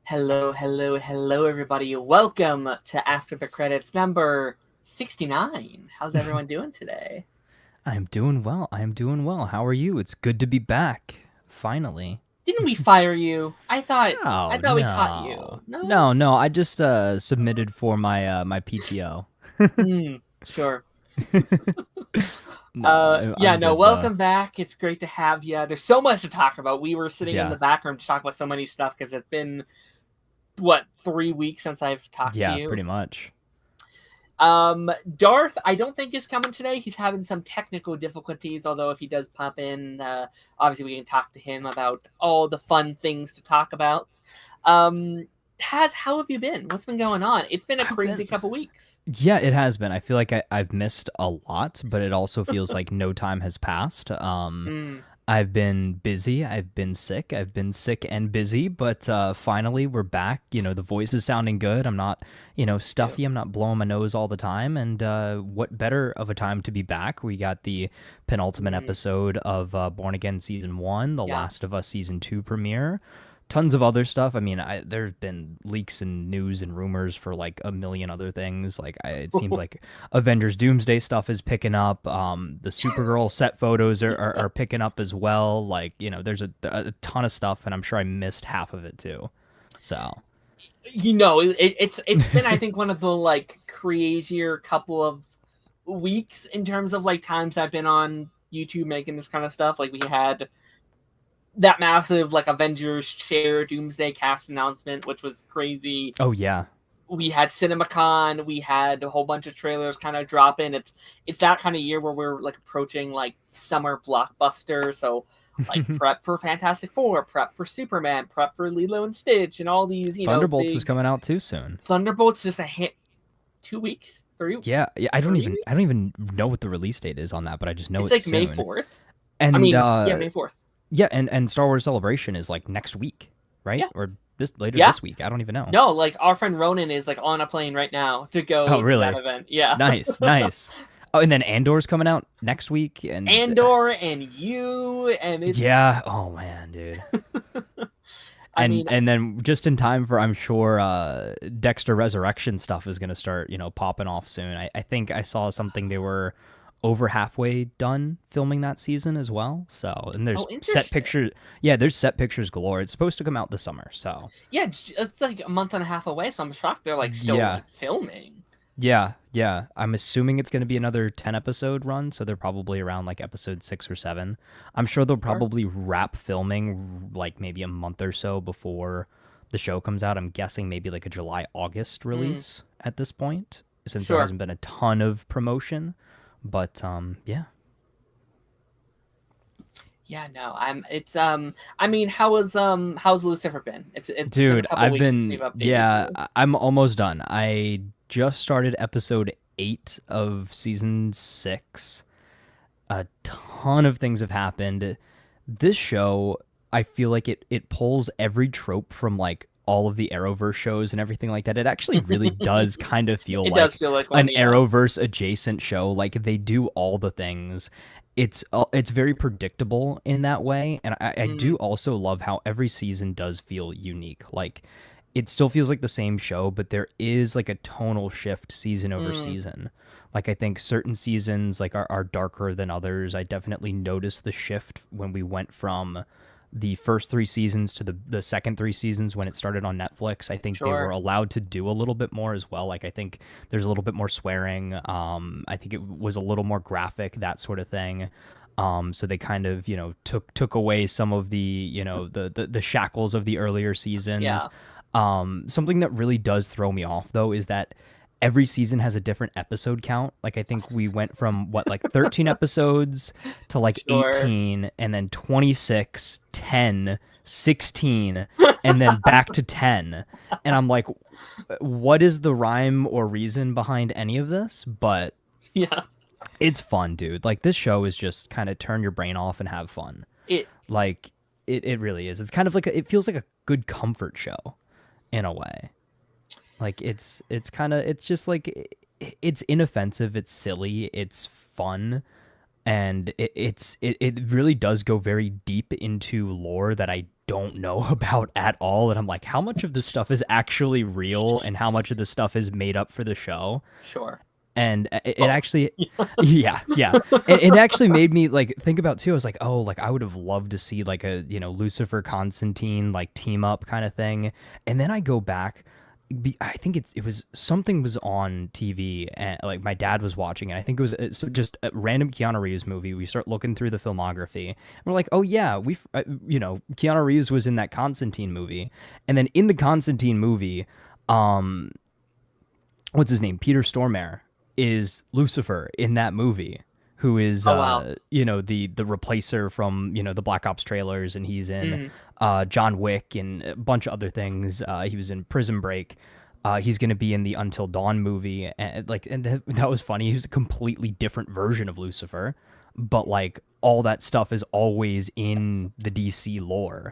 Hello, hello, hello, everybody. Welcome to After the Credits number 69. How's everyone doing today? I am doing well. I am doing well. How are you? It's good to be back. Finally. Didn't we fire you? I No, thought we caught you. no. No? No. I just submitted for my PTO. Sure. No, Yeah, I'm no, good though. welcome back. It's great to have you. There's so much to talk about. We were sitting in the Yeah. back room to talk about so many stuff because it's been, 3 weeks since I've talked to Yeah, you? pretty much. Darth, I don't think is coming today. He's having some technical difficulties. Although if he does pop in, obviously we can talk to him about all the fun things to talk about. How have you been? What's been going on? It's been a I've been crazy couple weeks. Yeah, it has been. I feel like I've missed a lot, but it also feels like no time has passed. Mm, I've been busy. I've been sick. I've been sick and busy, but finally we're back. The voice is sounding good. I'm not, too. stuffy. I'm not blowing my nose all the time. And what better of a time to be back? We got the penultimate Mm, episode of Born Again Season 1, The yeah. Last of Us Season 2 premiere. Tons of other stuff. I mean, there's been leaks and news and rumors for like a million other things. It seems like Avengers Doomsday stuff is picking up. The Supergirl set photos are picking up as well. There's a ton of stuff, and I'm sure I missed half of it too. So, It's been, I think, one of the crazier couple of weeks in terms of times I've been on YouTube making this kind of stuff. Like we had that massive Avengers share Doomsday cast announcement, which was crazy. oh yeah. We had CinemaCon, we had a whole bunch of trailers kind of drop in. It's that kind of year where we're approaching summer blockbuster. So prep for Fantastic Four, prep for Superman, prep for Lilo and Stitch, and all these Thunderbolts is big coming out too soon. Thunderbolts. Just a hit, 2 weeks, Yeah. I don't three even I don't weeks. even know what the release date is on that, but I just know It's it's like May soon. 4th. I And mean, yeah, May 4th. yeah, and Star Wars Celebration is like next week, right? Yeah, Or this later yeah. this week. I don't even know. No, our friend Ronan is on a plane right now to Oh, go to that really? event. Yeah. Nice, nice. Oh, and then Andor's coming out next week, and Andor and you, and it's yeah. Oh man, dude. I And mean, and then just in time for, I'm sure, Dexter Resurrection stuff is gonna start, popping off soon. I think I saw something they were over halfway done filming that season as well. So, and there's oh, set interesting. pictures. Yeah, there's set pictures galore. It's supposed to come out this summer. So, Yeah, it's like a month and a half away, so I'm shocked they're still yeah. filming. Yeah. I'm assuming it's going to be another 10 episode run, so they're probably around like episode 6 or 7. I'm sure they'll Sure. probably wrap filming like maybe a month or so before the show comes out. I'm guessing maybe like a July August Mm, release at this point, since there sure. hasn't been a ton of promotion. But yeah. Yeah, no, I'm. It's I mean, how's Lucifer been? It's been a Dude, couple I've weeks since we've been updated yeah, you. I'm almost done. I just started episode 8 of season 6. A ton of things have happened. This show, I feel like it pulls every trope from like all of the Arrowverse shows and everything like that. It actually really does kind of feel It does like feel like one, an yeah. Arrowverse adjacent show. Like they do all the things. It's very predictable in that way, and I Mm, do also love how every season does feel unique. Like it still feels like the same show, but there is like a tonal shift season over mm, season. Like I think certain seasons are darker than others. I definitely noticed the shift when we went from the first 3 seasons to the second 3 seasons when it started on Netflix. I think they were sure. allowed to do a little bit more as well. Like I think there's a little bit more swearing. I think it was a little more graphic, that sort of thing. So they kind of, took away some of the, the shackles of the earlier seasons. Yeah. Something that really does throw me off though is that every season has a different episode count. Like I think we went from what, like 13 episodes to like Sure. 18, and then 26, 10, 16, and then back to 10. And I'm like, what is the rhyme or reason behind any of this? But Yeah. it's fun, dude. Like this show is just kind of turn your brain off and have fun. It Like it really is. It's kind of like it feels like a good comfort show in a way. Like it's just like it's inoffensive, it's silly, it's fun. and it really does go very deep into lore that I don't know about at all, and I'm like, how much of this stuff is actually real and how much of this stuff is made up for the show? Sure. And it Both. actually, yeah, it actually made me like think about too. I was like, oh, like I would have loved to see like a Lucifer Constantine like team up kind of thing. And then I go back, I think it was something was on TV and like my dad was watching it. I think it was just a random Keanu Reeves movie. We start looking through the filmography and we're like, oh yeah, Keanu Reeves was in that Constantine movie, and then in the Constantine movie, what's his name? Peter Stormare is Lucifer in that movie, who is Oh wow. the replacer from the Black Ops trailers, and he's in Mhm. John Wick and a bunch of other things. He was in Prison Break. He's going to be in the Until Dawn movie, and that was funny. He was a completely different version of Lucifer, but like all that stuff is always in the DC lore,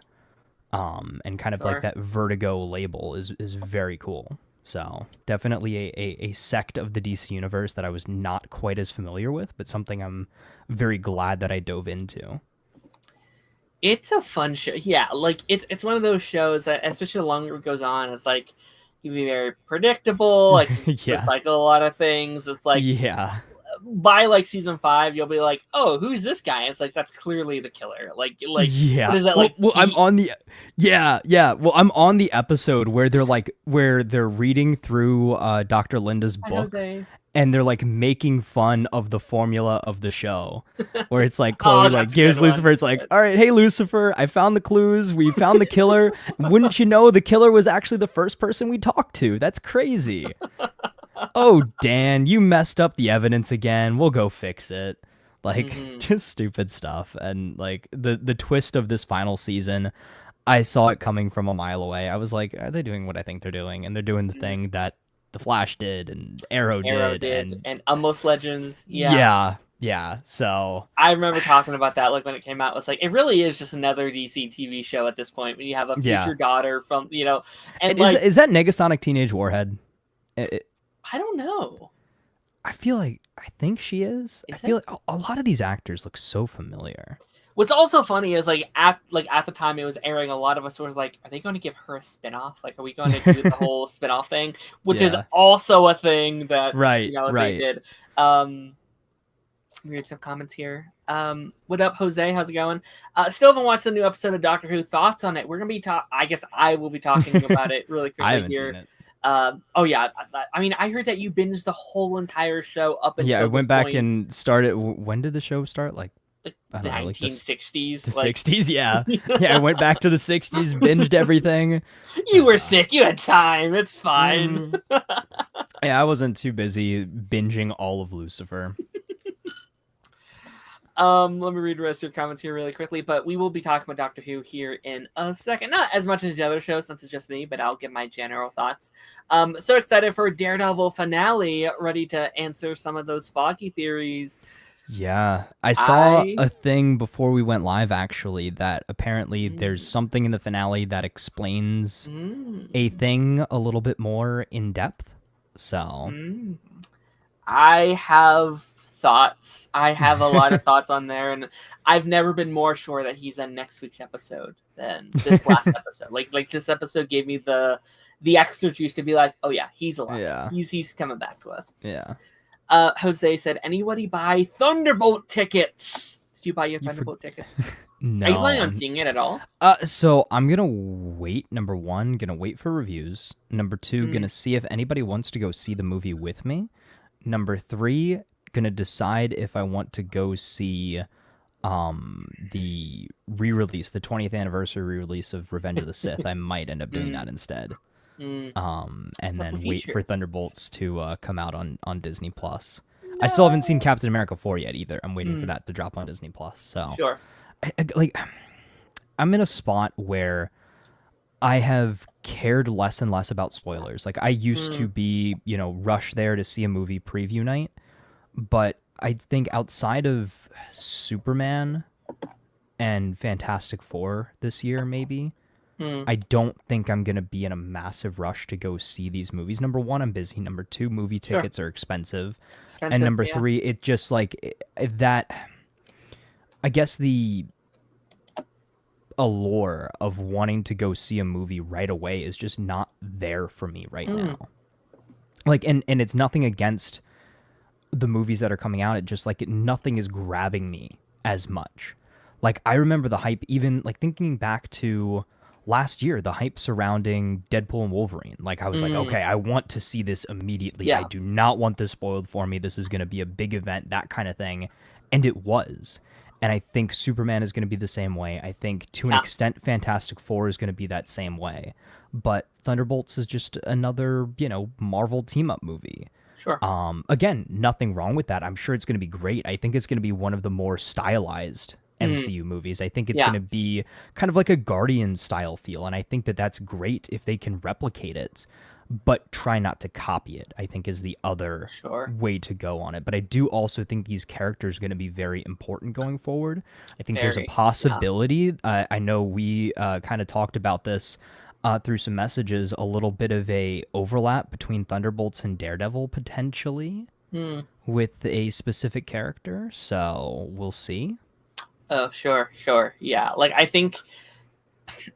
and kind of like Sure. that Vertigo label is very cool. So definitely a sect of the DC universe that I was not quite as familiar with, but something I'm very glad that I dove into. It's a fun show. Yeah, like it's one of those shows that, especially the longer it goes on, it's like you can be very predictable. Like you Yeah. recycle a lot of things. It's like Yeah. by like season 5, you'll be like, oh, who's this guy? It's like that's clearly the killer. Like what Yeah. is that Well, like? well, I'm on the yeah. Well, I'm on the episode where they're reading through Dr. Linda's Hi, book, Jose. and they're like making fun of the formula of the show, where it's like Oh, Chloe like that's a gives good one. Lucifer, it's like, all right, hey Lucifer, I found the clues, we found the killer. Wouldn't you know, the killer was actually the first person we talked to? That's crazy. Oh, Dan, you messed up the evidence again. We'll go fix it. Like Hmm. just stupid stuff. And like the twist of this final season, I saw it coming from a mile away. I was like, are they doing what I think they're doing? And they're doing the thing that the Flash did and Arrow Arrow did, did, and and Almost Legends. Yeah. yeah. So I remember talking about that like when it came out. It's like it really is just another DC TV show at this point. When you have a yeah. future daughter from and And like is that Negasonic Teenage Warhead? I don't know. I feel like I think she is. I Is feel it? like a lot of these actors look so familiar. What's also funny is at the time it was airing, a lot of us was like, are they going to give her a spinoff? Like, are we going to do the whole spinoff thing? Which is Yeah. also a thing that Right. they did. Read some comments here. What up, Jose? How's it going? Still haven't watched the new episode of Doctor Who. Thoughts on it? We're gonna be I guess I will be talking about it really I quickly haven't here. seen it. Oh yeah, I mean, I heard that you binged the whole entire show up until Yeah, I went back point, and started. When did the show start? Like like I don't know, like the 1960s. the like 60s. Yeah, yeah. I went back to the 60s, binged everything. you were sick. You had time. It's fine. Yeah, I wasn't too busy binging all of Lucifer. Let me read the rest of your comments here really quickly, but we will be talking about Doctor Who here in a second. Not as much as the other shows since it's just me, but I'll give my general thoughts. So excited for Daredevil finale, ready to answer some of those foggy theories. Yeah, I saw I- a thing before we went live actually that apparently there's something in the finale that explains a thing a little bit more in depth. So I have thoughts. I have a lot of thoughts on there, and I've never been more sure that he's in next week's episode than this last episode. Like this episode gave me the extra juice to be like, oh yeah, he's alive. Yeah. He's coming back to us. yeah. Jose said, anybody buy Thunderbolt tickets? Did you buy your Thunderbolt tickets? No. Are you planning on seeing it at all? So I'm gonna wait. Number one, gonna wait for reviews. Number two, gonna see if anybody wants to go see the movie with me. Number three, gonna decide if I want to go see the re-release, the 20th anniversary re-release of Revenge of the Sith. I might end up doing that instead. And then wait for Thunderbolts to come out on Disney Plus. No. I still haven't seen Captain America 4 yet either. I'm waiting for that to drop on Disney Plus. So sure. I'm in a spot where I have cared less and less about spoilers. Like I used to be, rush there to see a movie preview night, but I think outside of Superman and Fantastic Four this year, maybe, I don't think I'm going to be in a massive rush to go see these movies. Number one, I'm busy. Number two, movie tickets are expensive. And number three, it just that I guess the allure of wanting to go see a movie right away is just not there for me right Mm, now. Like, and it's nothing against the movies that are coming out. It just like nothing is grabbing me as much. Like, I remember the hype, even like thinking back to last year, the hype surrounding Deadpool and Wolverine. Like, I was like, mm, okay, I want to see this immediately. I yeah, do not want this spoiled for me. This is going to be a big event, that kind of thing. And it was. And I think Superman is going to be the same way. I think to an yeah, extent, Fantastic Four is going to be that same way. But Thunderbolts is just another, Marvel team up movie. sure. Again, nothing wrong with that. I'm sure it's going to be great. I think it's going to be one of the more stylized Mm, MCU movies. I think it's yeah, going to be kind of like a Guardian style feel, and I think that that's great if they can replicate it, but try not to copy it. I think is the other sure. way to go on it. But I do also think these characters are going to be very important going forward. I think there's a Very. Yeah. possibility. I know we kind of talked about this through some messages, a little bit of a overlap between Thunderbolts and Daredevil potentially Mm. with a specific character. So we'll see. Oh, sure, sure. Yeah. Like,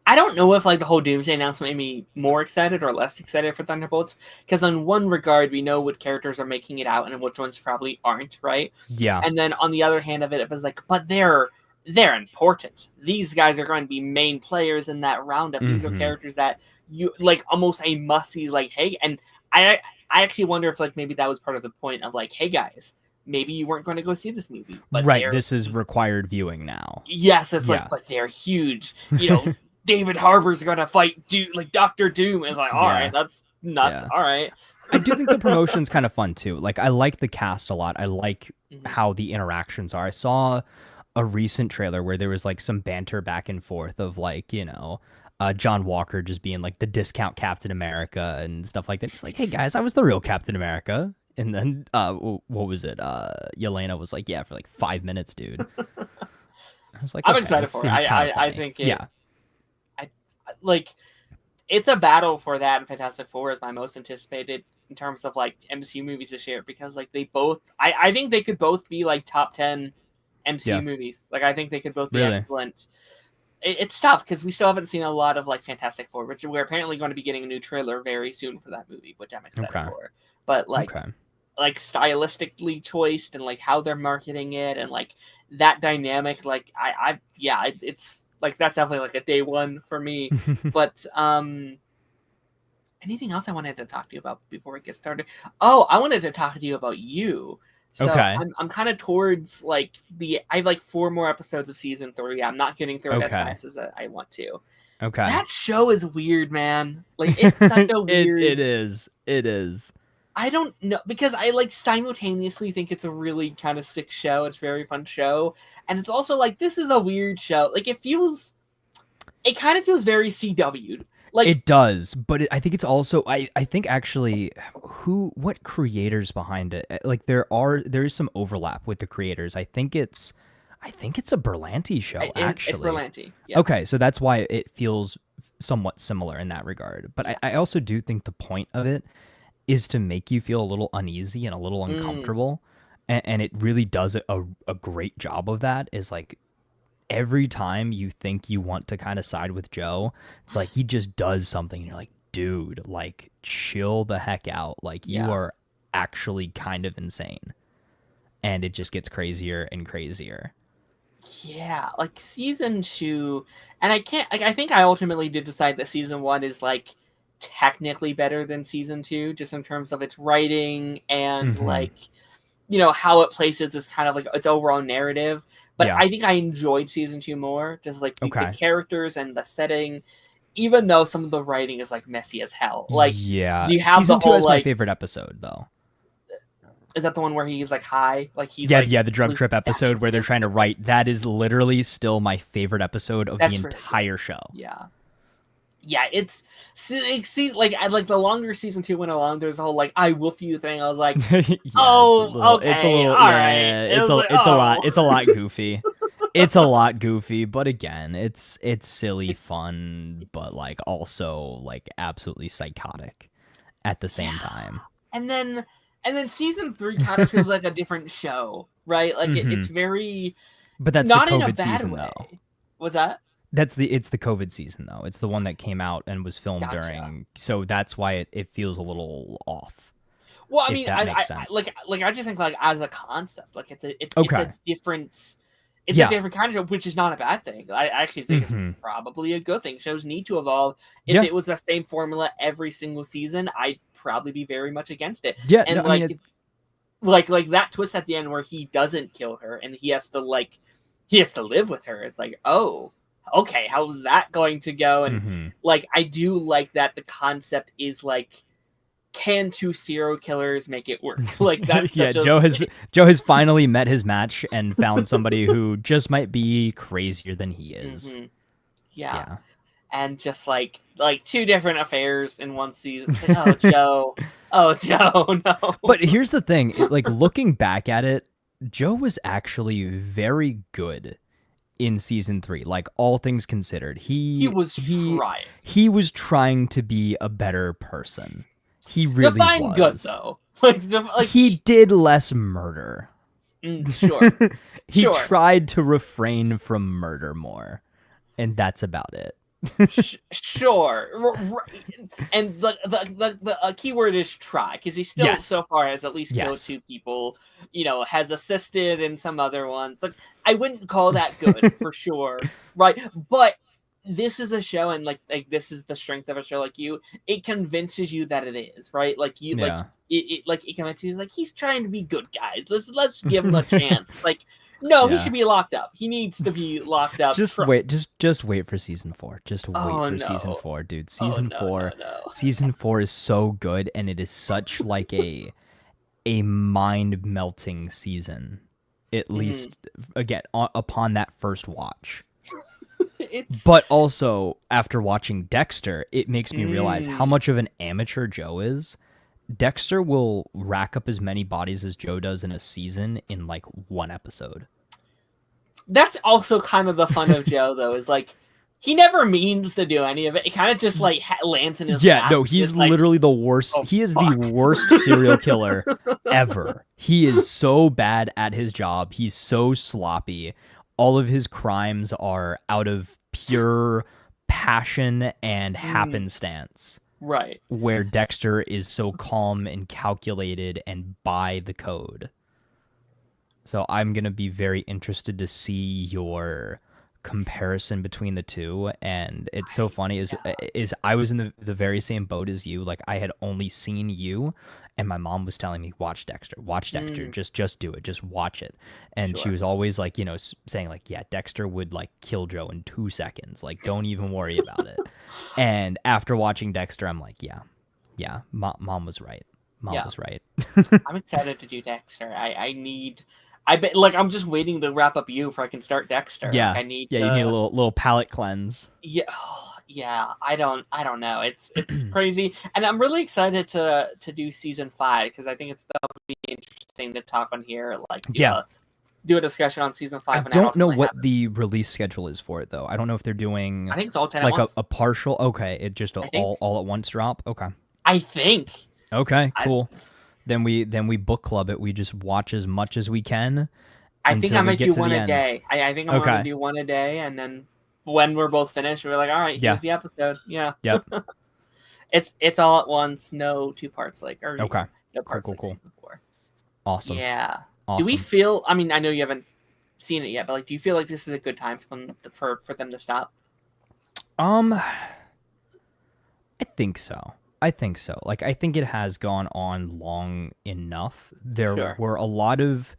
I don't know if like the whole Doomsday announcement made me more excited or less excited for Thunderbolts, because on one regard we know what characters are making it out and which ones probably aren't, right? Yeah. And then on the other hand of it, it was like, but they're important. These guys are going to be main players in that roundup. These are Mm-hmm. characters that you like almost a must see. Like, hey, and I actually wonder if like maybe that was part of the point of like, hey guys, maybe you weren't going to go see this movie, but Right. they're This is required viewing now. yes, it's like, Yeah. but they're huge. David Harbour's gonna fight like Doctor Doom. Is like, all right, Yeah. that's nuts. Yeah. All right. I do think the promotion's kind of fun too. Like, I like the cast a lot. I like Mhm. how the interactions are. I saw a recent trailer where there was like some banter back and forth of like, John Walker just being like the discount Captain America and stuff like that. Just like, hey guys, I was the real Captain America. And then what was it? Yelena was like, yeah, for like 5 minutes, dude. I was like, I'm okay, excited this for it. seems kind of I funny. think Yeah. I like it's a battle for that, and Fantastic Four is my most anticipated in terms of like MCU movies this year, because like they both I think they could both be like top 10 MCU Yeah. movies. Like I think they could both be Really? excellent. It's tough because we still haven't seen a lot of like Fantastic Four, which we're apparently going to be getting a new trailer very soon for that movie, which I'm excited Okay. for. But Okay. like stylistically choiced and like how they're marketing it and like that dynamic, like it's like that's definitely like a day one for me. But anything else I wanted to talk to you about before we get started? Oh, I wanted to talk to you about you. So Okay. I'm kind of towards like I have like 4 more episodes of season 3. I'm not getting through it as Okay. fast as I want to. Okay. That show is weird, man. Like it's such a weird. It is. It is. I don't know, because I like simultaneously think it's a really kind of sick show. It's a very fun show, and it's also like this is a weird show. Like it kind of feels very CW'd. Like It does, but I think it's also I think actually what creators behind it? Like there is some overlap with the creators. I think it's a Berlanti show it's actually. Berlanti. Yeah. Okay, so that's why it feels somewhat similar in that regard. But I also do think the point of it is to make you feel a little uneasy and a little uncomfortable. And it really does a great job of that. Is like every time you think you want to kind of side with Joe, it's like he just does something and you're like, dude, like chill the heck out. Like you Yeah. are actually kind of insane. And it just gets crazier and crazier. Yeah, like season 2, and I can't like I think I ultimately did decide that season 1 is like technically better than season 2, just in terms of its writing and Mhm. like how it places its kind of like its overall narrative. But Yeah. I think I enjoyed season 2 more, just like the Okay. characters and the setting, even though some of the writing is like messy as hell. Like, Yeah. do you have Season the 2 whole is my like? favorite episode though. Is that the one where he's like high? Like he's Yeah, like yeah, the drug trip that's episode where they're really trying to good. write. That is literally still my favorite episode of the That's really good. entire show. Yeah. Yeah, it's like the longer season 2 went along, there's a whole like I woof you thing. I was like, Yeah, oh, it's a okay, little, all yeah, right. yeah, It was like, it's a lot goofy. It's a lot goofy, but again, it's silly fun, but like also like absolutely psychotic at the same time. and then season 3 kind of feels like a different show, right? Like Hmm. it's very But that's the not in a COVID bad season way. though. Was that? It's the COVID season though. It's the one that came out and was filmed Gotcha. during. So that's why it feels a little off. Well, I If mean, that makes I sense. like I just think like as a concept, like it's Okay. a different. It's Yeah. a different kind of show, which is not a bad thing. I actually think Mhm. it's probably a good thing. Shows need to evolve. If Yeah. it was the same formula every single season, I'd probably be very much against it. Yeah. And No, I mean, like that twist at the end where he doesn't kill her and he has to live with her. It's like, oh, okay, how's that going to go? And mhm. like I do like that the concept is like, can two serial killers make it work? Like that's Yeah, such Joe has finally met his match and found somebody who just might be crazier than he is. Mhm. Yeah. And just like two different affairs in one season. It's like, oh Joe, no. But here's the thing, like looking back at it, Joe was actually very good in season 3. Like all things considered, He was trying. He was trying to be a better person. He really Define was. good though. He did less murder. Sure. He Sure. tried to refrain from murder more, and that's about it. Sure. And the key word is try, because he still Yes. so far has at least killed Yes. 2 people, has assisted in some other ones. Like I wouldn't call that good for sure, right? But this is a show, and like this is the strength of a show like you. It convinces you that it is, right? Like you Yeah. it convinces you like he's trying to be good, guys. Let's give him a chance. Like no, he Yeah. should be locked up. He needs to be locked up. Just wait for season 4. Just wait Oh, for season no. 4, dude. Oh, Season no, 4. no. Season 4 is so good, and it is such like a mind melting season. At least again upon that first watch. But also after watching Dexter, it makes me realize how much of an amateur Joe is. Dexter will rack up as many bodies as Joe does in a season in like 1 episode. That's also kind of the fun of Joe, though, is like he never means to do any of it. It kind of just like lands in his lap. No, he's literally the worst. He is the worst serial killer ever. He is so bad at his job. He's so sloppy. All of his crimes are out of pure passion and happenstance. Right. Where Dexter is so calm and calculated and by the code. So I'm going to be very interested to see your comparison between the two. And it's so funny is I was in the very same boat as you. Like I had only seen you, and my mom was telling me, watch Dexter, just do it, just watch it. And she was always like, saying like, yeah, Dexter would like kill Joe in 2 seconds. Like, don't even worry about it. And after watching Dexter, I'm like, yeah, mom was right. Mom was right. I'm excited to do Dexter. I'm just waiting to wrap up you before I can start Dexter. Yeah, like, you need a little palate cleanse. Yeah, I don't know. It's crazy, and I'm really excited to do season 5 because I think that'll be interesting to talk on here. Like, do a discussion on season 5. I don't know what the release schedule is for it though. I don't know if they're doing. I think it's all 10 like at once. a partial. Okay, it just all at once drop. Okay. I think. Okay, cool. Then we book club it. We just watch as much as we can. I think I might do one a day. I think I'm going to do one a day, and then when we're both finished, we're like, all right, here's the episode. Yeah. Yep. It's all at once, no 2 parts no parts cool. Season 4. Awesome. Yeah. Awesome. Do we feel? I mean, I know you haven't seen it yet, but like, do you feel like this is a good time for them to stop? I think so. Like, I think it has gone on long enough. There were a lot of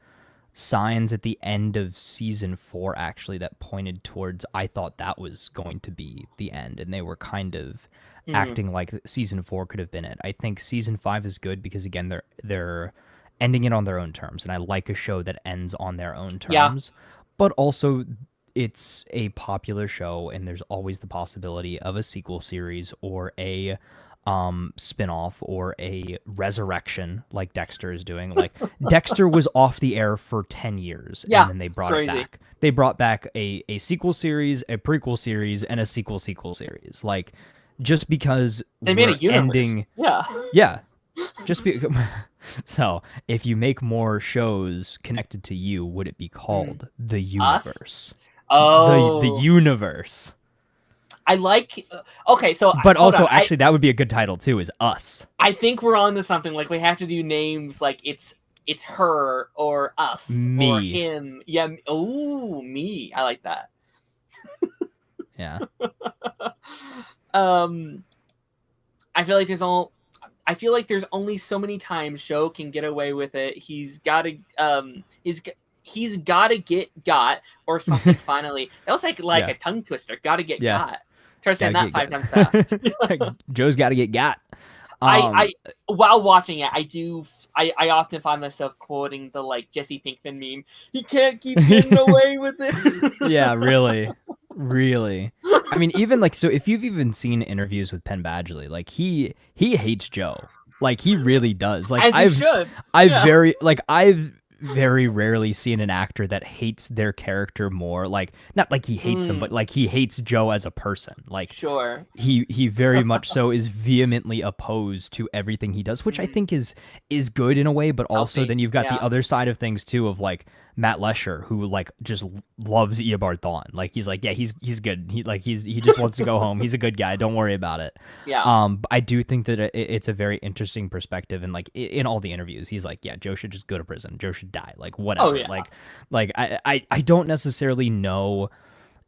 signs at the end of season 4, actually, that pointed towards, I thought that was going to be the end, and they were kind of acting like season 4 could have been it. I think season 5 is good because, again, they're ending it on their own terms, and I like a show that ends on their own terms. But also, it's a popular show, and there's always the possibility of a sequel series or a spin-off or a resurrection like Dexter is doing. Like, Dexter was off the air for 10 years, and then they brought it back. They brought back a sequel series, a prequel series, and a sequel series. Like, just because they made a universe. ending... Yeah. Just So, if you make more shows connected to you, would it be Mm. called the Us? universe? The Oh, universe. I like. Okay, so But hold on. also, actually, that would be a good title too. Is us, I think we're on to something. Like we have to do names like it's her or us or me. him. Yeah. Oh, me. I like that. Yeah. um, I feel like there's all. I feel like there's only so many times Joe can get away with it. He's got to. He's got to get got or something. Finally, that was like Yeah. a tongue twister. Got to get Yeah. got. Try saying Gotta that get 5 times fast. Joe's got to get got. I while watching it, I often find myself quoting the like Jesse Pinkman meme. He can't keep getting away with it. Yeah, really. Really. I mean, even like so if you've even seen interviews with Penn Badgley, like he hates Joe. Like he really does. Like As he should. Yeah. I've very rarely seen an actor that hates their character more. Like not like he hates him, but like he hates Joe as a person. Like Sure. he very much so is vehemently opposed to everything he does, which I think is good in a way, but also Healthy. then you've got the Yeah. other side of things too of like Matt Lesher, who like just loves Eobard Thawne. Like he's like, yeah, he's good. He just wants to go home. He's a good guy. Don't worry about it. Yeah. But I do think that it's a very interesting perspective, and like in all the interviews, he's like, yeah, Joe should just go to prison. Joe should die. Like whatever. Oh yeah. Like I don't necessarily know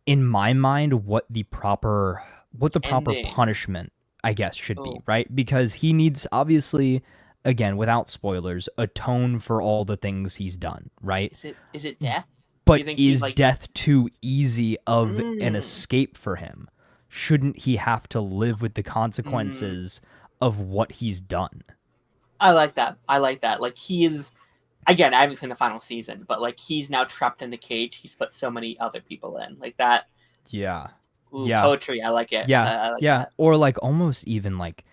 in my mind what the proper Ending. punishment I guess should be, Oh. right? Because he needs obviously, again, without spoilers, atone for all the things he's done, right? Is it death? But you think is he's like death too easy of an Mm. escape for him? Shouldn't he have to live with the consequences of what he's done? I like that. I like that. Like he is again, I haven't seen the final season, but like he's now trapped in the cage he's put so many other people in. Like that. Yeah. Ooh, Yeah. poetry. I like it. Yeah. I like Yeah. that. Or like almost even like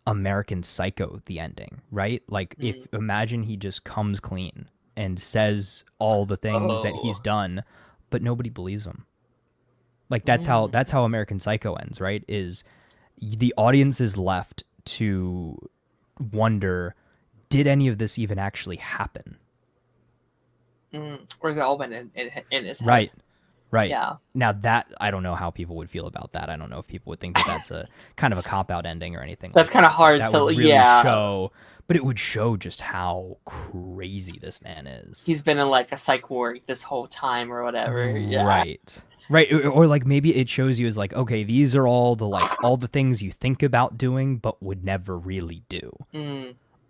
American Psycho, the ending, right? Like if imagine he just comes clean and says all the things that he's done, but nobody believes him. Like that's how American Psycho ends, right? Is the audience is left to wonder, did any of this even actually happen? Or is it all been in his head? Right. Right. Yeah. Now that I don't know how people would feel about that. I don't know if people would think that that's a kind of a cop out ending or anything. That's like kind of that. hard That to would really yeah. show, but it would show just how crazy this man is. He's been in like a psych ward this whole time or whatever. Yeah. Right. Right. Or like maybe it shows you as like, okay, these are all the things you think about doing but would never really do.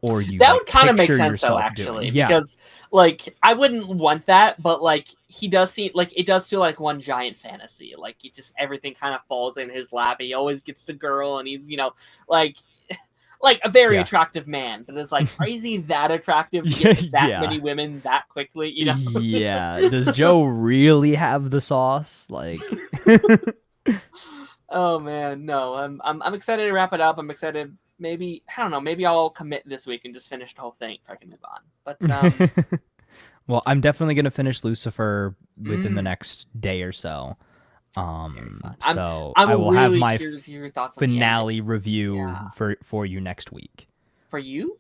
Or you that like, would kind of make picture sense though, yourself actually, doing. Yeah. because like I wouldn't want that, but like he does seem like it does feel like one giant fantasy. Like he just everything kind of falls in his lap. He always gets the girl, and he's like a very attractive man. But it's like, is he that attractive to get that many women that quickly? You know? Yeah. Does Joe really have the sauce? Like. Oh man, no. I'm excited to wrap it up. I'm excited. Maybe I don't know. Maybe I'll commit this week and just finish the whole thing if I can move on. But well, I'm definitely gonna finish Lucifer within the next day or so. So I will have my finale review for you next week. For you?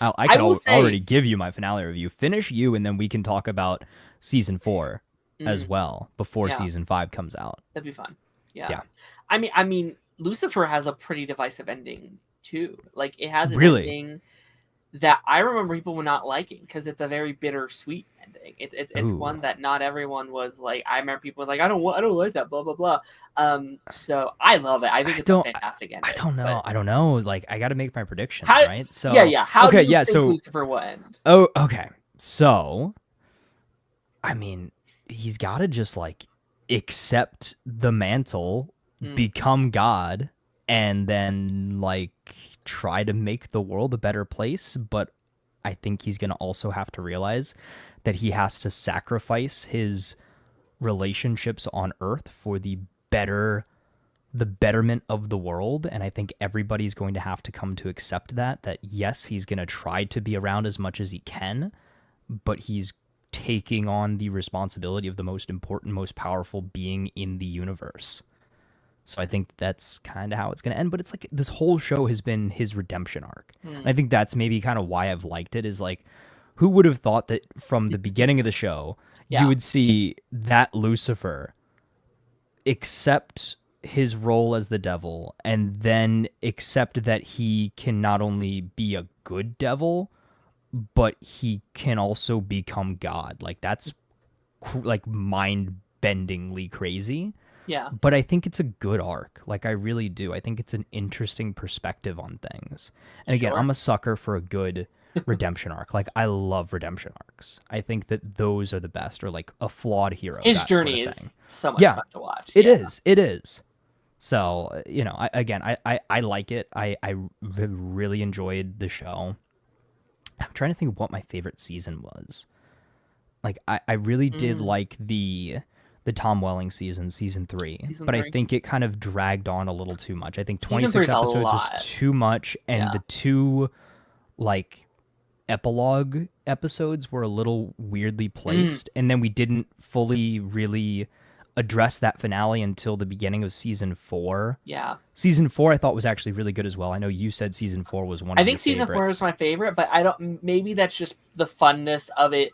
I can already give you my finale review. Finish you, and then we can talk about season 4 as well before season 5 comes out. That'd be fun. Yeah. I mean, Lucifer has a pretty divisive ending too. Like it has an ending that I remember people were not liking because it's a very bittersweet ending. It's one that not everyone was like. I remember people were like, I don't like that. Blah blah blah. So I love it. I think it's a fantastic ending. I don't know. I don't know. Like I got to make my prediction, right? So How do you think Lucifer will end? Oh, okay. So, I mean, he's got to just like accept the mantle, become God, and then like try to make the world a better place. But I think he's going to also have to realize that he has to sacrifice his relationships on Earth for the betterment of the world. And I think everybody's going to have to come to accept that yes, he's going to try to be around as much as he can, but he's taking on the responsibility of the most important, most powerful being in the universe. So I think that's kind of how it's going to end. But it's like this whole show has been his redemption arc. And Hmm. I think that's maybe kind of why I've liked it is like, who would have thought that from the beginning of the show, you Yeah. would see that Lucifer accept his role as the devil and then accept that he can not only be a good devil, but he can also become God. Like that's like mind-bendingly crazy. Yeah. But I think it's a good arc. Like I really do. I think it's an interesting perspective on things. And again, Sure. I'm a sucker for a good redemption arc. Like I love redemption arcs. I think that those are the best, or like a flawed hero. His that sort journey of thing. is so much Yeah, fun to watch. it Yeah. is. It is. So I like it. I really enjoyed the show. I'm trying to think of what my favorite season was. Like I really did like the Tom Welling season 3, Season but I 3. think it kind of dragged on a little too much. I think Season 3 26 is a episodes was lot. too much, and Yeah. the two like epilogue episodes were a little weirdly placed, and then we didn't fully really address that finale until the beginning of season 4. Yeah. Season 4 I thought was actually really good as well. I know you said season 4 was one I of think your season 4 is favorites. my favorite, but I don't. Maybe that's just the funness of it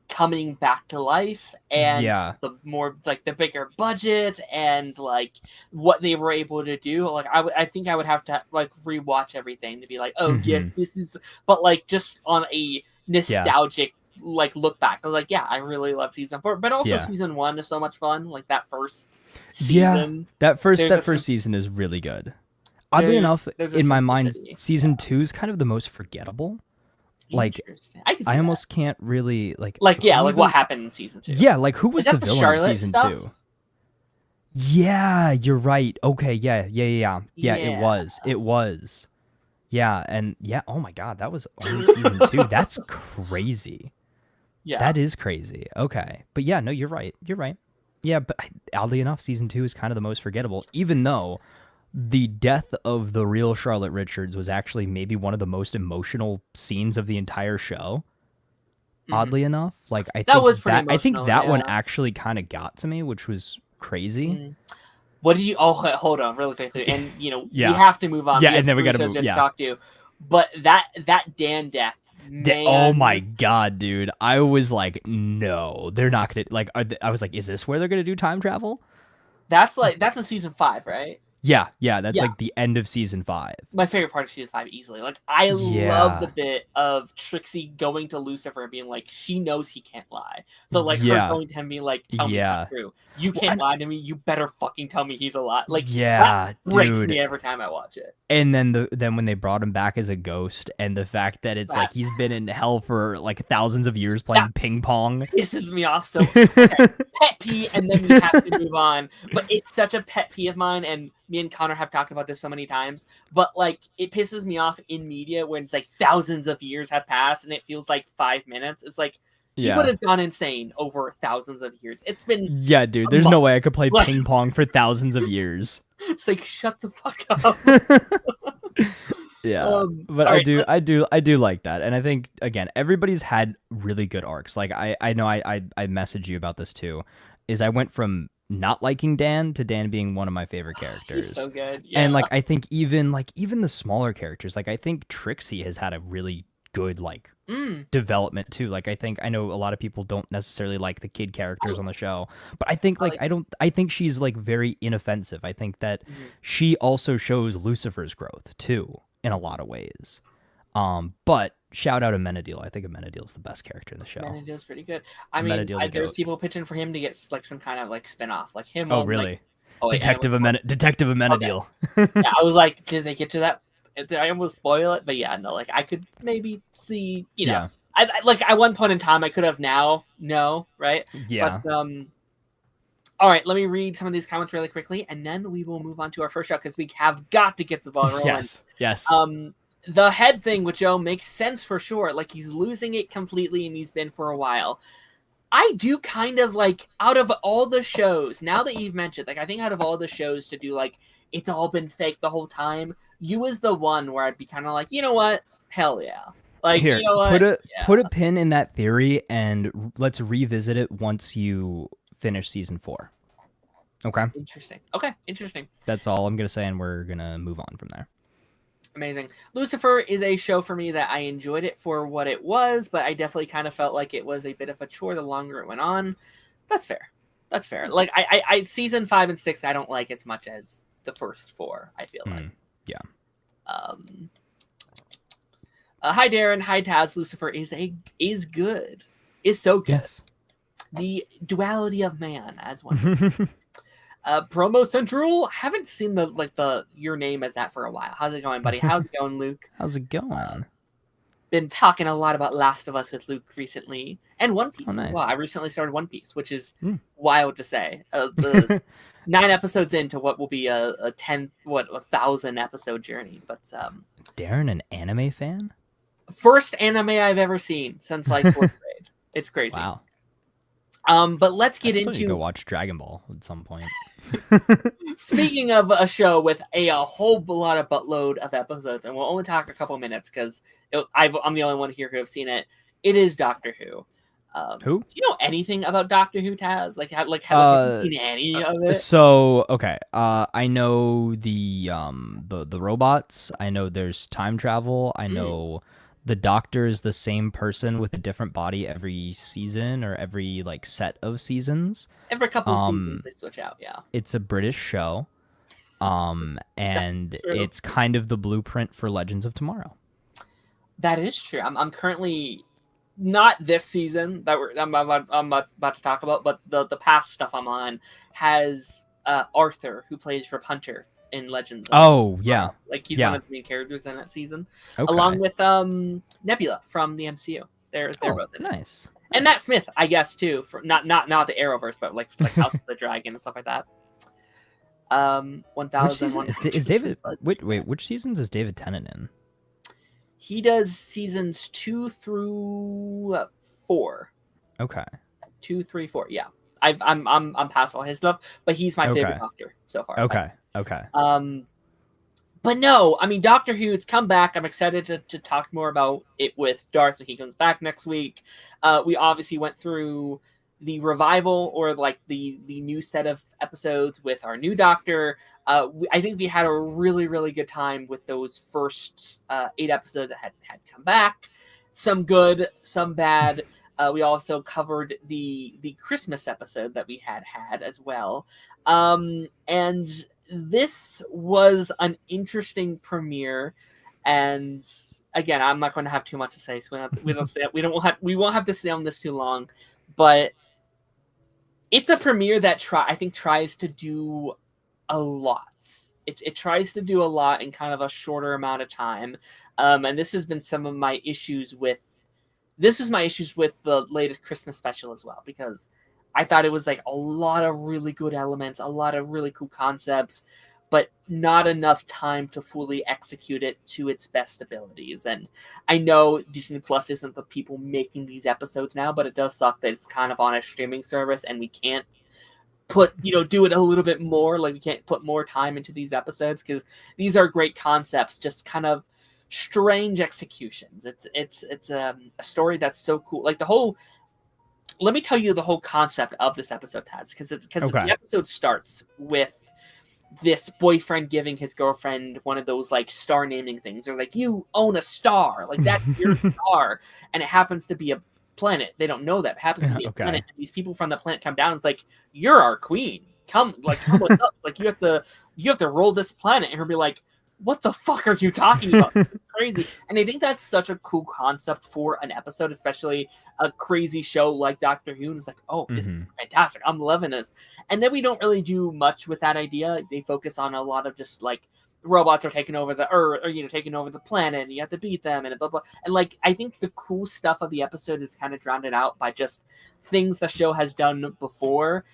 coming back to life and Yeah. the more like the bigger budget and like what they were able to do. Like I think I would have to like rewatch everything to be like, oh yes, this is. But like just on a nostalgic like look back, I was like, yeah, I really love season 4, but also season 1 is so much fun. Like that first season. That first season is really good. Oddly enough, in my mind, season 2 is kind of the most forgettable. Like I almost can't really like like what happened in season 2. Yeah, like who was the villain Charlotte of season stuff? 2? Yeah, you're right. Okay, yeah, it was. Yeah, and yeah, oh my god, that was only season 2. That's crazy. Yeah. That is crazy. Okay. But yeah, no, you're right. Yeah, but oddly enough, season 2 is kind of the most forgettable, even though the death of the real Charlotte Richards was actually maybe one of the most emotional scenes of the entire show. Oddly enough, like I think that one actually kind of got to me, which was crazy. What did you? Oh, hold on, really quickly, and we have to move on. Yeah, and then we got to move. Yeah, talk to. But that Dan death. Man. Oh my god, dude! I was like, no, they're not gonna like. I was like, is this where they're gonna do time travel? That's in season 5, right? Yeah, that's like the end of season 5. My favorite part of season 5 easily. Like I love the bit of Trixie going to Lucifer and being like, she knows he can't lie. So like her going to him being like, tell me that's true. You can't lie to me. You better fucking tell me he's a lie. Like that breaks me every time I watch it. And then when they brought him back as a ghost, and the fact that it's like he's been in hell for like thousands of years playing ping pong pisses me off so pet peeve, and then we have to move on. But it's such a pet peeve of mine, and me and Connor have talked about this so many times, but like it pisses me off in media when it's like thousands of years have passed and it feels like 5 minutes. It's like he would have gone insane over thousands of years. It's been dude. There's no way I could play ping pong for thousands of years. It's like shut the fuck up. But I do like that, and I think again everybody's had really good arcs. Like I know I messaged you about this too. Is I went from not liking Dan to Dan being one of my favorite characters. He's so good. Yeah. And like I think even the smaller characters, like I think Trixie has had a really good like development too. Like I know a lot of people don't necessarily like the kid characters on the show, but I think I think she's like very inoffensive. I think that she also shows Lucifer's growth too in a lot of ways. But shout out Amenadiel. I think Amenadiel's the best character in the show. Amenadiel's pretty good. I mean, there's people pitching for him to get like some kind of like spin-off, like him. Oh, really? Detective Amenadiel. Okay. Yeah, I was like, did they get to that? Did I almost spoil it? But yeah, no, like I could maybe see, I like at one point in time I could have right? Yeah. But, all right, let me read some of these comments really quickly, and then we will move on to our first show because we have got to get the ball rolling. Yes. The head thing with Joe makes sense for sure. Like he's losing it completely, and he's been for a while. I do kind of like out of all the shows, now that you've mentioned, like I think out of all the shows to do like it's all been fake the whole time, you was the one where I'd be kind of like, you know what? Hell yeah. Like here, you know what? Put a pin in that theory and let's revisit it once you finish season 4. Okay. Interesting. Okay, interesting. That's all I'm gonna say, and we're gonna move on from there. Amazing. Lucifer is a show for me that I enjoyed it for what it was, but I definitely kind of felt like it was a bit of a chore the longer it went on. That's fair. That's fair. Like I season 5 and 6 I don't like as much as the first 4, I feel like. Yeah. Hi Darren, hi Taz. Lucifer is good. Is so good. Yes. The duality of man, as one would say. Promo Central. Haven't seen the your name as that for a while. How's it going, buddy? How's it going, Luke? How's it going? Been talking a lot about Last of Us with Luke recently, and One Piece. Oh, nice. Well, I recently started One Piece, which is wild to say. The 9 episodes into what will be a 1,000 episode journey. But Darren, an anime fan? First anime I've ever seen since like 4th grade. It's crazy. Wow. But let's get into. into Go watch Dragon Ball at some point. Speaking of a show with a whole lot of buttload of episodes, and we'll only talk a couple minutes because I'm the only one here who have seen it. It is Doctor Who. Who? Do you know anything about Doctor Who, Taz? Have you seen any of it? So okay, I know the robots. I know there's time travel. I know the Doctor is the same person with a different body every season or every like set of seasons. Every couple of seasons they switch out. Yeah, it's a British show, and it's kind of the blueprint for Legends of Tomorrow. That is true. I'm currently not this season that I'm about to talk about, but the past stuff I'm on has Arthur, who plays for Hunter in Legends. Yeah. Like he's one of the main characters in that season, okay. along with Nebula from the MCU. They're both in nice. It. And Matt Smith, I guess, too, for not the Arrowverse, but like House of the Dragon and stuff like that. 1,000. Which season is David? Wait, which seasons is David Tennant in? He does seasons 2 through 4. Okay. 2, 3, 4. Yeah, I'm past all his stuff, but he's my favorite Doctor so far. Okay. But no, I mean Doctor Who. It's come back. I'm excited to talk more about it with Darth when he comes back next week. We obviously went through the revival or like the new set of episodes with our new Doctor. I think we had a really, really good time with those first 8 episodes that had come back. Some good, some bad. We also covered the Christmas episode that we had as well. And this was an interesting premiere. And again, I'm not going to have too much to say, so we won't have to stay on this too long. But it's a premiere that I think tries to do a lot. It tries to do a lot in kind of a shorter amount of time. And this has been some of my issues with. This is my issues with the latest Christmas special as well, because I thought it was like a lot of really good elements, a lot of really cool concepts, but not enough time to fully execute it to its best abilities. And I know Disney Plus isn't the people making these episodes now, but it does suck that it's kind of on a streaming service and we can't do it a little bit more. Like we can't put more time into these episodes because these are great concepts, just kind of strange executions. It's a story that's so cool. Like let me tell you the whole concept of this episode, Taz, because the episode starts with this boyfriend giving his girlfriend one of those like star naming things. They're like, you own a star, like that's your star, and it happens to be a planet. They don't know that it happens to be a planet. And these people from the planet come down. It's like, you're our queen. Come with us. Like you have to roll this planet, and her be like, what the fuck are you talking about? This is crazy. And I think that's such a cool concept for an episode, especially a crazy show like Doctor Who. And it's like, oh, this is fantastic. I'm loving this. And then we don't really do much with that idea. They focus on a lot of just like robots are taking over the Earth, or taking over the planet, and you have to beat them, and blah blah. And like, I think the cool stuff of the episode is kind of drowned out by just things the show has done before.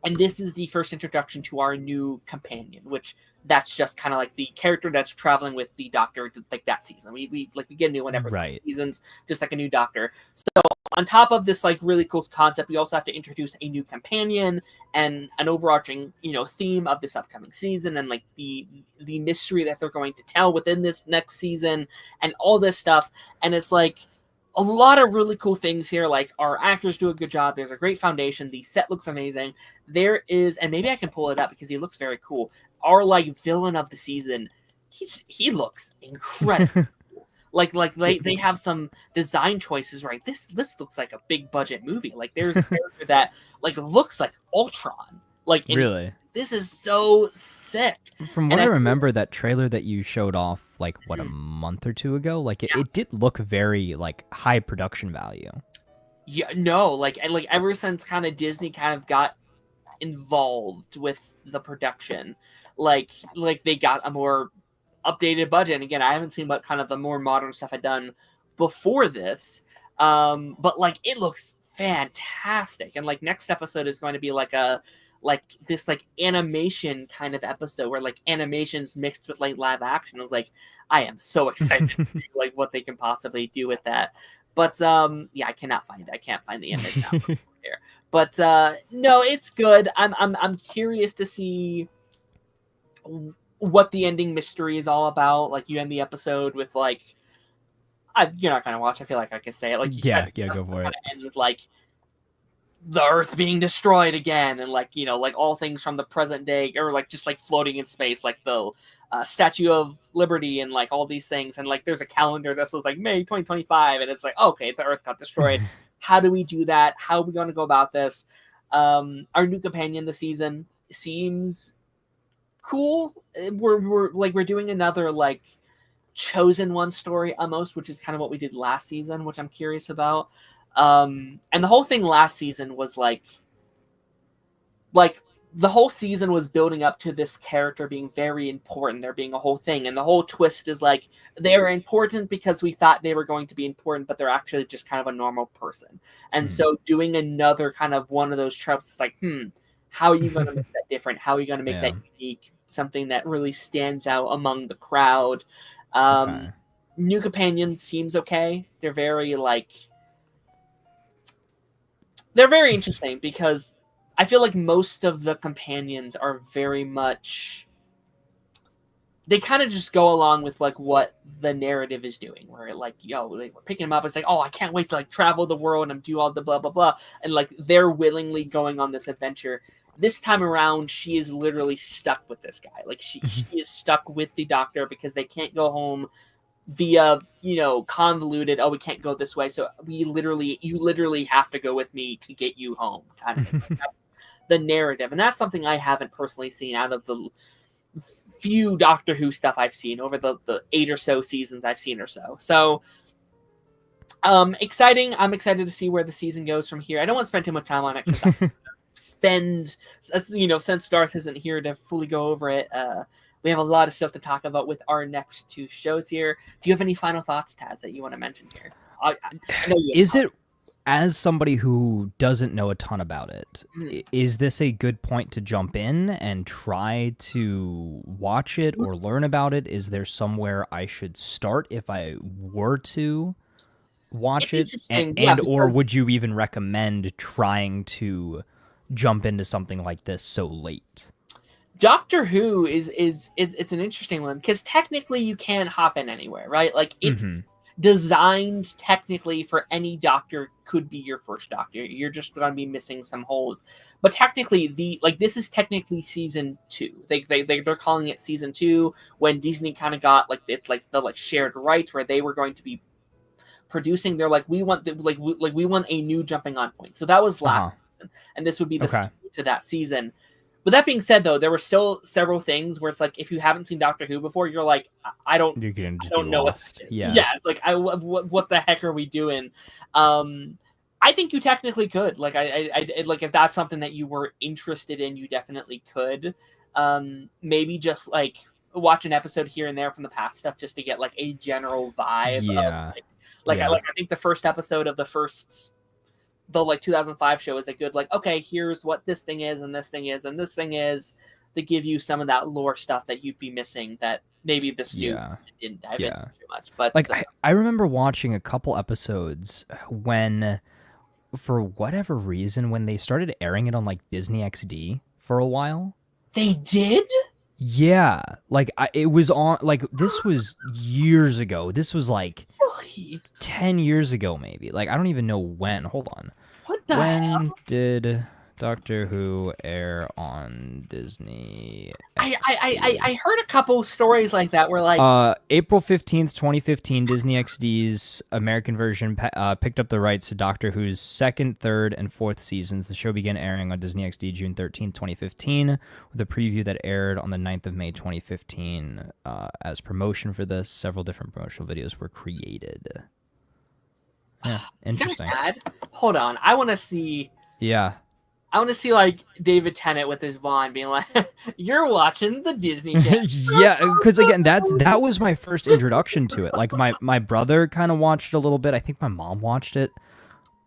And this is the first introduction to our new companion, which that's just kind of like the character that's traveling with the Doctor like that season. We get a new one every seasons, just like a new Doctor. So on top of this like really cool concept, we also have to introduce a new companion and an overarching theme of this upcoming season, and like the mystery that they're going to tell within this next season, and all this stuff. And it's like a lot of really cool things here. Like, our actors do a good job. There's a great foundation. The set looks amazing. there is, and maybe I can pull it up because he looks very cool. Our like villain of the season, he looks incredible. Like they have some design choices, right? This looks like a big budget movie. Like there's a character that like looks like Ultron. Like Really? this is so sick. From what I remember, that trailer that you showed off like what a month or two ago, like it did look very like high production value. Yeah, no, like ever since kind of Disney kind of got involved with the production, like they got a more updated budget. And again, I haven't seen what kind of the more modern stuff I'd done before this, but like it looks fantastic. And like next episode is going to be like this like animation kind of episode where like animations mixed with like live action. I was like, I am so excited to see like what they can possibly do with that. But yeah, I can't find the image now here. But no, it's good. I'm curious to see what the ending mystery is all about. Like you end the episode with like, you're not gonna watch. I feel like I could say it. Like yeah, go for it. Kind of ends with like the Earth being destroyed again, and like like all things from the present day, or like just like floating in space, like the Statue of Liberty, and like all these things, and like there's a calendar that says like May 2025, and it's like okay, the Earth got destroyed. How do we do that? How are we going to go about this? Our new companion this season seems cool. We're doing another like chosen one story almost, which is kind of what we did last season, which I'm curious about. And the whole thing last season was like the whole season was building up to this character being very important, there being a whole thing, and the whole twist is like they're important because we thought they were going to be important, but they're actually just kind of a normal person. And so doing another kind of one of those tropes is like, how are you going to make that different? How are you going to make that unique? Something that really stands out among the crowd. New companion seems okay. They're very interesting because I feel like most of the companions are very much, they kind of just go along with like what the narrative is doing, where like, we're picking them up. It's like, oh, I can't wait to like travel the world and do all the blah, blah, blah. And like, they're willingly going on this adventure. This time around, she is literally stuck with this guy. Like she is stuck with the doctor because they can't go home via, convoluted, we can't go this way. So you literally have to go with me to get you home. Kind of. Like, that's the narrative. And that's something I haven't personally seen out of the few Doctor Who stuff I've seen over the 8 or so seasons I've seen or so. So exciting. I'm excited to see where the season goes from here. I don't want to spend too much time on it. Since Darth isn't here to fully go over it, we have a lot of stuff to talk about with our next 2 shows here. Do you have any final thoughts, Taz, that you want to mention here? I know you is it, as somebody who doesn't know a ton about it, is this a good point to jump in and try to watch it or learn about it? Is there somewhere I should start if I were to watch it? Or would you even recommend trying to jump into something like this so late? Doctor Who is it's an interesting one because technically you can hop in anywhere, right? Like it's designed technically for any doctor, could be your first doctor. You're just going to be missing some holes, but technically this is technically season 2. They're calling it season 2 when Disney kind of got like it's like the like shared rights where they were going to be producing. They're like, we want we want a new jumping on point. So that was last season, and this would be the sequel to that season. With that being said, though, there were still several things where it's like, if you haven't seen Doctor Who before, you're like, I don't know what this is. Yeah, it's like, what the heck are we doing? I think you technically could. Like, I like if that's something that you were interested in, you definitely could. Maybe just like watch an episode here and there from the past stuff just to get like a general vibe. Yeah. I think the first episode of the like 2005 show is a good like, okay, here's what this thing is and this thing is and this thing is, to give you some of that lore stuff that you'd be missing that maybe this new didn't dive into too much. But like I remember watching a couple episodes when, for whatever reason, when they started airing it on like Disney XD for a while. They did? Yeah, like it was on, like this was years ago. This was like 10 years ago, maybe. Like I don't even know when. Hold on. What the when hell? did Doctor Who air on Disney. I heard a couple stories like that where like April 15th, 2015, Disney XD's American version picked up the rights to Doctor Who's second, third, and fourth seasons. The show began airing on Disney XD June 13th, 2015, with a preview that aired on the 9th of May, 2015. As promotion for this, several different promotional videos were created. Yeah, interesting. Hold on, I want to see. Yeah. I want to see like David Tennant with his wand being like, "You're watching the Disney Channel." Yeah, because again, that was my first introduction to it. Like my brother kind of watched it a little bit. I think my mom watched it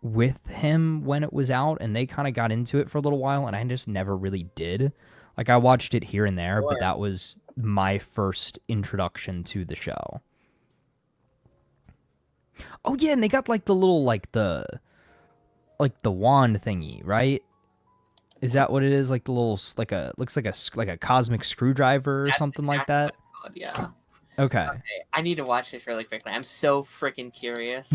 with him when it was out, and they kind of got into it for a little while, and I just never really did. Like I watched it here and there, but that was my first introduction to the show. Oh yeah, and they got like the little the wand thingy, right? Is that what it is? Like the little looks like a cosmic screwdriver or something like that. Yeah. Okay. I need to watch this really quickly. I'm so freaking curious.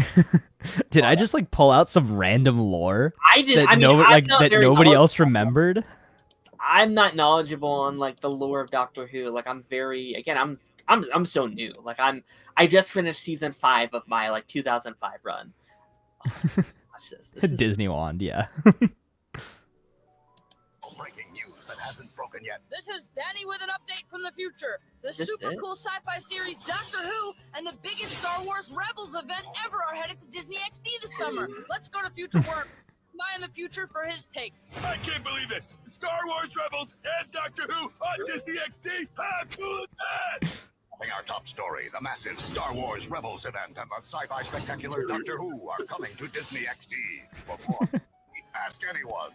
Did I just like pull out some random lore? I did. That nobody else remembered. I'm not knowledgeable on like the lore of Doctor Who. Like I'm so new. Like I just finished season 5 of my like 2005 run. Oh, watch this. This is Disney wand, yeah. Breaking news that hasn't broken yet. This is Danny with an update from the future. The super cool sci-fi series Doctor Who and the biggest Star Wars Rebels event ever are headed to Disney XD this summer. Let's go to Future Work. Bye in the future for his take. I can't believe this. Star Wars Rebels and Doctor Who on Disney XD. How cool is that? Our top story, the massive Star Wars Rebels event and the sci-fi spectacular Doctor Who are coming to Disney XD. Before ask anyone.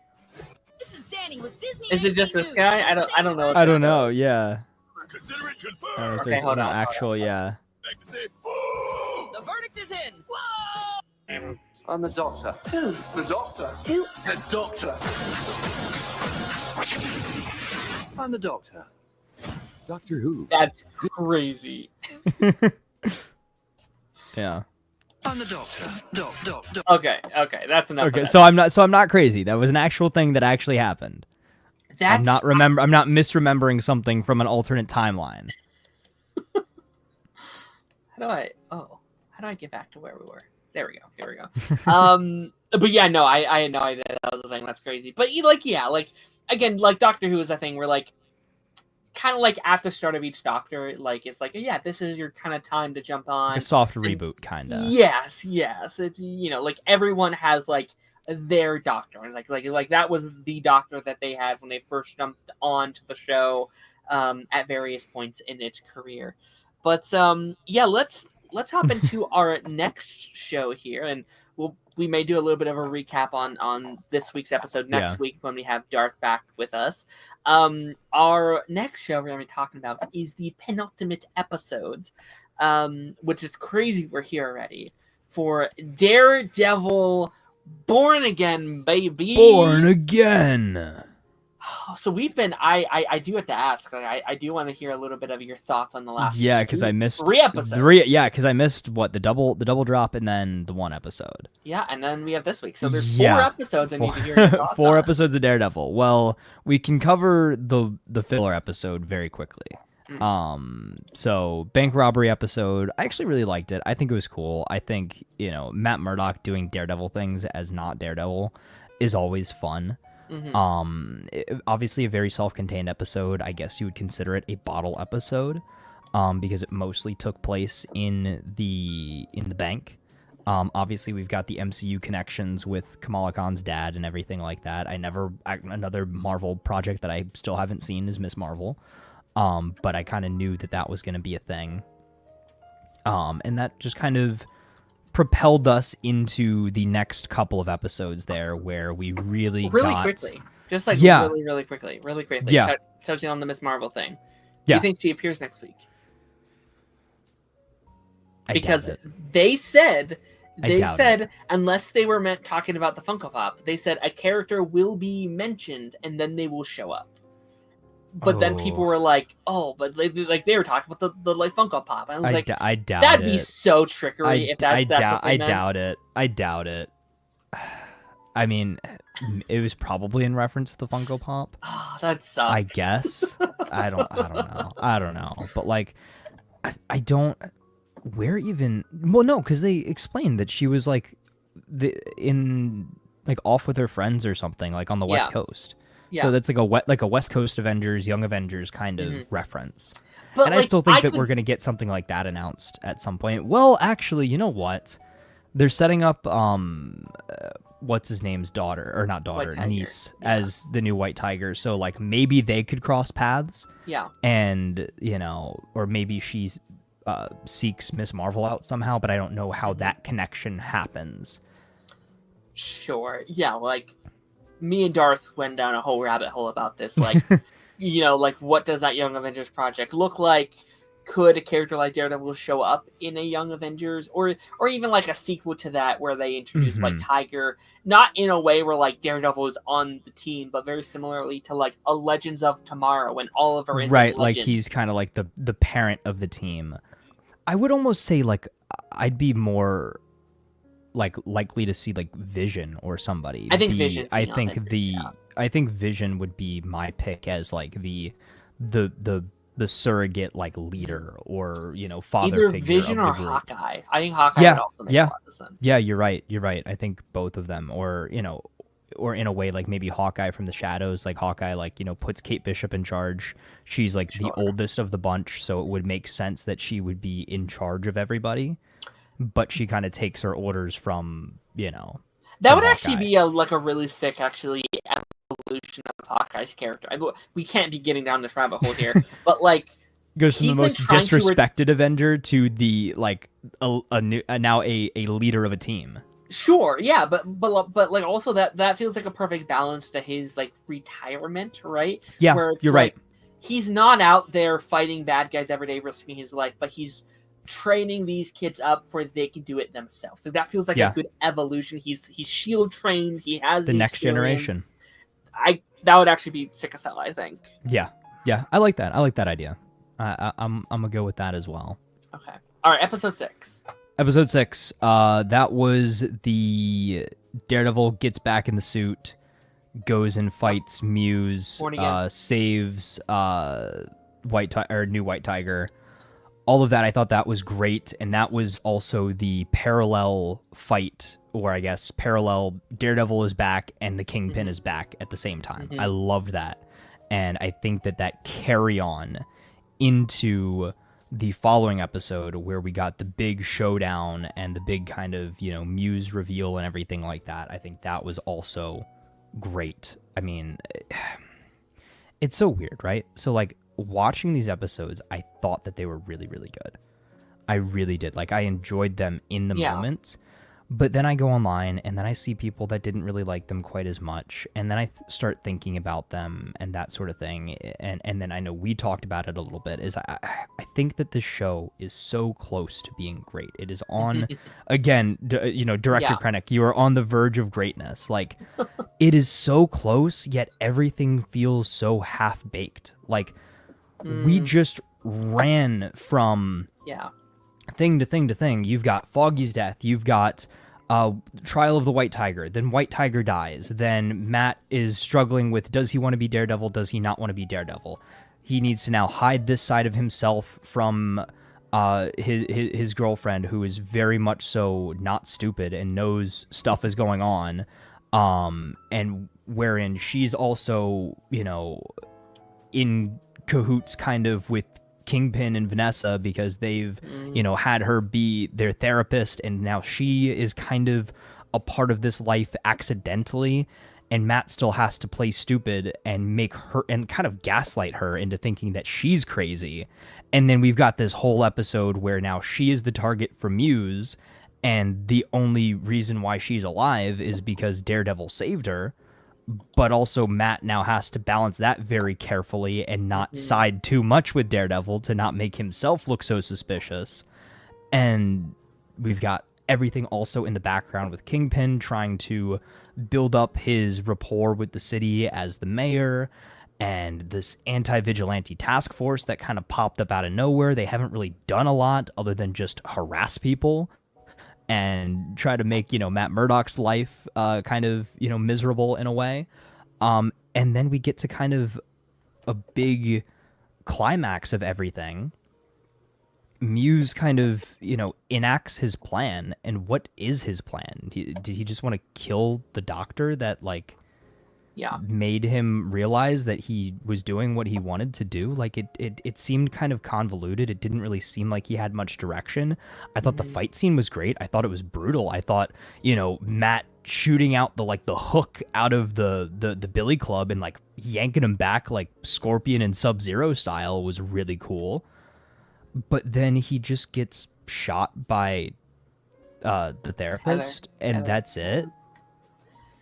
This is Danny with Disney. Is it just this guy? I don't know. I don't know. Yeah. Consider it confirmed. Okay, hold on. Actual, yeah. Like to say, whoa! The verdict is in. Whoa! I'm the Doctor. Who? The Doctor. Who? The Doctor. I'm the Doctor. Doctor Who. That's crazy. Yeah. I'm the Doctor. Okay, that's enough. Okay, of that. so I'm not crazy. That was an actual thing that actually happened. I'm not misremembering something from an alternate timeline. How do I get back to where we were? There we go. But yeah, no, I had no idea that was a thing. That's crazy. But again, like Doctor Who is a thing where like kind of like at the start of each Doctor, like it's like, yeah, this is your kind of time to jump on. Like a soft reboot, kind of. Yes. It's like everyone has like their Doctor, and like that was the Doctor that they had when they first jumped onto the show at various points in its career. But yeah, let's hop into our next show here, and we may do a little bit of a recap on this week's episode next week when we have Dark back with us. Our next show we're going to be talking about is the penultimate episode, which is crazy we're here already, for Daredevil Born Again, baby. Born Again. So we've been. I do have to ask. Like, I do want to hear a little bit of your thoughts on the last. Yeah, because I missed 3 episodes. Because I missed the double drop and then the 1 episode. Yeah, and then we have this week. So there's 4 episodes. I need to hear your thoughts. 4 episodes of Daredevil. Well, we can cover the filler episode very quickly. So bank robbery episode, I actually really liked it. I think it was cool. I think Matt Murdock doing Daredevil things as not Daredevil is always fun. Obviously a very self-contained episode. I guess you would consider it a bottle episode, because it mostly took place in the bank. Obviously we've got the MCU connections with Kamala Khan's dad and everything like that. Another Marvel project that I still haven't seen is Miss Marvel. But I kind of knew that was going to be a thing. And that just kind of propelled us into the next couple of episodes there, where we really quickly, just like really quickly, yeah, touching on the Miss Marvel thing. Yeah. Do you think she appears next week? Because they said unless they were talking about the Funko Pop, they said a character will be mentioned and then they will show up. But then people were like, "Oh, but they were talking about the like Funko Pop." And I was I doubt that'd it. be so trickery if that's what they meant. I doubt it. I mean, it was probably in reference to the Funko Pop. Oh, that sucks. I guess. I don't know. But like, I don't. Where even? Well, no, because they explained that she was like, off with her friends or something, like on the West Coast. Yeah. So that's like a West Coast Avengers, Young Avengers kind of reference. But and I still think that we're gonna get something like that announced at some point. Well, actually, you know what? They're setting up what's his name's daughter, or not daughter, niece, as the new White Tiger. So like maybe they could cross paths. Yeah. And or maybe she seeks Miss Marvel out somehow, but I don't know how that connection happens. Sure. Yeah, like me and Darth went down a whole rabbit hole about this. Like, like what does that Young Avengers project look like? Could a character like Daredevil show up in a Young Avengers, or even like a sequel to that where they introduce White Tiger, not in a way where like Daredevil is on the team, but very similarly to like a Legends of Tomorrow when Oliver is right, like he's kind of like the parent of the team. I would almost say like I'd be more like likely to see like Vision or somebody. I think Vision. I think Vision would be my pick as like the surrogate like leader or father either figure Vision of or the group. Hawkeye. I think Hawkeye would also make a lot of sense. Yeah, you're right. I think both of them, or or in a way like maybe Hawkeye from the shadows, like Hawkeye like puts Kate Bishop in charge. She's like the oldest of the bunch, so it would make sense that she would be in charge of everybody, but she kind of takes her orders from that would actually be a really sick evolution of Hawkeye's character. We can't be getting down this rabbit hole here, but like goes from the most disrespected Avenger to the like now a leader of a team. Sure, yeah, but like also that feels like a perfect balance to his like retirement, right? Yeah, where it's you're like, right. He's not out there fighting bad guys every day, risking his life, but he's training these kids up for they can do it themselves. So that feels like a good evolution. He's shield trained. He has the next generation. That would actually be sick as hell, I think. Yeah, I like that. I like that idea. I'm gonna go with that as well. Okay. All right. Episode 6. Episode 6. That was the Daredevil gets back in the suit, goes and fights Muse, saves new White Tiger. All of that, I thought that was great, and that was also the parallel fight, or I guess parallel Daredevil is back and the Kingpin is back at the same time. I loved that, and I think that carry on into the following episode where we got the big showdown and the big kind of Muse reveal and everything like that. I think that was also great. I mean, it's so weird, right? So like watching these episodes, I thought that they were really, really good. I really did. Like I enjoyed them in the moment, but then I go online and then I see people that didn't really like them quite as much, and then I start thinking about them and that sort of thing, and then I know we talked about it a little bit. I think that this show is so close to being great. It is on again, Director Krennic, you are on the verge of greatness. Like it is so close, yet everything feels so half baked. Like we just ran from thing to thing to thing. You've got Foggy's death. You've got Trial of the White Tiger. Then White Tiger dies. Then Matt is struggling with, does he want to be Daredevil? Does he not want to be Daredevil? He needs to now hide this side of himself from his girlfriend, who is very much so not stupid and knows stuff is going on. And wherein she's also, in cahoots kind of with Kingpin and Vanessa, because they've had her be their therapist, and now she is kind of a part of this life accidentally, and Matt still has to play stupid and make her and kind of gaslight her into thinking that she's crazy. And then we've got this whole episode where now she is the target for Muse, and the only reason why she's alive is because Daredevil saved her. But also Matt now has to balance that very carefully and not side too much with Daredevil to not make himself look so suspicious. And we've got everything also in the background with Kingpin trying to build up his rapport with the city as the mayor, and this anti-vigilante task force that kind of popped up out of nowhere. They haven't really done a lot other than just harass people. and try to make, Matt Murdock's life kind of, miserable in a way. And then we get to kind of a big climax of everything. Muse kind of, enacts his plan. And what is his plan? Did he just want to kill the doctor that, like, made him realize that he was doing what he wanted to do? Like, it seemed kind of convoluted. It didn't really seem like he had much direction. I thought the fight scene was great. I thought it was brutal. I thought, Matt shooting out the hook out of the billy club and, like, yanking him back like Scorpion and Sub-Zero style was really cool. But then he just gets shot by the therapist, and that's it.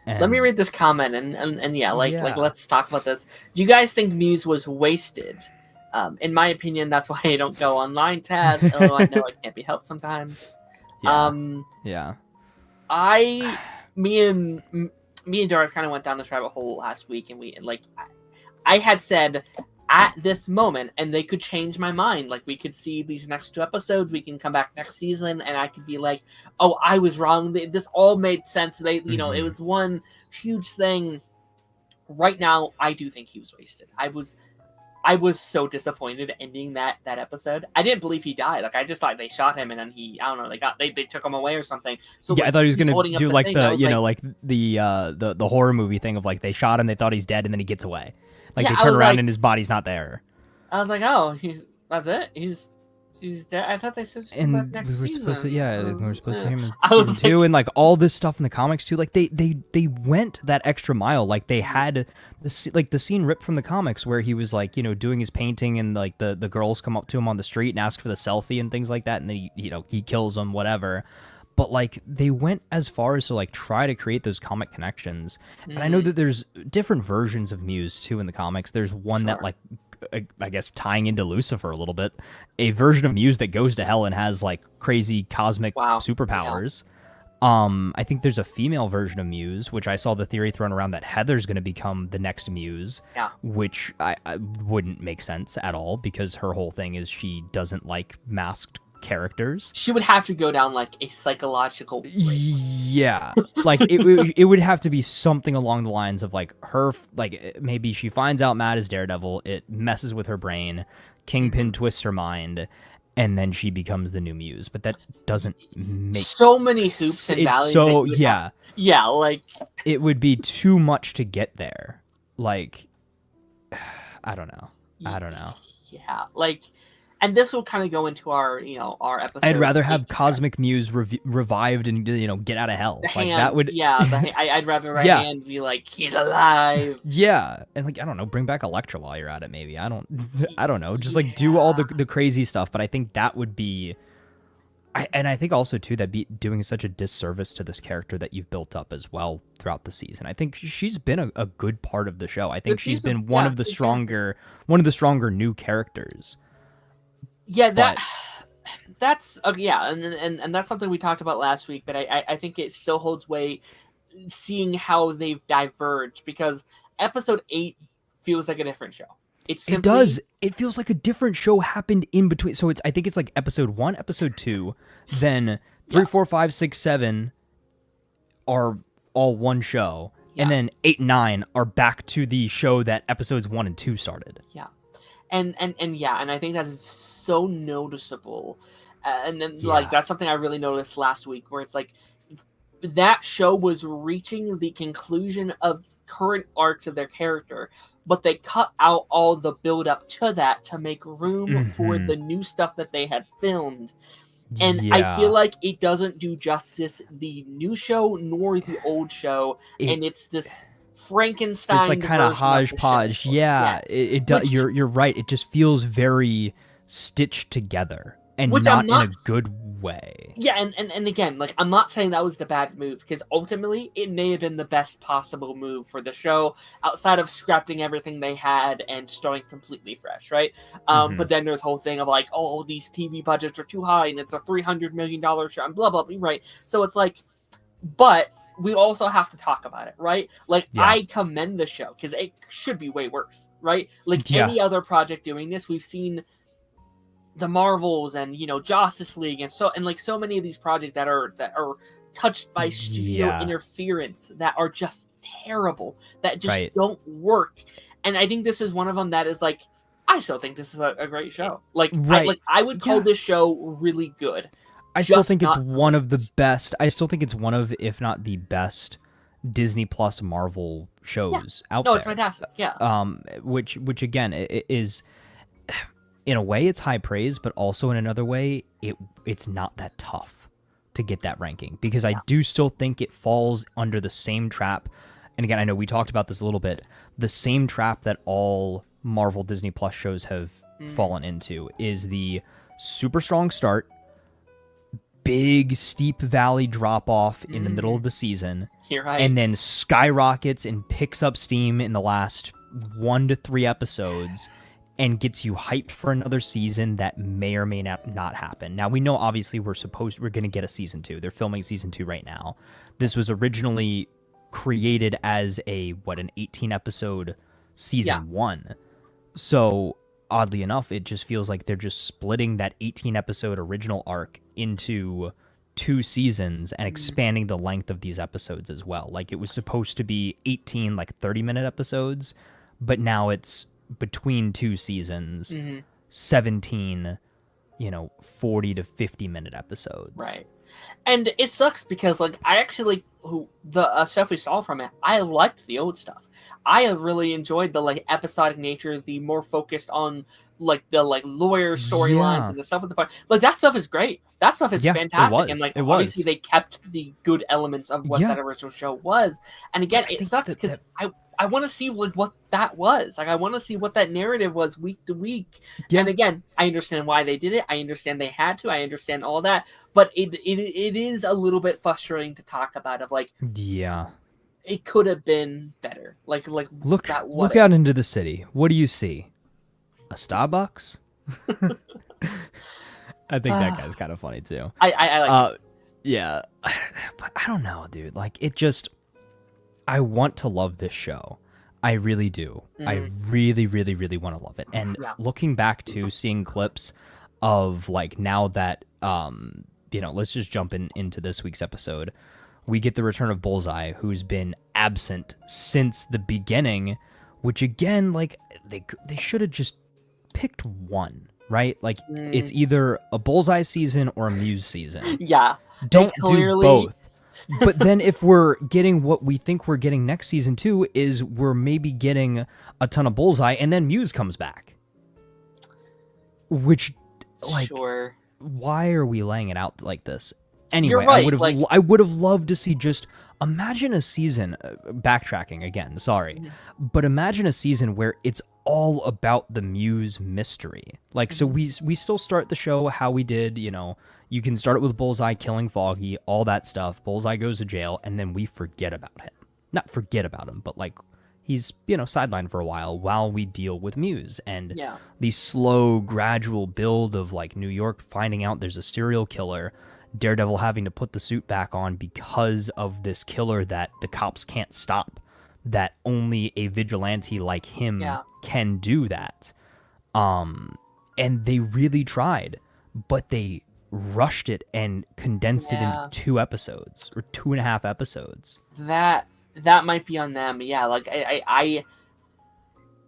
And let me read this comment, and let's talk about this. Do you guys think Muse was wasted? In my opinion, that's why I don't go online, Taz, although I know it can't be helped sometimes. Me and Dara kind of went down this rabbit hole last week, and I had said at this moment, and they could change my mind. Like, we could see these next 2 episodes, we can come back next season, and I could be like, oh, I was wrong. This all made sense. It was one huge thing. Right now, I do think he was wasted. I was so disappointed ending that episode. I didn't believe he died. Like, I just thought they shot him, and then they took him away or something. So I thought he was gonna do like the horror movie thing of, like, they shot him, they thought he's dead, and then he gets away. Like, they turn around and his body's not there. I was like, oh, that's it? He's dead? I thought they said and next we were season. supposed to, we were supposed to hear him in season 2, and, like, all this stuff in the comics too. Like, they went that extra mile. Like, they had the scene ripped from the comics where he was, like, doing his painting, and, like, the girls come up to him on the street and ask for the selfie and things like that, and then he kills them, whatever. But, like, they went as far as to, like, try to create those comic connections. And I know that there's different versions of Muse, too, in the comics. There's one that, like, I guess tying into Lucifer a little bit, a version of Muse that goes to hell and has, like, crazy cosmic superpowers. Yeah. I think there's a female version of Muse, which I saw the theory thrown around that Heather's going to become the next Muse, which I wouldn't make sense at all, because her whole thing is she doesn't like masked characters. She would have to go down, like, a psychological break. Yeah, like, it would have to be something along the lines of, like, her, like, maybe she finds out Matt is Daredevil, it messes with her brain, Kingpin twists her mind, and then she becomes the new Muse. But that doesn't make so many hoops and valleys. So like, it would be too much to get there. Like, I don't know. Yeah, like, and this will kind of go into our episode. I'd rather have Cosmic Muse revived and get out of hell. Like, that would. I'd rather her hand be like, he's alive. Yeah, and, like, I don't know, bring back Elektra while you're at it. Maybe I don't know, just like do all the crazy stuff. But I think that would be. I think also too that'd be doing such a disservice to this character that you've built up as well throughout the season. I think she's been a good part of the show. I think she's been one of the stronger new characters. Yeah, that's and that's something we talked about last week, but I think it still holds weight seeing how they've diverged, because episode 8 feels like a different show. It does. It feels like a different show happened in between. So I think it's like episode 1, episode 2, then 3, 4, 5, 6, 7 are all one show, and then 8 and 9 are back to the show that episodes 1 and 2 started. Yeah. And I think that's so noticeable, and then like that's something I really noticed last week, where it's like that show was reaching the conclusion of current arcs of their character, but they cut out all the build up to that to make room for the new stuff that they had filmed. And I feel like it doesn't do justice the new show nor the old show, and it's this Frankenstein. It's like kind of hodgepodge. It does. You're right. It just feels very stitched together, and not in a good way. Yeah, and again, like, I'm not saying that was the bad move, because ultimately it may have been the best possible move for the show, outside of scrapping everything they had and starting completely fresh, right? But then there's the whole thing of like, oh, these TV budgets are too high, and it's a $300 million show, and blah blah blah, right? So it's like, but we also have to talk about it, right? Like, I commend the show, because it should be way worse, right? Like, any other project doing this, we've seen the Marvels and Justice League and so many of these projects that are touched by studio interference that are just terrible, that just don't work. And I think this is one of them that is like, I still think this is a great show. Like, I would call this show really good. I still think it's one of the best. I still think it's one of, if not the best, Disney Plus Marvel shows out there. No, it's fantastic. Yeah. Which again is, in a way, it's high praise, but also in another way, it's not that tough to get that ranking, because I do still think it falls under the same trap. And again, I know we talked about this a little bit. The same trap that all Marvel Disney Plus shows have fallen into is the super strong start, big steep valley drop off in the middle of the season, and then skyrockets and picks up steam in the last 1 to 3 episodes and gets you hyped for another season that may or may not happen. Now, we know obviously we're going to get a season 2. They're filming season 2 right now. This was originally created as an 18 episode season 1. So oddly enough, it just feels like they're just splitting that 18 episode original arc into 2 seasons and expanding the length of these episodes as well. Like, it was supposed to be 18 30-minute episodes, but now it's between 2 seasons, 17 40 to 50-minute episodes. Right. And it sucks because I actually the stuff we saw from it, I liked the old stuff. I really enjoyed the episodic nature, the more focused on the lawyer storylines and the stuff with the part. That stuff is great. That stuff is fantastic. And obviously they kept the good elements of what that original show was. And again, it sucks because I want to see what that was. I want to see what that narrative was week to week. Yeah. And again, I understand why they did it. I understand they had to. I understand all that. But it is a little bit frustrating to talk about. It could have been better. Look out into the city. What do you see? A Starbucks? I think that guy's kind of funny too. I like it. Yeah. But I don't know, dude. I want to love this show. I really do. I really, really, really want to love it. And looking back to seeing clips of now that, let's just jump into this week's episode. We get the return of Bullseye, who's been absent since the beginning, which again, they should have just picked one, right? It's either a Bullseye season or a Muse season. Yeah. Don't do both. But then if we're getting what we think we're getting next season too, is we're maybe getting a ton of Bullseye and then Muse comes back. Which, why are we laying it out like this? Anyway, you're right, I would have loved to see just imagine a season, backtracking again, sorry, but imagine a season where it's all about the Muse mystery. So we still start the show how we did, you can start it with Bullseye killing Foggy, all that stuff. Bullseye goes to jail, and then we forget about him. Not forget about him, but he's, sidelined for a while we deal with Muse. And the slow, gradual build of New York finding out there's a serial killer, Daredevil having to put the suit back on because of this killer that the cops can't stop, that only a vigilante like him can do that. And they really tried, but they rushed it and condensed it into 2 episodes or 2.5 episodes. That might be on them.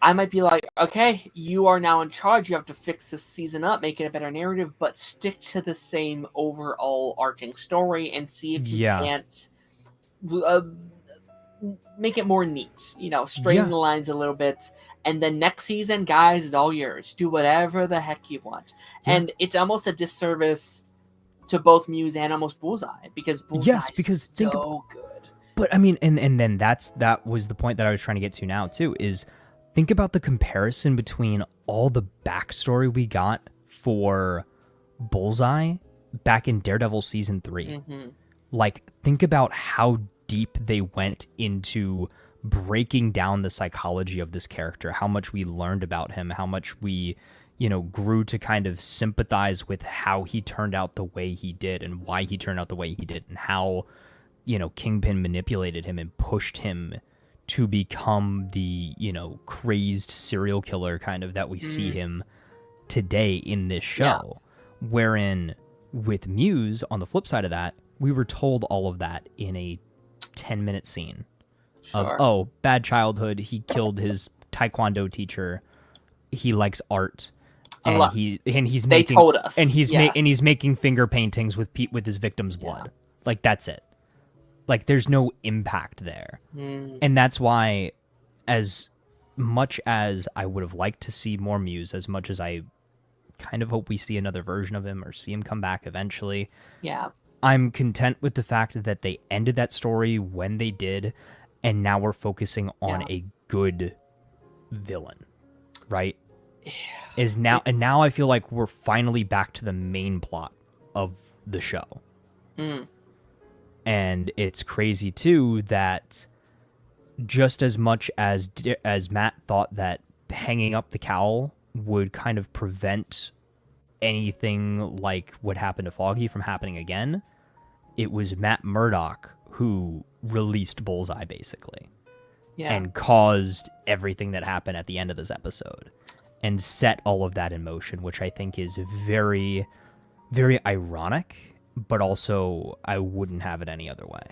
I might be okay, you are now in charge. You have to fix this season up, make it a better narrative, but stick to the same overall arcing story and see if you can't make it more neat. Straighten the lines a little bit. And then next season, guys, is all yours. Do whatever the heck you want. Yeah. And it's almost a disservice to both Muse and almost Bullseye, because Bullseye is so good. But I mean, and then that was the point that I was trying to get to now too, is think about the comparison between all the backstory we got for Bullseye back in Daredevil season 3. Think about how deep they went into breaking down the psychology of this character, how much we learned about him, how much we, grew to kind of sympathize with how he turned out the way he did and why he turned out the way he did, and how, Kingpin manipulated him and pushed him to become the, crazed serial killer kind of that we see him today in this show. Wherein with Muse, on the flip side of that, we were told all of that in a 10-minute scene of, bad childhood, he killed his taekwondo teacher, he likes art, and he's making finger paintings with his victim's blood. Like, that's it. Like, there's no impact there. And that's why, as much as I would have liked to see more Muse, as much as I kind of hope we see another version of him or see him come back eventually, I'm content with the fact that they ended that story when they did, and now we're focusing on a good villain, right? Now I feel like we're finally back to the main plot of the show. And it's crazy too that just as much as Matt thought that hanging up the cowl would kind of prevent anything like what happened to Foggy from happening again, it was Matt Murdock who released Bullseye, basically, and caused everything that happened at the end of this episode and set all of that in motion, which I think is very, very ironic, but also I wouldn't have it any other way.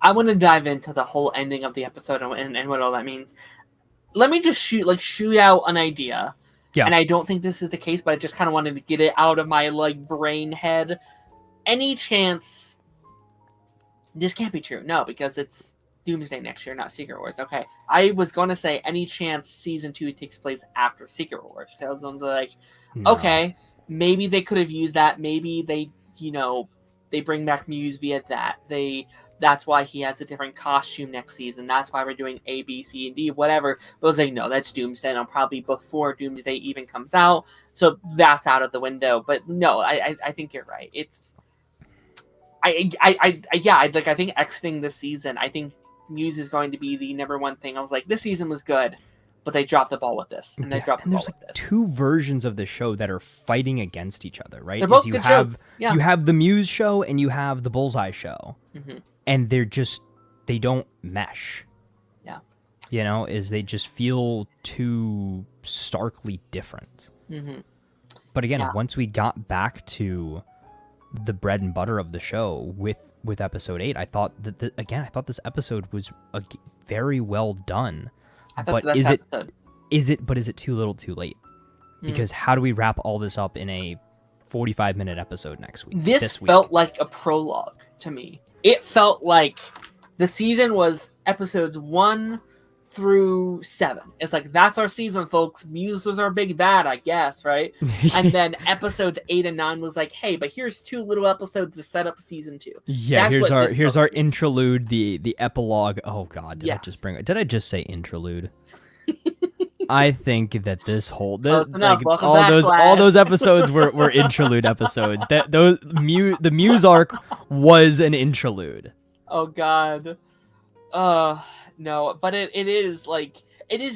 I want to dive into the whole ending of the episode and what all that means. Let me just shoot out an idea. Yeah. And I don't think this is the case, but I just kind of wanted to get it out of my brain head. Any chance this can't be true? No, because it's Doomsday next year, not Secret Wars. Okay. I was going to say any chance season 2 takes place after Secret Wars. Because I'm like, okay, maybe they could have used that. Maybe they, they bring back Muse via that. That's why he has a different costume next season. That's why we're doing A, B, C, and D, whatever. But I was like, no, that's Doomsday, and probably before Doomsday even comes out. So that's out of the window. But no, I think you're right. I think exiting this season, I think Muse is going to be the number one thing. I was like, this season was good, but they dropped the ball with this, and they dropped the ball with this. Two versions of the show that are fighting against each other, right? They're both good shows. Yeah. You have the Muse show and you have the Bullseye show. Mm-hmm. And they don't mesh. Yeah. They just feel too starkly different. Mm-hmm. But again, once we got back to the bread and butter of the show with episode 8, I thought this episode was very well done. I thought the best episode. Is it too little too late? Because how do we wrap all this up in a 45-minute episode next week? This felt like a prologue to me. It felt like the season was episodes 1 through 7. It's like, that's our season, folks. Muse was our big bad, I guess, right? And then episodes 8 and 9 was like, hey, but here's 2 little episodes to set up season 2. Yeah, here's our interlude, the epilogue. Oh God, did I just say interlude? I think that all those episodes were interlude episodes. The Muse arc was an interlude. Oh God, no, but it is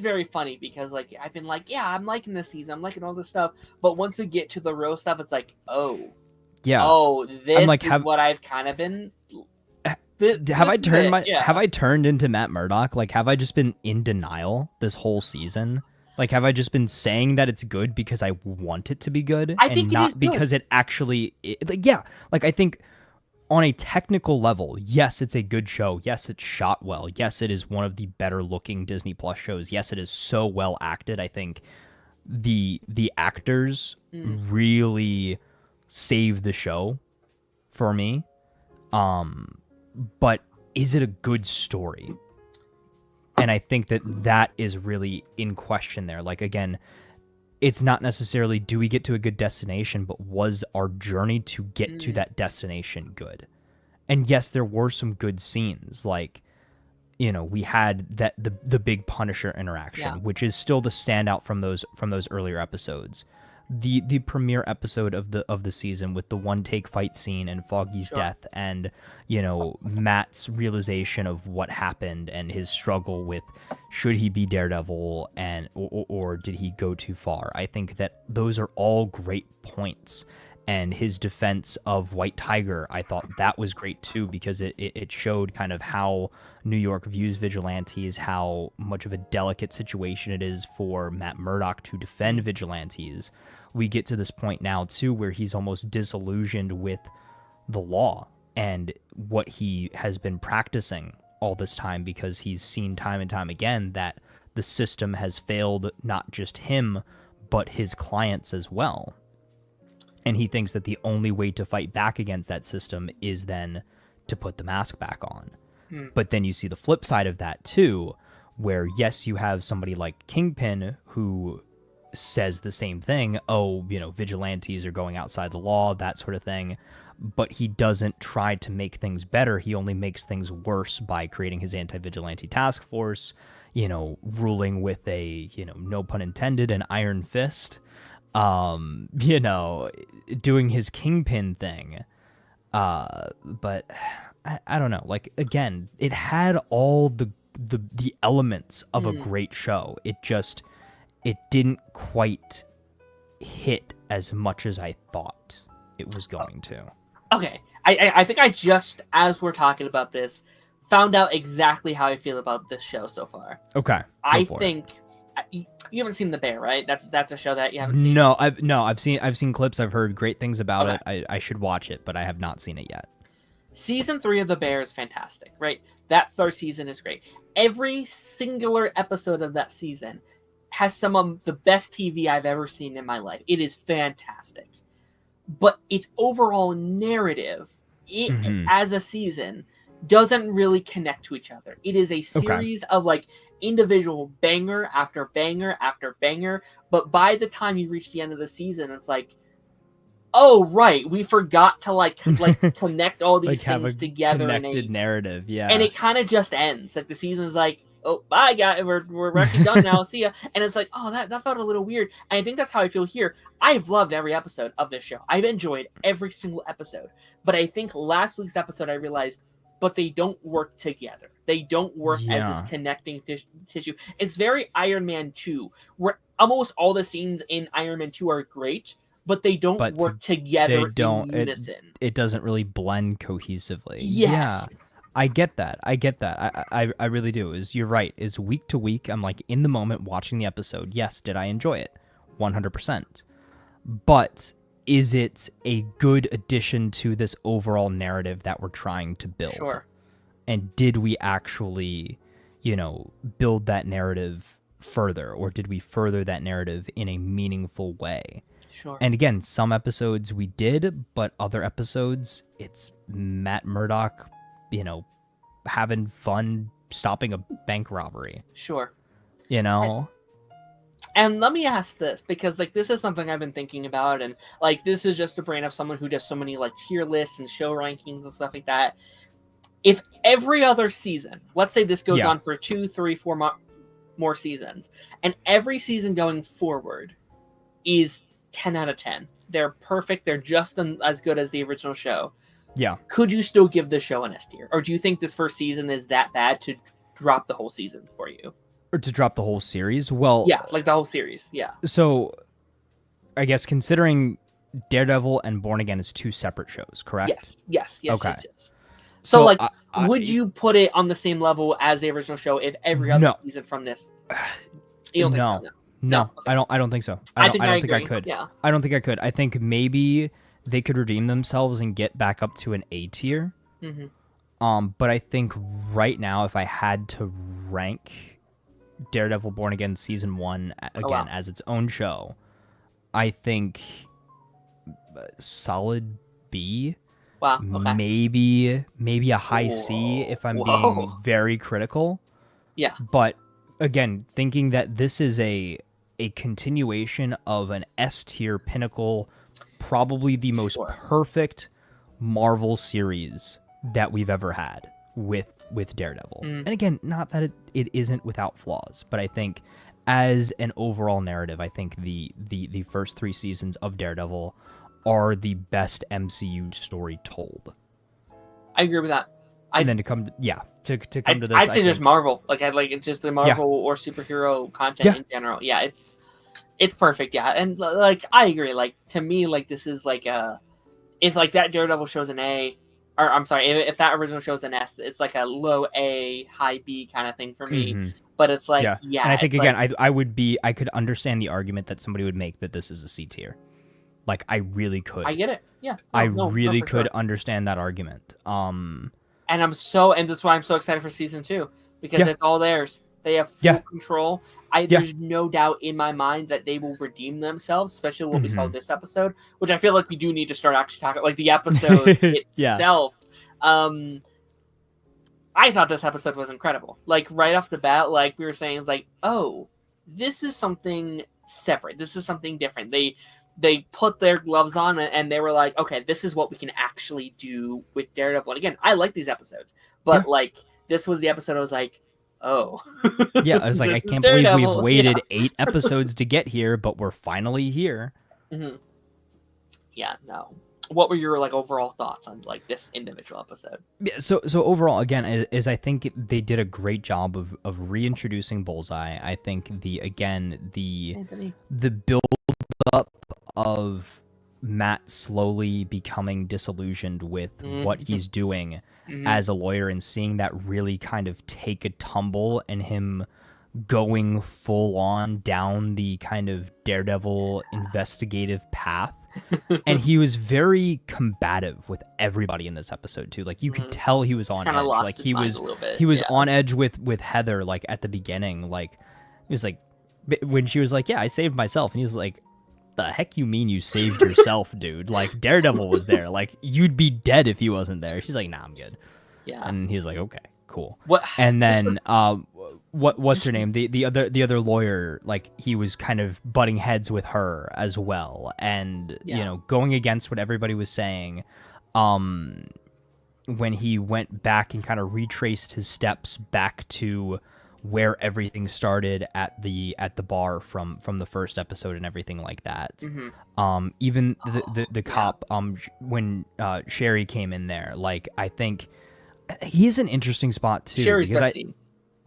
very funny because I've been I'm liking this season, I'm liking all this stuff, but once we get to the real stuff, it's like, this is what I've kind of been. Have I turned into Matt Murdock? Have I just been in denial this whole season? Have I just been saying that it's good because I want it to be good, and not because it actually? I think on a technical level, yes, it's a good show. Yes, it's shot well. Yes, it is one of the better looking Disney Plus shows. Yes, it is so well acted. I think the actors really save the show for me. But is it a good story? And I think that is really in question there. Again, it's not necessarily do we get to a good destination, but was our journey to get to that destination good? And yes, there were some good scenes. We had the big Punisher interaction, which is still the standout from those earlier episodes. The premiere episode of the season with the one take fight scene and Foggy's death, and Matt's realization of what happened and his struggle with should he be Daredevil or did he go too far. I think that those are all great points, and his defense of White Tiger, I thought that was great too, because it showed kind of how New York views vigilantes, how much of a delicate situation it is for Matt Murdock to defend vigilantes. We get to this point now too where he's almost disillusioned with the law and what he has been practicing all this time, because he's seen time and time again that the system has failed not just him, but his clients as well. And he thinks that the only way to fight back against that system is then to put the mask back on. But then you see the flip side of that too, where yes, you have somebody like Kingpin who says the same thing. Oh, vigilantes are going outside the law, that sort of thing. But he doesn't try to make things better. He only makes things worse by creating his anti-vigilante task force, ruling with a, no pun intended, an iron fist. Doing his Kingpin thing. But I don't know. Like, again, it had all the elements of a great show. It didn't quite hit as much as I thought it was going to. Okay. I think I just, as we're talking about this, found out exactly how I feel about this show so far. Okay. I think... You haven't seen The Bear, right? That's a show that you haven't seen. No, I've seen clips. I've heard great things about it. I should watch it, but I have not seen it yet. Season 3 of The Bear is fantastic, right? That third season is great. Every singular episode of that season has some of the best TV I've ever seen in my life. It is fantastic. But its overall narrative, as a season, doesn't really connect to each other. It is a series of like individual banger after banger after banger, but by the time you reach the end of the season, it's like, oh right, we forgot to like connect all these things together in a narrative, and it kind of just ends. Like the season's like, oh bye guys, we're actually done now, see ya. And it's like, oh that felt a little weird. And I think that's how I feel here. I've loved every episode of this show. I've enjoyed every single episode, but I think last week's episode I realized, but they don't work together. They don't work as this connecting tissue. It's very Iron Man 2, where almost all the scenes in Iron Man 2 are great, but they don't work together in unison. It doesn't really blend cohesively. Yes. Yeah, I get that. I really do. You're right. Is week to week, I'm like in the moment watching the episode. Yes, did I enjoy it? 100%. But is it a good addition to this overall narrative that we're trying to build? Sure. And did we actually, build that narrative further, or did we further that narrative in a meaningful way? Sure. And again, some episodes we did, but other episodes, it's Matt Murdock, having fun stopping a bank robbery. Sure. And let me ask this, because like this is something I've been thinking about, and like this is just the brain of someone who does so many like tier lists and show rankings and stuff like that. If every other season, let's say this goes on for 2, 3, 4 more seasons, and every season going forward is 10 out of 10. They're perfect. They're just as good as the original show. Yeah. Could you still give the show an S tier? Or do you think this first season is that bad to drop the whole season for you? Or to drop the whole series? Well, yeah, like the whole series. Yeah. So, I guess considering Daredevil and Born Again is 2 separate shows, correct? Yes. Okay. Yes. So like, would you put it on the same level as the original show if every other season from this? You don't think so? No. Okay. I don't think so. I don't think I could. Yeah. I don't think I could. I think maybe they could redeem themselves and get back up to an A tier. But I think right now, if I had to rank Daredevil Born Again Season 1 as its own show, I think solid B. Wow. Okay. Maybe a high C if I'm being very critical. Yeah. But again, thinking that this is a continuation of an S tier pinnacle, probably the most perfect Marvel series that we've ever had with Daredevil. And again, not that it isn't without flaws, but I think as an overall narrative, I think the first 3 seasons of Daredevil are the best MCU story told. I agree with that. And then to come to this, I'd say just Marvel. Like I'd like it's just the Marvel or superhero content in general. Yeah, it's It's perfect, yeah. And like I agree. Like to me, like this is like if like that Daredevil shows an A, or I'm sorry, if that original shows an S, it's like a low A, high B kind of thing for me. Mm-hmm. But it's like, Yeah. yeah. And I think it's again, like, I could understand the argument that somebody would make that this is a C tier. Like I really could. I get it. Yeah. I No, really for could sure. understand that argument. And that's why I'm so excited for season 2 because Yeah. it's all theirs. They have full Yeah. control. Yeah. There's no doubt in my mind that they will redeem themselves, especially what we saw this episode, which I feel like we do need to start actually talking like the episode Yeah. itself. I thought this episode was incredible. Like right off the bat, like we were saying, it's like, oh, this is something separate. This is something different. They put their gloves on and they were like, okay, this is what we can actually do with Daredevil. And again, I like these episodes, but like this was the episode I was like, oh. Yeah, I was like, I can't believe we've waited 8 episodes to get here, but we're finally here. Mm-hmm. Yeah, no. What were your like overall thoughts on like this individual episode? Yeah, so overall, again, is I think they did a great job of reintroducing Bullseye. I think the build up of Matt slowly becoming disillusioned with what he's doing as a lawyer and seeing that really kind of take a tumble and him going full on down the kind of Daredevil investigative path. And he was very combative with everybody in this episode too. Like you could tell he was on edge. Like he was on edge with Heather. Like at the beginning, like he was like when she was like, "Yeah, I saved myself," and he was like, "The heck you mean you saved yourself, dude? Like Daredevil was there. Like you'd be dead if he wasn't there." She's like, "Nah, I'm good." Yeah, and he's like, "Okay, cool." What? And then what's her name? The other lawyer, like he was kind of butting heads with her as well, and you know, going against what everybody was saying. When he went back and kind of retraced his steps back to where everything started at the bar from the first episode and everything like that. Even the cop when Sherry came in there, like I think he's an interesting spot too. Sherry's best scene.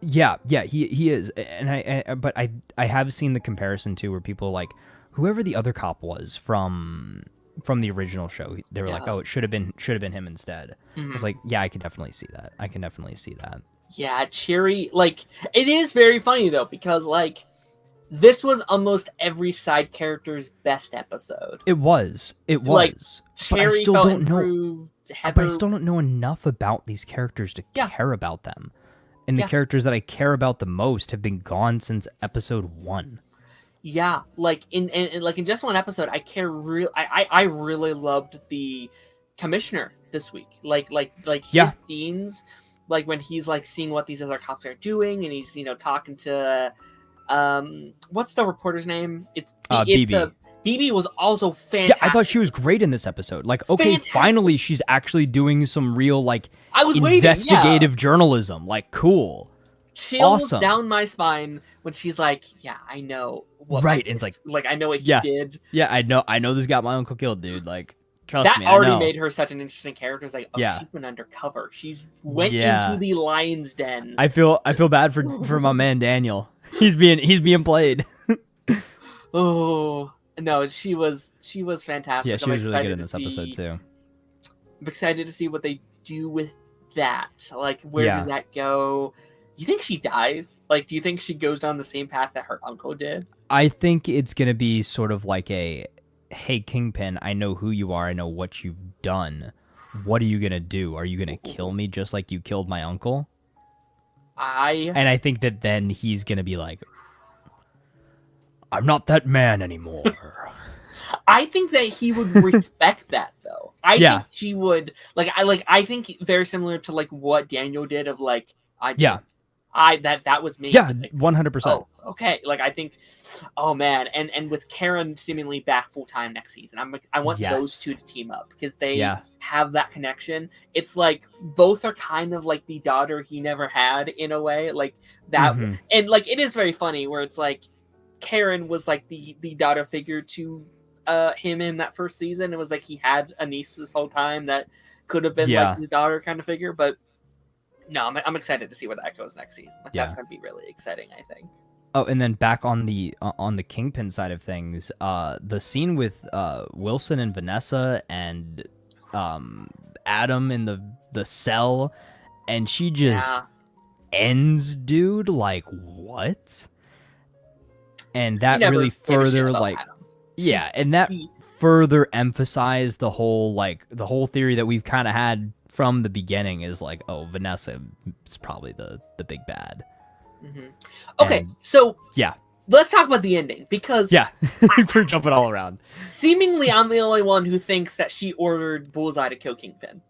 Yeah, he is, and but I have seen the comparison too, where people like whoever the other cop was from the original show, they were like, oh, it should have been him instead. I was like, yeah, I can definitely see that. Yeah, Cherry, like it is very funny though because like this was almost every side character's best episode. It was, like, but I still don't know. Heather... But I still don't know enough about these characters to care about them. And the characters that I care about the most have been gone since episode 1. Yeah, like in just one episode, I really loved the commissioner this week. Like his scenes, like when he's like seeing what these other cops are doing, and he's talking to what's the reporter's name? It's BB. BB was also fantastic. Yeah, I thought she was great in this episode. Like, okay, finally she's actually doing some real like investigative journalism. Like, cool. Chills down my spine when she's like, "Yeah, I know what." Right, and it's like I know what he did. Yeah, I know this got my uncle killed, dude. Like, trust that me, already made her such an interesting character. It's like, oh, she's been undercover. She's went into the lion's den. I feel bad for my man Daniel. He's being played. Oh no, she was fantastic. Yeah, she was really good in this episode too. I'm excited to see what they do with that. Like, where does that go? You think she dies? Like, do you think she goes down the same path that her uncle did? I think it's gonna be sort of like a, hey, Kingpin, I know who you are. I know what you've done. What are you gonna do? Are you gonna kill me just like you killed my uncle? And I think that then he's gonna be like, I'm not that man anymore. I think that he would respect that though. I think she would I think very similar to like what Daniel did of like that was me. Yeah, like, 100%. Oh, okay. Like I think, oh man, and with Karen seemingly back full time next season, I want those two to team up because they have that connection. It's like both are kind of like the daughter he never had in a way, like that, and like it is very funny where it's like Karen was like the daughter figure to him in that first season. It was like he had a niece this whole time that could have been like his daughter kind of figure, but. No, I'm excited to see where that goes next season. Like that's gonna be really exciting, I think. Oh, and then back on the Kingpin side of things, the scene with Wilson and Vanessa and Adam in the cell, and she just ends dude, like, what? And that really further, like, and that further emphasized the whole theory that we've kind of had from the beginning, is like, oh, Vanessa is probably the big bad. Mm-hmm. Okay, so yeah, let's talk about the ending, because we're jumping all around. Seemingly, I'm the only one who thinks that she ordered Bullseye to kill Kingpin,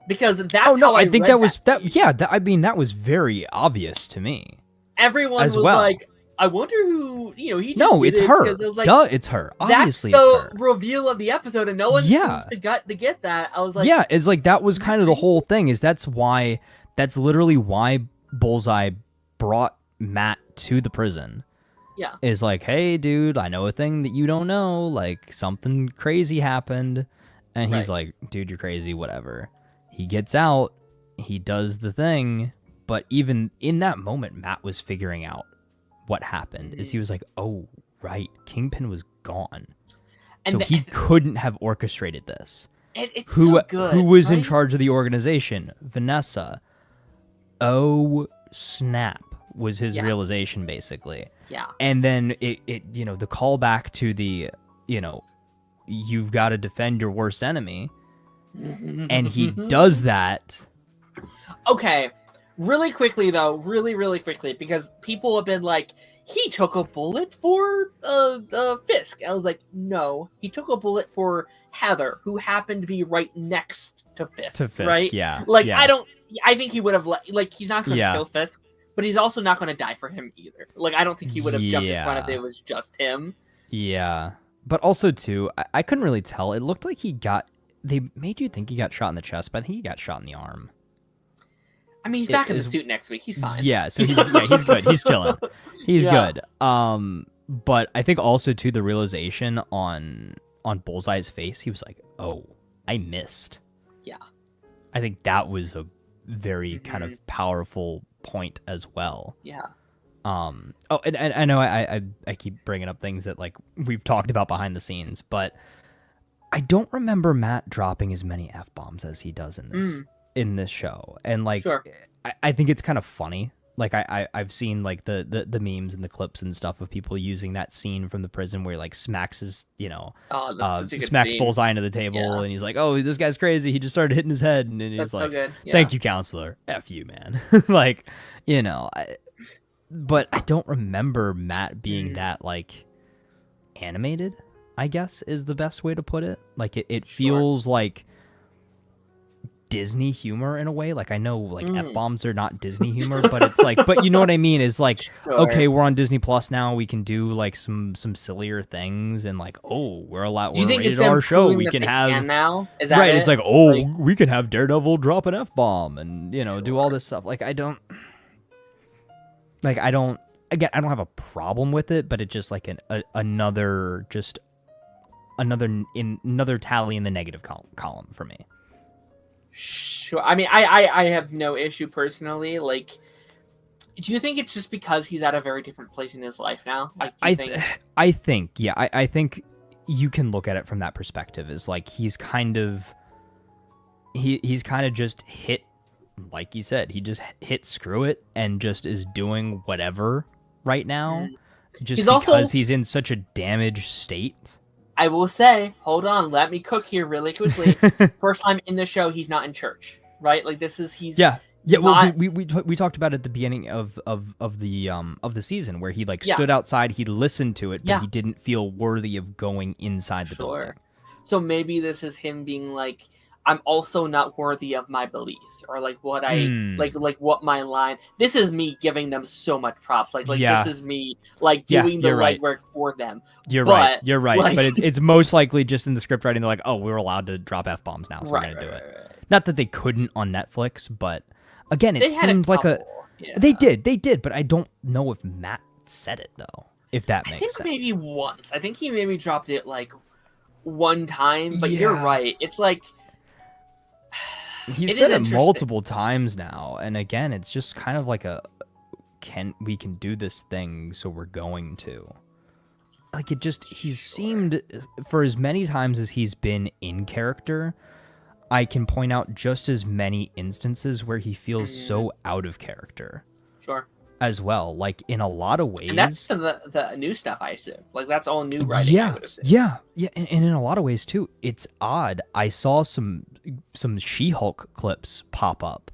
because that's how I think that was that. Yeah, I mean, that was very obvious to me. Everyone was like, I wonder who, he just it's did it, her. It was like, duh, it's her. Obviously, that's it's her. the reveal of the episode, and no one seems to get that. I was like, yeah, it's like, that was kind of the whole thing. That's literally why Bullseye brought Matt to the prison. Yeah, is like, hey, dude, I know a thing that you don't know. Like, something crazy happened, and he's like, dude, you're crazy. Whatever. He gets out. He does the thing. But even in that moment, Matt was figuring out what happened. Is he was like, oh, right, Kingpin was gone, and so he couldn't have orchestrated this. And it's so good. Who was in charge of the organization? Vanessa. Oh, snap, was his realization, basically. Yeah. And then it the callback to the, you've got to defend your worst enemy, and he does that. Okay, really quickly though, really quickly, because people have been like, he took a bullet for Fisk. I was like, no, he took a bullet for Heather, who happened to be right next to Fisk. Right? Yeah. Like, yeah. I think he would have he's not going to kill Fisk, but he's also not going to die for him either. Like, I don't think he would have jumped in front if it was just him. Yeah. But also, too, I couldn't really tell. It looked like they made you think he got shot in the chest, but I think he got shot in the arm. I mean, he's back in the suit next week. He's fine. Yeah, so he's good. He's chilling. He's good. But I think also, too, the realization on Bullseye's face, he was like, oh, I missed. Yeah. I think that was a very kind of powerful point as well. Yeah. And I know I keep bringing up things that, like, we've talked about behind the scenes, but I don't remember Matt dropping as many F-bombs as he does in this show. And, like, I think it's kind of funny. Like, I've seen, like, the memes and the clips and stuff of people using that scene from the prison where he, like, smacks his, smacks Bullseye into the table, and he's like, oh, this guy's crazy. He just started hitting his head, and he's like, thank you, counselor. F you, man. Like, but I don't remember Matt being that, like, animated, I guess, is the best way to put it. Like, it feels like Disney humor in a way. Like, I know, like, F-bombs are not Disney humor, but it's like, but you know what I mean? Is like, okay, we're on Disney Plus now. We can do, like, some sillier things, and, like, oh, we're rated R show. We can have now. Is that right? It? It's like, oh, like, we can have Daredevil drop an F-bomb and do all this stuff. Like, I don't have a problem with it, but it's just like another tally in the negative column for me. Sure. I mean, I have no issue personally. Like, do you think it's just because he's at a very different place in his life now? Like, I think you can look at it from that perspective. Is like he's kind of just hit, like you said, he just hit screw it and just is doing whatever right now, just because he's in such a damaged state. I will say, hold on, let me cook here really quickly. First time in the show, he's not in church, right? Like, well, we talked about it at the beginning of the season where he stood outside, he listened to it, but he didn't feel worthy of going inside the building. So maybe this is him being like, I'm also not worthy of my beliefs, or like what I like what my line. This is me giving them so much props. This is me doing the legwork for them. You're right. Like, but it's most likely just in the script writing. They're like, oh, we're allowed to drop F-bombs now, so we're gonna do it. Right. Not that they couldn't on Netflix, but again, it seemed like they did, but I don't know if Matt said it though. If that makes sense. I think maybe once. I think he maybe dropped it like one time. But you're right. It's like. He's said it multiple times now, and again, it's just kind of like we can do this thing, so we're going to. Like, he's seemed, for as many times as he's been in character, I can point out just as many instances where he feels so out of character. Sure. As well, like, in a lot of ways. And that's the new stuff, I assume. Like, that's all new writing, I would assume. Yeah. And in a lot of ways, too, it's odd. I saw some She-Hulk clips pop up,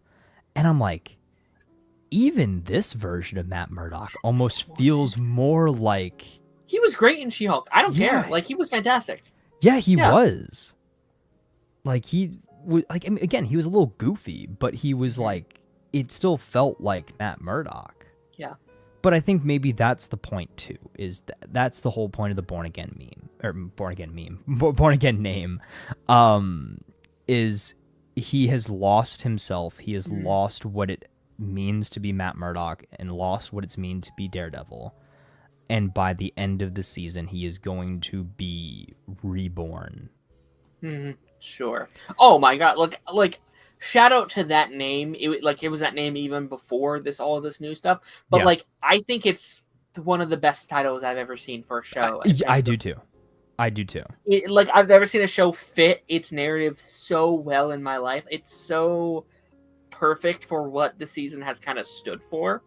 and I'm like, even this version of Matt Murdock almost feels more like... He was great in She-Hulk. I don't care. Like, he was fantastic. Yeah, he was. Like, he was... Like, I mean, again, he was a little goofy, but he was, like... It still felt like Matt Murdock. Yeah. But I think maybe that's the point, too, is that's the whole point of the Born Again name, is he has lost himself. He has lost what it means to be Matt Murdock and lost what it's mean to be Daredevil. And by the end of the season, he is going to be reborn. Sure. Oh my God! Like, shout out to that name. It was that name even before all this new stuff. But like, I think it's one of the best titles I've ever seen for a show. I do too. Like, I've never seen a show fit its narrative so well in my life. It's so perfect for what the season has kind of stood for.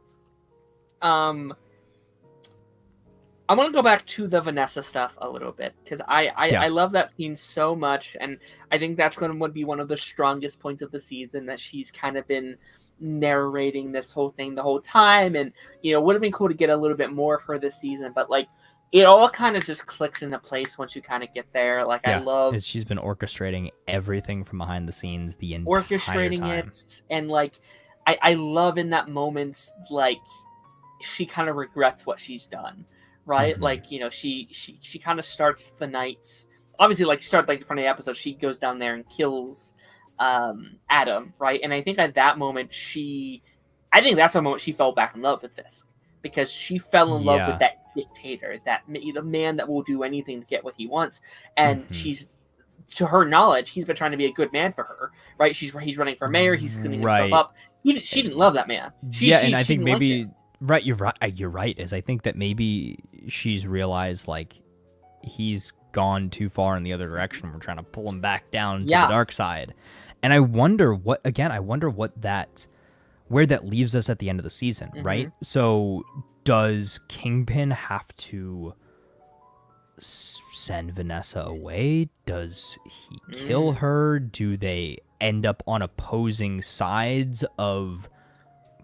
I want to go back to the Vanessa stuff a little bit, because I love that scene so much, and I think that's going to be one of the strongest points of the season, that she's kind of been narrating this whole thing the whole time, and, you know, would have been cool to get a little bit more of her this season, but, like, it all kind of just clicks into place once you kind of get there. Like, I love... She's been orchestrating everything from behind the scenes the entire orchestrating time. It, and, like, I love in that moment, like, she kind of regrets what she's done. Right? Like, you know, she kind of starts the nights. Obviously, like, start like the front of the episode, she goes down there and kills Adam, right? And I think at that moment that's the moment she fell back in love with Fisk, because she fell in love with that dictator, the man that will do anything to get what he wants. And she's, to her knowledge, he's been trying to be a good man for her, right? He's running for mayor. He's cleaning himself up. She didn't love that man. And I think maybe. Right, you're right. Is I think that maybe she's realized, like, he's gone too far in the other direction. We're trying to pull him back down to the dark side, and I wonder where that leaves us at the end of the season. Right. So does Kingpin have to send Vanessa away? Does he kill her? Do they end up on opposing sides of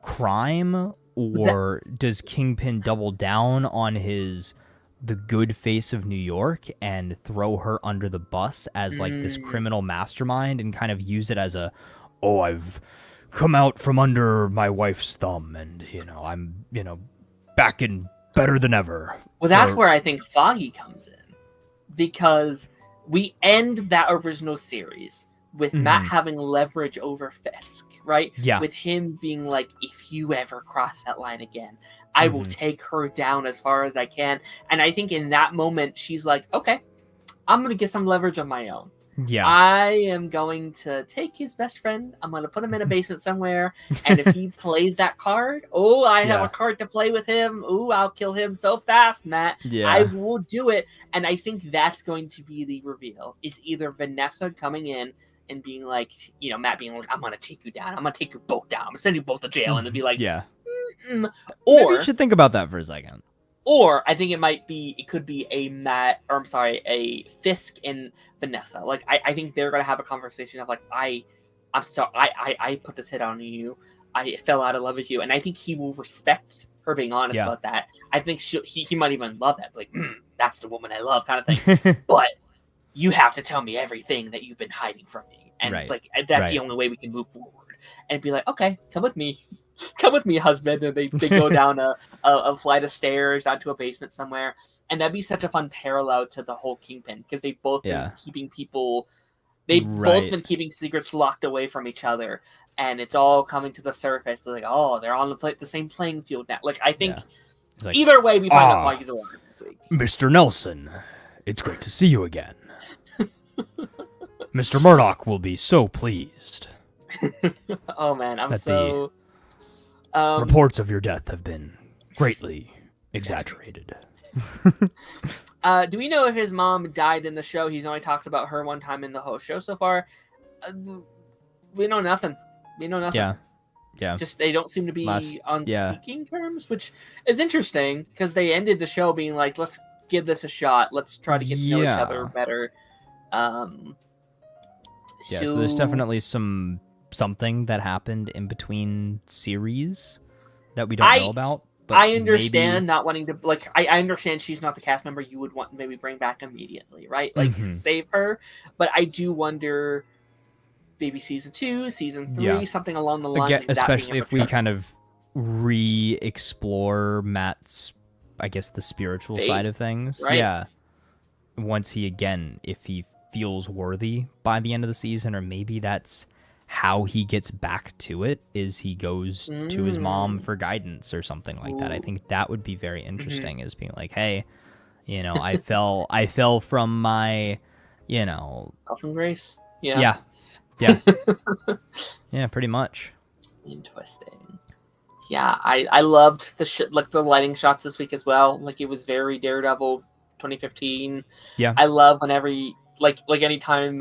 crime? Or does Kingpin double down on the good face of New York and throw her under the bus as like this criminal mastermind, and kind of use it as I've come out from under my wife's thumb, and, you know, I'm, you know, back in better than ever. Well, that's where I think Foggy comes in, because we end that original series with Matt having leverage over Fisk. Right? Yeah. With him being like, if you ever cross that line again, I will take her down as far as I can. And I think in that moment, she's like, okay, I'm going to get some leverage of my own. Yeah. I am going to take his best friend. I'm going to put him in a basement somewhere. And if he plays that card, I have a card to play with him. I'll kill him so fast, Matt. Yeah. I will do it. And I think that's going to be the reveal. It's either Vanessa coming in and being like, you know, Matt being like, I'm going to take you down. I'm going to take you both down. I'm going to send you both to jail. And it'd be like, Or maybe you should think about that for a second. Or I think it could be a Fisk and Vanessa. Like, I think they're going to have a conversation of like, I'm sorry, I put this hit on you. I fell out of love with you. And I think he will respect her being honest about that. I think he might even love that. Like, that's the woman I love, kind of thing. But you have to tell me everything that you've been hiding from me. And like, that's the only way we can move forward. And be like, okay, come with me, husband. And they go down a flight of stairs onto a basement somewhere. And that'd be such a fun parallel to the whole Kingpin, because they've both been keeping people, both been keeping secrets locked away from each other. And it's all coming to the surface. They're like, they're on the same playing field now. Like, I think like, either way, we find out Foggy's alive this week. Mr. Nelson, it's great to see you again. Mr. Murdock will be so pleased. Oh man, Reports of your death have been greatly exaggerated. Do we know if his mom died in the show? He's only talked about her one time in the whole show so far. We know nothing. Yeah. Just they don't seem to be on speaking terms, which is interesting because they ended the show being like, let's give this a shot. Let's try to get to know each other better. So there's definitely something that happened in between series that we don't know about. But I understand not wanting to, like, I understand she's not the cast member you would want to maybe bring back immediately, right? Like, save her. But I do wonder, maybe season 2, season 3, something along the lines of that, especially if we kind of re-explore Matt's, I guess, the spiritual side of things. Right? Yeah. Once if he feels worthy by the end of the season, or maybe that's how he gets back to it, is he goes to his mom for guidance or something like that. I think that would be very interesting, is being like, hey, I fell from my, Fall from grace. Yeah, pretty much. Interesting. Yeah, I loved the lighting shots this week as well. Like, it was very Daredevil 2015. Yeah. I love whenever anytime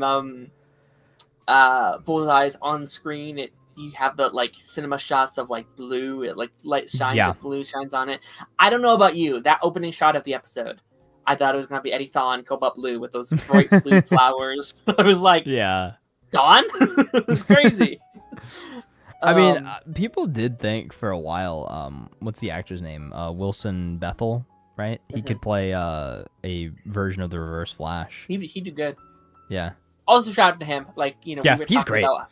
Bullseye's on screen, you have the cinema shots of blue, it light shines, the blue shines on it. I don't know about you, that opening shot of the episode, I thought it was gonna be Eddie Thawne Cobalt Blue with those bright blue flowers. I was like, Dawn? It was crazy. I mean, people did think for a while, what's the actor's name? Wilson Bethel, right? He could play a version of the Reverse Flash. He'd do good. Yeah. Also, shout out to him. We were he's talking great. About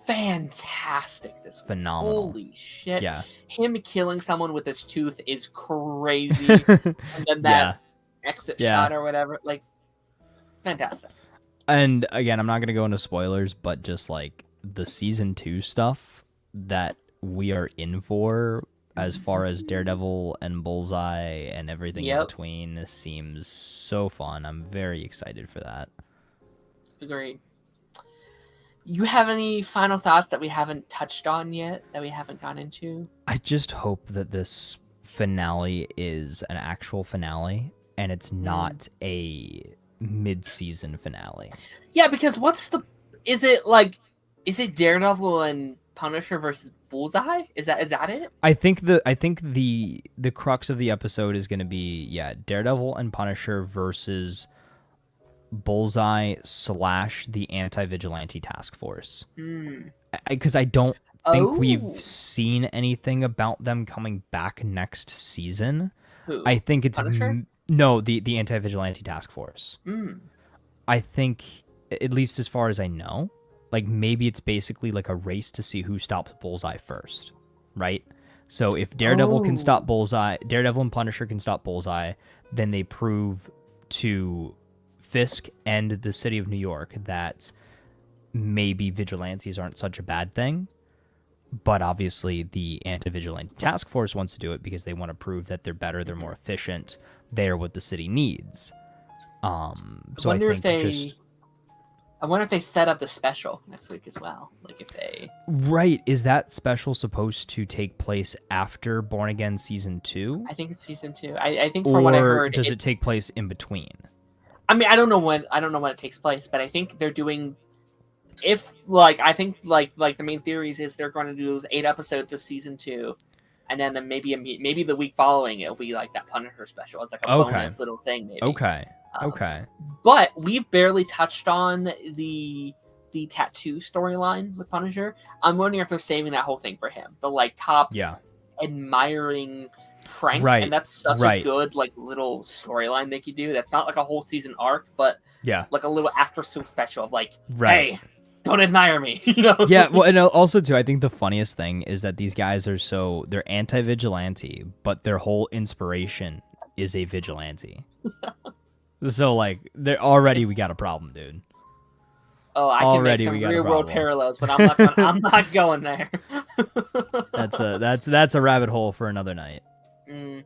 fantastic this week. Phenomenal. Holy shit. Yeah. Him killing someone with his tooth is crazy. And then that exit shot or whatever. Fantastic. And again, I'm not going to go into spoilers, but just the season 2 stuff that we are in for, as far as Daredevil and Bullseye and everything in between, seems so fun. I'm very excited for that. Agreed. You have any final thoughts that we haven't touched on yet, that we haven't gone into? I just hope that this finale is an actual finale and it's not a mid-season finale. Yeah, because is it Daredevil and Punisher versus Bullseye? Is that it? I think the crux of the episode is going to be Daredevil and Punisher versus Bullseye / the Anti-Vigilante Task Force. Because I don't think we've seen anything about them coming back next season. Who? I think it's Punisher? No, the Anti-Vigilante Task Force. I think, at least as far as I know, maybe it's basically a race to see who stops Bullseye first, right? So if Daredevil can stop Bullseye, Daredevil and Punisher can stop Bullseye, then they prove to Fisk and the city of New York that maybe vigilantes aren't such a bad thing. But obviously the Anti-Vigilante Task Force wants to do it because they want to prove that they're better, they're more efficient, they're what the city needs. I wonder if they set up the special next week as well. Right, is that special supposed to take place after Born Again Season 2? I think it's Season 2. I think from what I heard, does it take place in between? I mean, I don't know when it takes place, but I think they're doing. I think the main theories is they're going to do those 8 episodes of Season 2, and then maybe the week following it'll be that Punisher special as a bonus little thing. Maybe. Okay. But we've barely touched on the tattoo storyline with Punisher. I'm wondering if they're saving that whole thing for him. The cops admiring Frank, and that's such a good little storyline they could do. That's not a whole season arc, but a little after school special of hey, don't admire me. Yeah, well, and also too, I think the funniest thing is that these guys are they're anti-vigilante, but their whole inspiration is a vigilante. So we got a problem, dude. Oh, I can make some real world parallels, but I'm not going there. That's a rabbit hole for another night. Do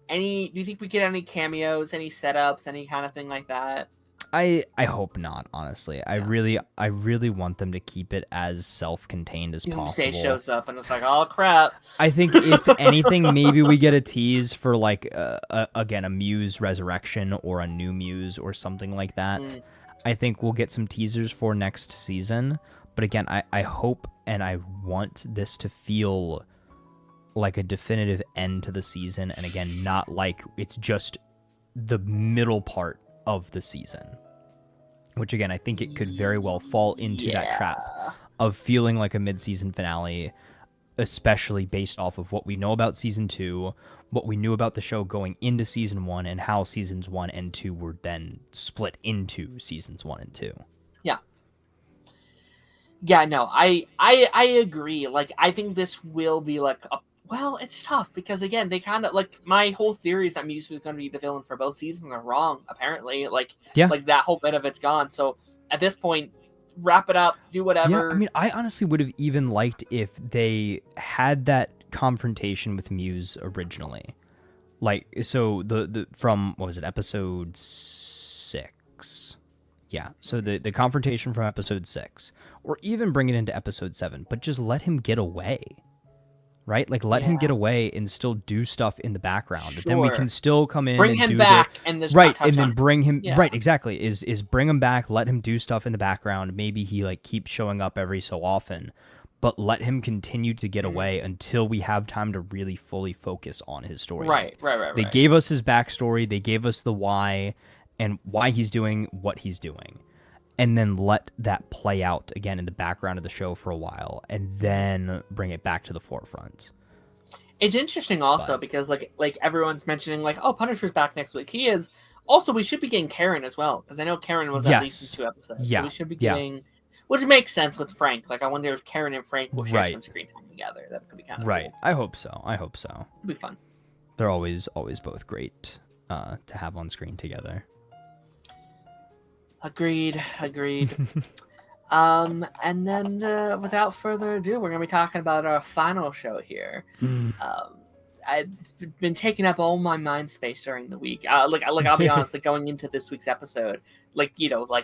you think we get any cameos, any setups, any kind of thing like that? I hope not, honestly. I really want them to keep it as self-contained as Doomsday possible. shows up and it's like, oh crap. I think if anything, maybe we get a tease for like again a Muse resurrection or a new Muse or something like that. I think we'll get some teasers for next season. But again, I hope and I want this to feel like a definitive end to the season, and again, not like it's just the middle part of the season. Which again, I think it could very well fall into that trap of feeling like a mid-season finale, especially based off of what we know about season 2, what we knew about the show going into season 1, and how seasons 1 and 2 were then split into seasons 1 and 2. Yeah, no, I agree. Like, I think this will be like well, it's tough because again, they kind of like my whole theory is that Muse was going to be the villain for both seasons are wrong. Apparently, like that whole bit of it's gone. So at this point, wrap it up, do whatever. Yeah, I mean, I honestly would have even liked if they had that confrontation with Muse originally, like so the from what was it, episode 6? Yeah, so the confrontation from episode 6, or even bring it into episode 7, but just let him get away, right? Like let him get away and still do stuff in the background. Then we can still come in bring and him do back and this right, and then bring him Yeah. right exactly is bring him back, let him do stuff in the background. Maybe he like keeps showing up every so often, but let him continue to get away until we have time to really fully focus on his story. Right. They gave us his backstory, they gave us the why and why he's doing what he's doing, and then let that play out again in the background of the show for a while, and then bring it back to the forefront. It's interesting also because like everyone's mentioning like, oh, Punisher's back next week. He is. Also, we should be getting Karen as well because I know Karen was at least in 2 episodes. Yeah. So we should be getting, which makes sense with Frank. Like I wonder if Karen and Frank will share some screen time together. That could be kind of cool. I hope so. It'll be fun. They're always both great to have on screen together. Agreed. And then without further ado, we're gonna be talking about our final show here. It's been taking up all my mind space during the week. I'll be honest, like going into this week's episode, like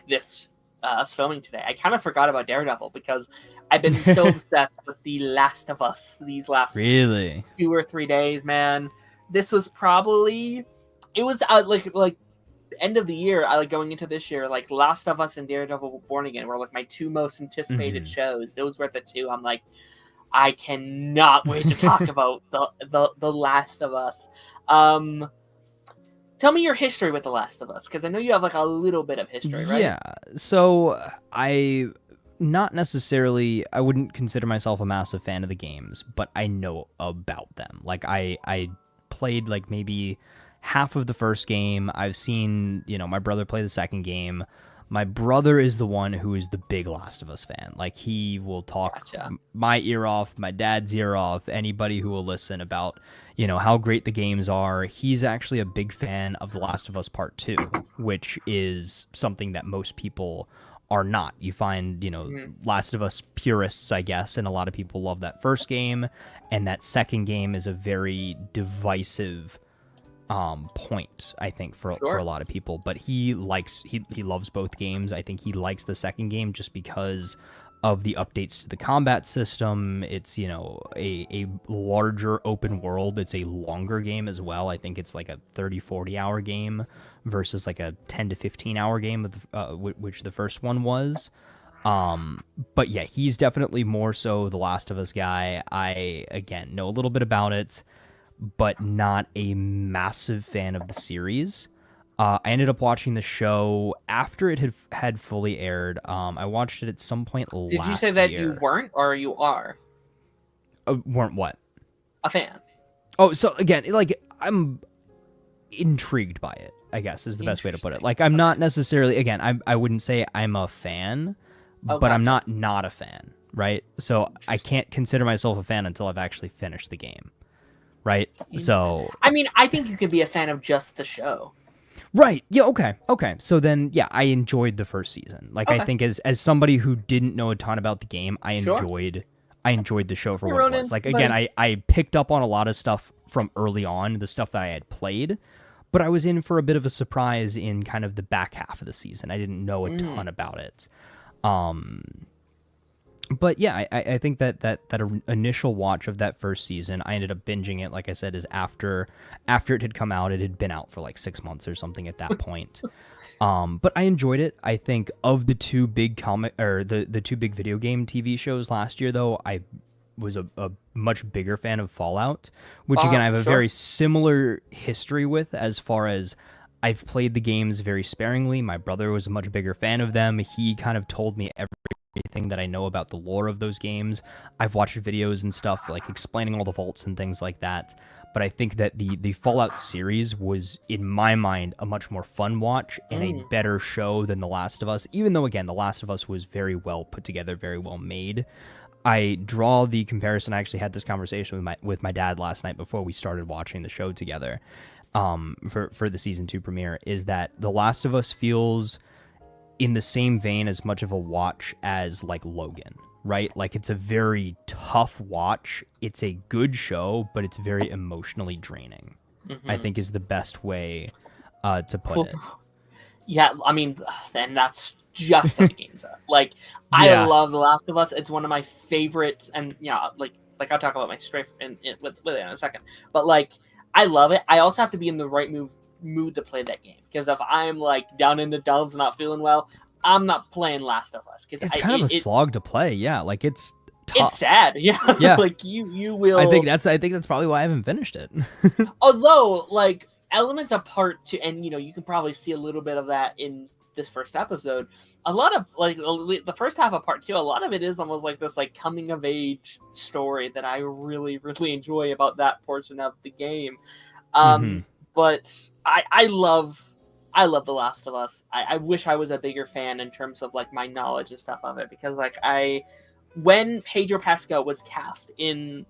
this us filming today, I kind of forgot about Daredevil because I've been so obsessed with The Last of Us these last 2 or 3 days. Man, this was probably like end of the year, I like going into this year, like Last of Us and Daredevil Born Again were like my 2 most anticipated shows. Those were the 2 I'm like, I cannot wait to talk about the Last of Us. Tell me your history with The Last of Us, because I know you have like a little bit of history, right? Yeah, so I wouldn't consider myself a massive fan of the games, but I know about them. Like I played like maybe half of the first game. I've seen, my brother play the second game. My brother is the one who is the big Last of Us fan. Like he will talk my ear off, my dad's ear off, anybody who will listen about, how great the games are. He's actually a big fan of The Last of Us Part 2, which is something that most people are not. You find, Last of Us purists, I guess, and a lot of people love that first game, and that second game is a very divisive point, I think, for a lot of people. But he loves both games. I think he likes the second game just because of the updates to the combat system. It's a larger open world. It's a longer game as well. I think it's like a 30-40 hour game versus like a 10 to 15 hour game which the first one was. But yeah, he's definitely more so the Last of Us guy. I again know a little bit about it, but not a massive fan of the series. I ended up watching the show after it had fully aired. I watched it at some point last year. Did you say that you weren't, or you are? Weren't what? A fan. Oh, so again, like I'm intrigued by it, I guess is the best way to put it. Like I'm not necessarily, again, I wouldn't say I'm a fan, but I'm not a fan, right? So I can't consider myself a fan until I've actually finished the game. Right, so I mean, I think you could be a fan of just the show. Right. Yeah. Okay. So then, yeah, I enjoyed the first season. Like, I think as somebody who didn't know a ton about the game, I enjoyed the show for what it was. Like, again, I picked up on a lot of stuff from early on, the stuff that I had played, but I was in for a bit of a surprise in kind of the back half of the season. I didn't know a ton about it. But yeah, I think that initial watch of that first season, I ended up binging it. Like I said, is after it had come out. It had been out for like 6 months or something at that point. But I enjoyed it. I think of the two big the two big video game TV shows last year, though, I was a much bigger fan of Fallout, which again I have a very similar history with, as far as I've played the games very sparingly. My brother was a much bigger fan of them. He kind of told me everything that I know about the lore of those games. I've watched videos and stuff like explaining all the vaults and things like that. But I think that the Fallout series was, in my mind, a much more fun watch and a better show than The Last of Us. Even though, again, The Last of Us was very well put together, very well made. I draw the comparison. I actually had this conversation with my dad last night before we started watching the show together. For the season 2 premiere, is that The Last of Us feels in the same vein as much of a watch as like Logan, right? Like, it's a very tough watch. It's a good show, but it's very emotionally draining. I think is the best way to put it. Yeah, I mean, and that's just how the games are. Like, I love The Last of Us. It's one of my favorites, and like I'll talk about my strafe with it in a second. But like, I love it. I also have to be in the right mood to play that game, because if I'm like down in the dumps, not feeling well, I'm not playing Last of Us. Because it's kind of a slog to play. Yeah, like it's tough. It's sad. Yeah. Like you will. I think that's probably why I haven't finished it. Although, like, elements of part 2, and you can probably see a little bit of that in this first episode. A lot of like the first half of part 2, a lot of it is almost like this like coming of age story that I really, really enjoy about that portion of the game. But I love The Last of Us. I wish I was a bigger fan in terms of like my knowledge and stuff of it, because like when Pedro Pascal was cast in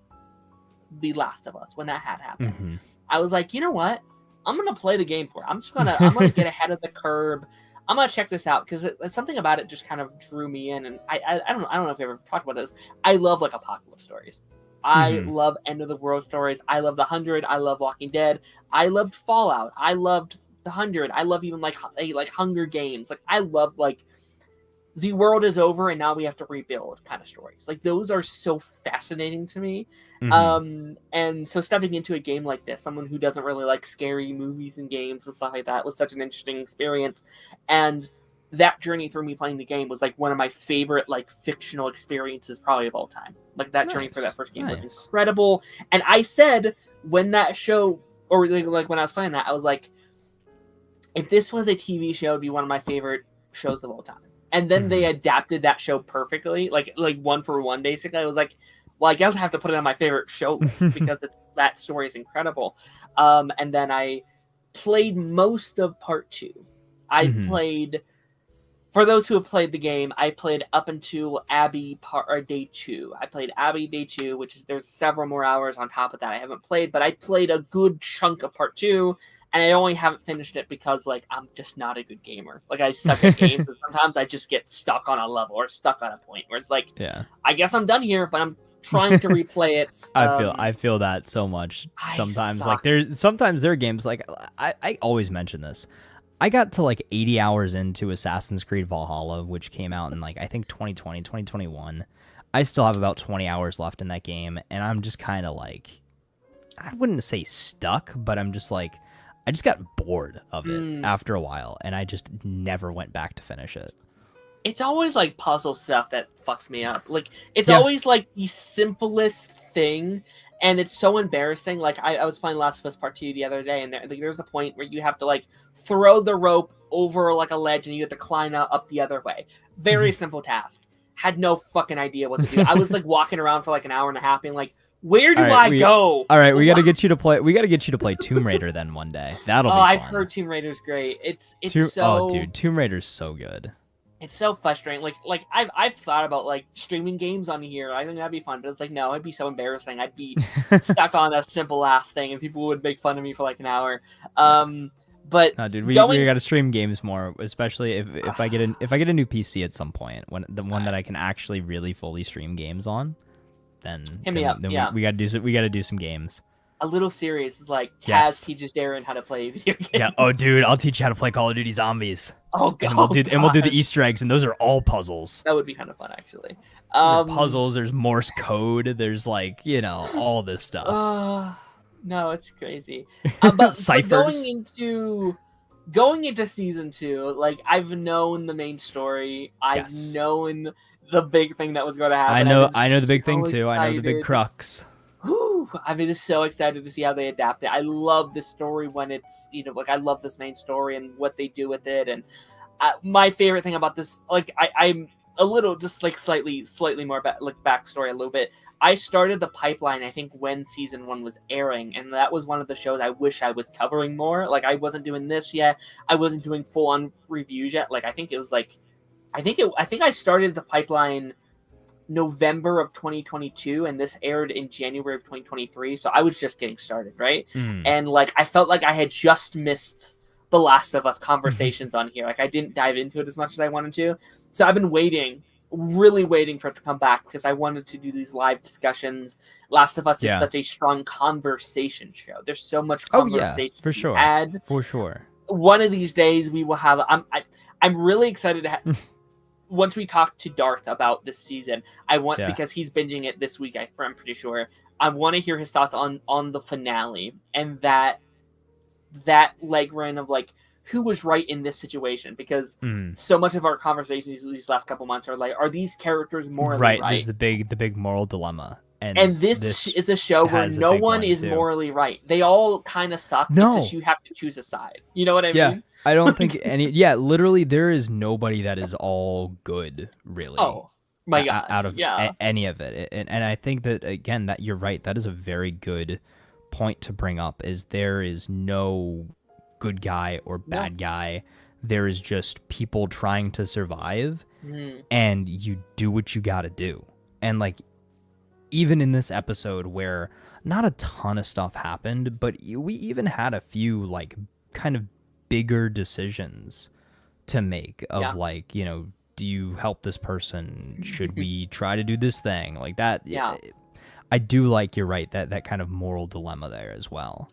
The Last of Us, when that had happened, I was like, you know what? I'm gonna play the game for it. I'm gonna get ahead of the curve. I'm gonna check this out, because something about it just kind of drew me in. And I don't know if you ever talked about this. I love like apocalypse stories. I love end of the world stories. I love The 100. I love Walking Dead. I loved Fallout. I loved The 100. I love even like Hunger Games. Like, I love like the world is over and now we have to rebuild kind of stories. Like, those are so fascinating to me. And so stepping into a game like this, someone who doesn't really like scary movies and games and stuff like that, was such an interesting experience. And that journey through me playing the game was like one of my favorite like fictional experiences probably of all time. Like, that journey for that first game was incredible. And I said when that show, or like when I was playing that, I was like, if this was a TV show, it'd be one of my favorite shows of all time. And then they adapted that show perfectly, like one for one, basically. I was like, well, I guess I have to put it on my favorite show list because that story is incredible. And then I played most of part 2. I played, for those who have played the game, I played up until Abby day 2. I played Abby day 2, which is, there's several more hours on top of that I haven't played, but I played a good chunk of part 2. And I only haven't finished it because, like, I'm just not a good gamer. Like, I suck at games, and sometimes I just get stuck on a level or stuck on a point where it's like, I guess I'm done here, but I'm trying to replay it. I feel that so much. Sometimes, like, there are games, like, I always mention this. I got to, like, 80 hours into Assassin's Creed Valhalla, which came out in, like, I think 2020, 2021. I still have about 20 hours left in that game, and I'm just kind of, like, I wouldn't say stuck, but I'm just, like, I just got bored of it after a while, and I just never went back to finish it. It's always like puzzle stuff that fucks me up. Like, it's always like the simplest thing, and it's so embarrassing. Like, I was playing Last of Us Part 2 the other day, and there's a point where you have to like throw the rope over like a ledge, and you have to climb up the other way. Very simple task. Had no fucking idea what to do. I was like walking around for like an hour and a half, being like, where do I go? All right, we got to get you to play. We got to get you to play Tomb Raider then one day. That'll be fun. I've heard Tomb Raider's great. It's so. Oh, dude, Tomb Raider's so good. It's so frustrating. Like I've thought about like streaming games on here. I think that'd be fun, but it's like, no, it'd be so embarrassing. I'd be stuck on a simple ass thing, and people would make fun of me for like an hour. But no, dude, we got to stream games more, especially if I get a new PC at some point, when the one that I can actually really fully stream games on. Then hit me up. We got to do some games. a little serious is like Taz Yes. teaches Darren how to play video games. Yeah. Oh, dude, I'll teach you how to play Call of Duty Zombies. Oh god. And we'll do the God. Easter eggs, and those are all puzzles. That would be kind of fun, actually. There are puzzles. There's Morse code. There's like all this stuff. No, it's crazy. But Ciphers. going into season 2, like I've known the main story. I've known the big thing that was going to happen. I know the big thing too. Excited. I know the big crux. Whew, I'm just so excited to see how they adapt it. I love this story when it's I love this main story and what they do with it. And my favorite thing about this, like I'm a little just like slightly more backstory a little bit. I started the pipeline, I think, when season 1 was airing, and that was one of the shows I wish I was covering more. Like, I wasn't doing this yet. I wasn't doing full-on reviews yet. Like, I think I started the pipeline November of 2022, and this aired in January of 2023. So I was just getting started, right? And like, I felt like I had just missed the Last of Us conversations on here. Like, I didn't dive into it as much as I wanted to. So I've been really waiting for it to come back because I wanted to do these live discussions. Last of Us is such a strong conversation show. There's so much conversation for sure. For sure. One of these days we will have. I'm really excited to have. Once we talk to Darth about this season, because he's binging it this week. I'm pretty sure. I want to hear his thoughts on the finale and that leg run of like who was right in this situation, because so much of our conversations these last couple months are like, are these characters morally right? There's the big moral dilemma. And this is a show where no one is morally right. They all kind of suck. No. It's just you have to choose a side. You know what I mean? I don't think literally there is nobody that is all good, really. Oh, my God. Out of any of it. And I think that, again, that you're right. That is a very good point to bring up, is there is no good guy or bad guy. There is just people trying to survive, and you do what you got to do. And like, even in this episode where not a ton of stuff happened, but we even had a few like kind of bigger decisions to make of like, do you help this person? Should we try to do this thing like that? I do like, you're right, that kind of moral dilemma there as well.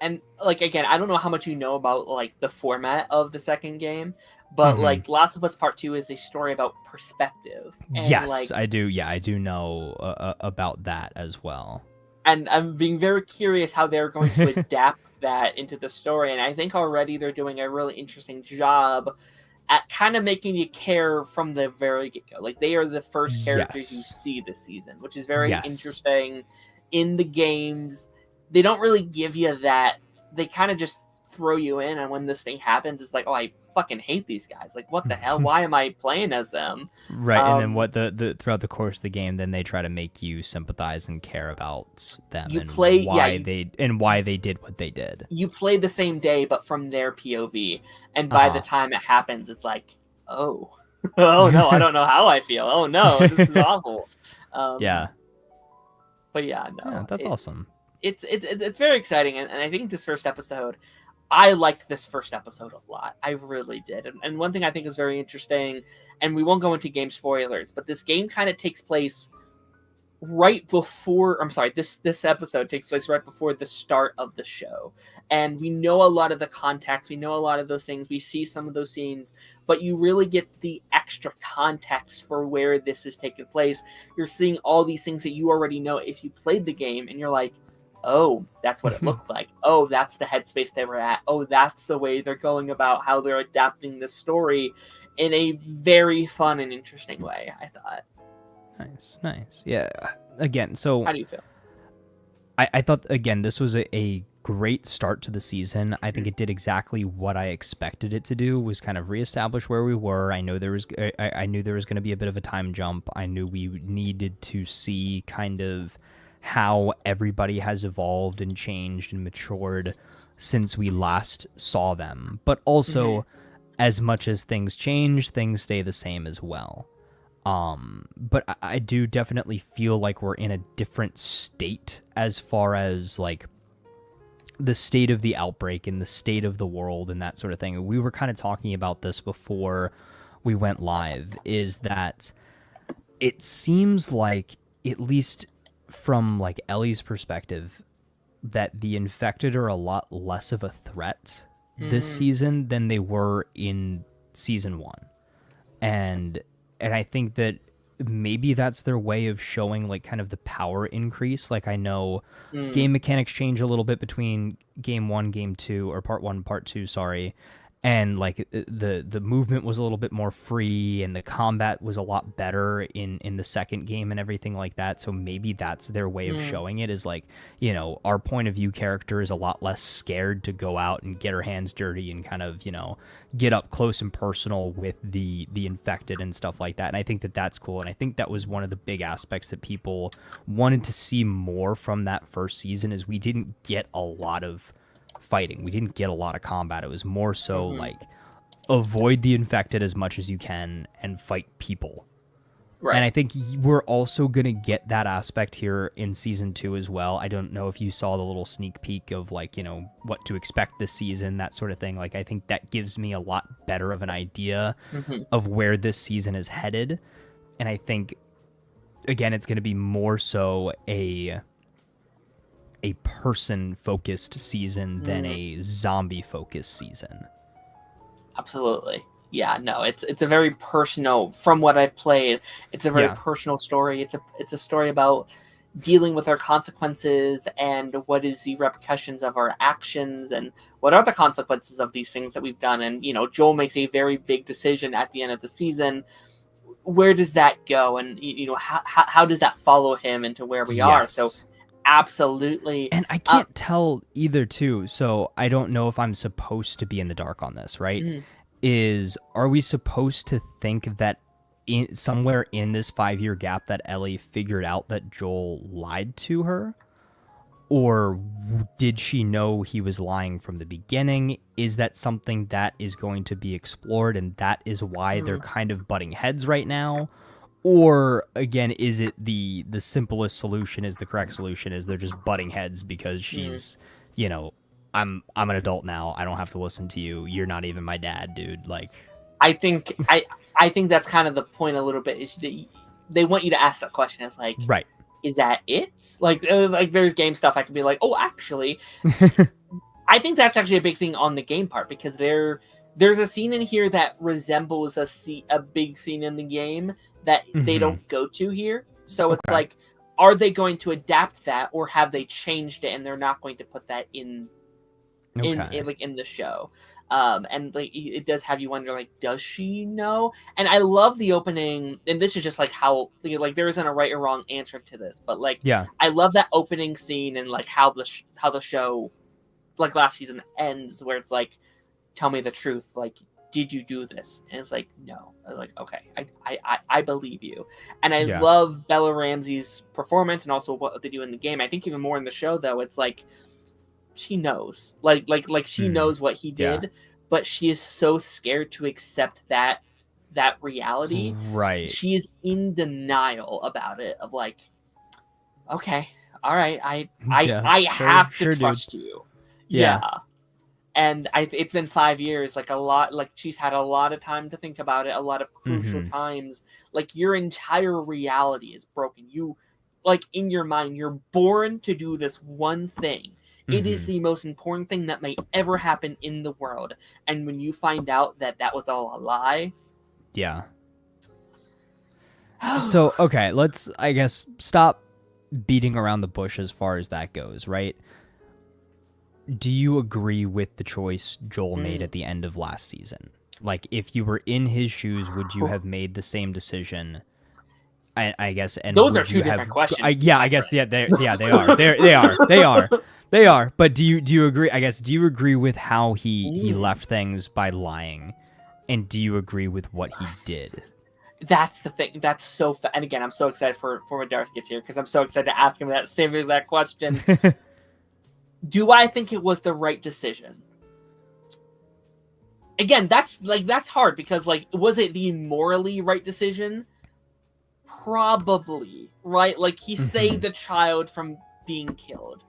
And like, again, I don't know how much you know about like the format of the second game, but like Last of Us Part 2 is a story about perspective. And yes, I do. Yeah, I do know about that as well. And I'm being very curious how they're going to adapt that into the story. And I think already they're doing a really interesting job at kind of making you care from the very get-go. Like, they are the first characters you see this season, which is very interesting. In the games, they don't really give you that. They kind of just throw you in, and when this thing happens, it's like, oh, I fucking hate these guys. Like, what the hell? Why am I playing as them? Right, and then what the throughout the course of the game, then they try to make you sympathize and care about them why they did what they did. You play the same day, but from their POV, and by the time it happens, it's like, oh no, I don't know how I feel. Oh no, this is awful. But that's awesome. It's very exciting, and I think this first episode, I liked this first episode a lot. I really did. And one thing I think is very interesting, and we won't go into game spoilers, but this game kind of takes place right before, this episode takes place right before the start of the show. And we know a lot of the context, we know a lot of those things, we see some of those scenes, but you really get the extra context for where this is taking place. You're seeing all these things that you already know if you played the game, and you're like, oh, that's what it looks like. Oh, that's the headspace they were at. Oh, that's the way they're going about how they're adapting the story in a very fun and interesting way, I thought. Nice. Yeah. Again, so... How do you feel? I thought, again, this was a great start to the season. I think it did exactly what I expected it to do, was kind of reestablish where we were. I knew there was going to be a bit of a time jump. I knew we needed to see kind of how everybody has evolved and changed and matured since we last saw them. But also, as much as things change, things stay the same as well. But I do definitely feel like we're in a different state as far as like the state of the outbreak and the state of the world and that sort of thing. We were kind of talking about this before we went live, is that it seems like, at least from like Ellie's perspective, that the infected are a lot less of a threat this season than they were in season 1. And I think that maybe that's their way of showing like kind of the power increase. Like I know game mechanics change a little bit between game 1, game 2, or part 1, part 2, sorry. And like the movement was a little bit more free, and the combat was a lot better in the second game and everything like that. So maybe that's their way of showing it, is like, you know, our point of view character is a lot less scared to go out and get her hands dirty and kind of, you know, get up close and personal with the infected and stuff like that. And I think that that's cool. And I think that was one of the big aspects that people wanted to see more from that first season, is we didn't get a lot of fighting. We didn't get a lot of combat. It was more so like avoid the infected as much as you can and fight people. Right. And I think we're also going to get that aspect here in season 2 as well. I don't know if you saw the little sneak peek of like, you know, what to expect this season, that sort of thing. Like, I think that gives me a lot better of an idea of where this season is headed. And I think, again, it's going to be more so a person-focused season than a zombie-focused season. Absolutely. Yeah, no, it's a very personal, from what I played, it's a very personal story. It's a story about dealing with our consequences and what is the repercussions of our actions and what are the consequences of these things that we've done. And, you know, Joel makes a very big decision at the end of the season. Where does that go? And, you know, how does that follow him into where we are? So absolutely. And I can't tell either too, so I don't know if I'm supposed to be in the dark on this, right? Are we supposed to think that somewhere in this 5-year gap that Ellie figured out that Joel lied to her? Or did she know he was lying from the beginning? Is that something that is going to be explored, and that is why they're kind of butting heads right now? Or, again, is it the simplest solution, is the correct solution, is they're just butting heads because she's, you know, I'm an adult now, I don't have to listen to you, you're not even my dad, dude. Like, I think that's kind of the point a little bit, is that they want you to ask that question. It's like, right, is that it? Like there's game stuff I could be like, oh, actually, I think that's actually a big thing on the game part, because there's a scene in here that resembles a big scene in the game that they don't go to here. So it's like, are they going to adapt that, or have they changed it and they're not going to put that in the show? And like, it does have you wonder, like, does she know? And I love the opening, and this is just like how, like, there isn't a right or wrong answer to this, but like, I love that opening scene and like how the show, like last season, ends, where it's like, tell me the truth, like, did you do this? And it's like, no. I was like, okay, I believe you. And I love Bella Ramsey's performance, and also what they do in the game. I think even more in the show, though, it's like, she knows, like she knows what he did, but she is so scared to accept that reality. Right. She is in denial about it, of like, okay, all right, I have to trust you. Yeah. And it's been 5 years, like a lot, like she's had a lot of time to think about it, a lot of crucial times. Like, your entire reality is broken. You, like, in your mind, you're born to do this one thing. It is the most important thing that may ever happen in the world. And when you find out that that was all a lie. Yeah. So, okay, let's, I guess, stop beating around the bush as far as that goes, right? Do you agree with the choice Joel made at the end of last season? Like, if you were in his shoes, would you have made the same decision? I guess, and those are two different questions. I guess, they are. They are. But do you agree? I guess, do you agree with how he left things by lying, and do you agree with what he did? That's the thing. That's so. And again, I'm so excited for when Darth gets here, because I'm so excited to ask him that same exact question. Do I think it was the right decision? Again, that's hard, because like, was it the morally right decision? Probably, right? Like, he saved a child from being killed.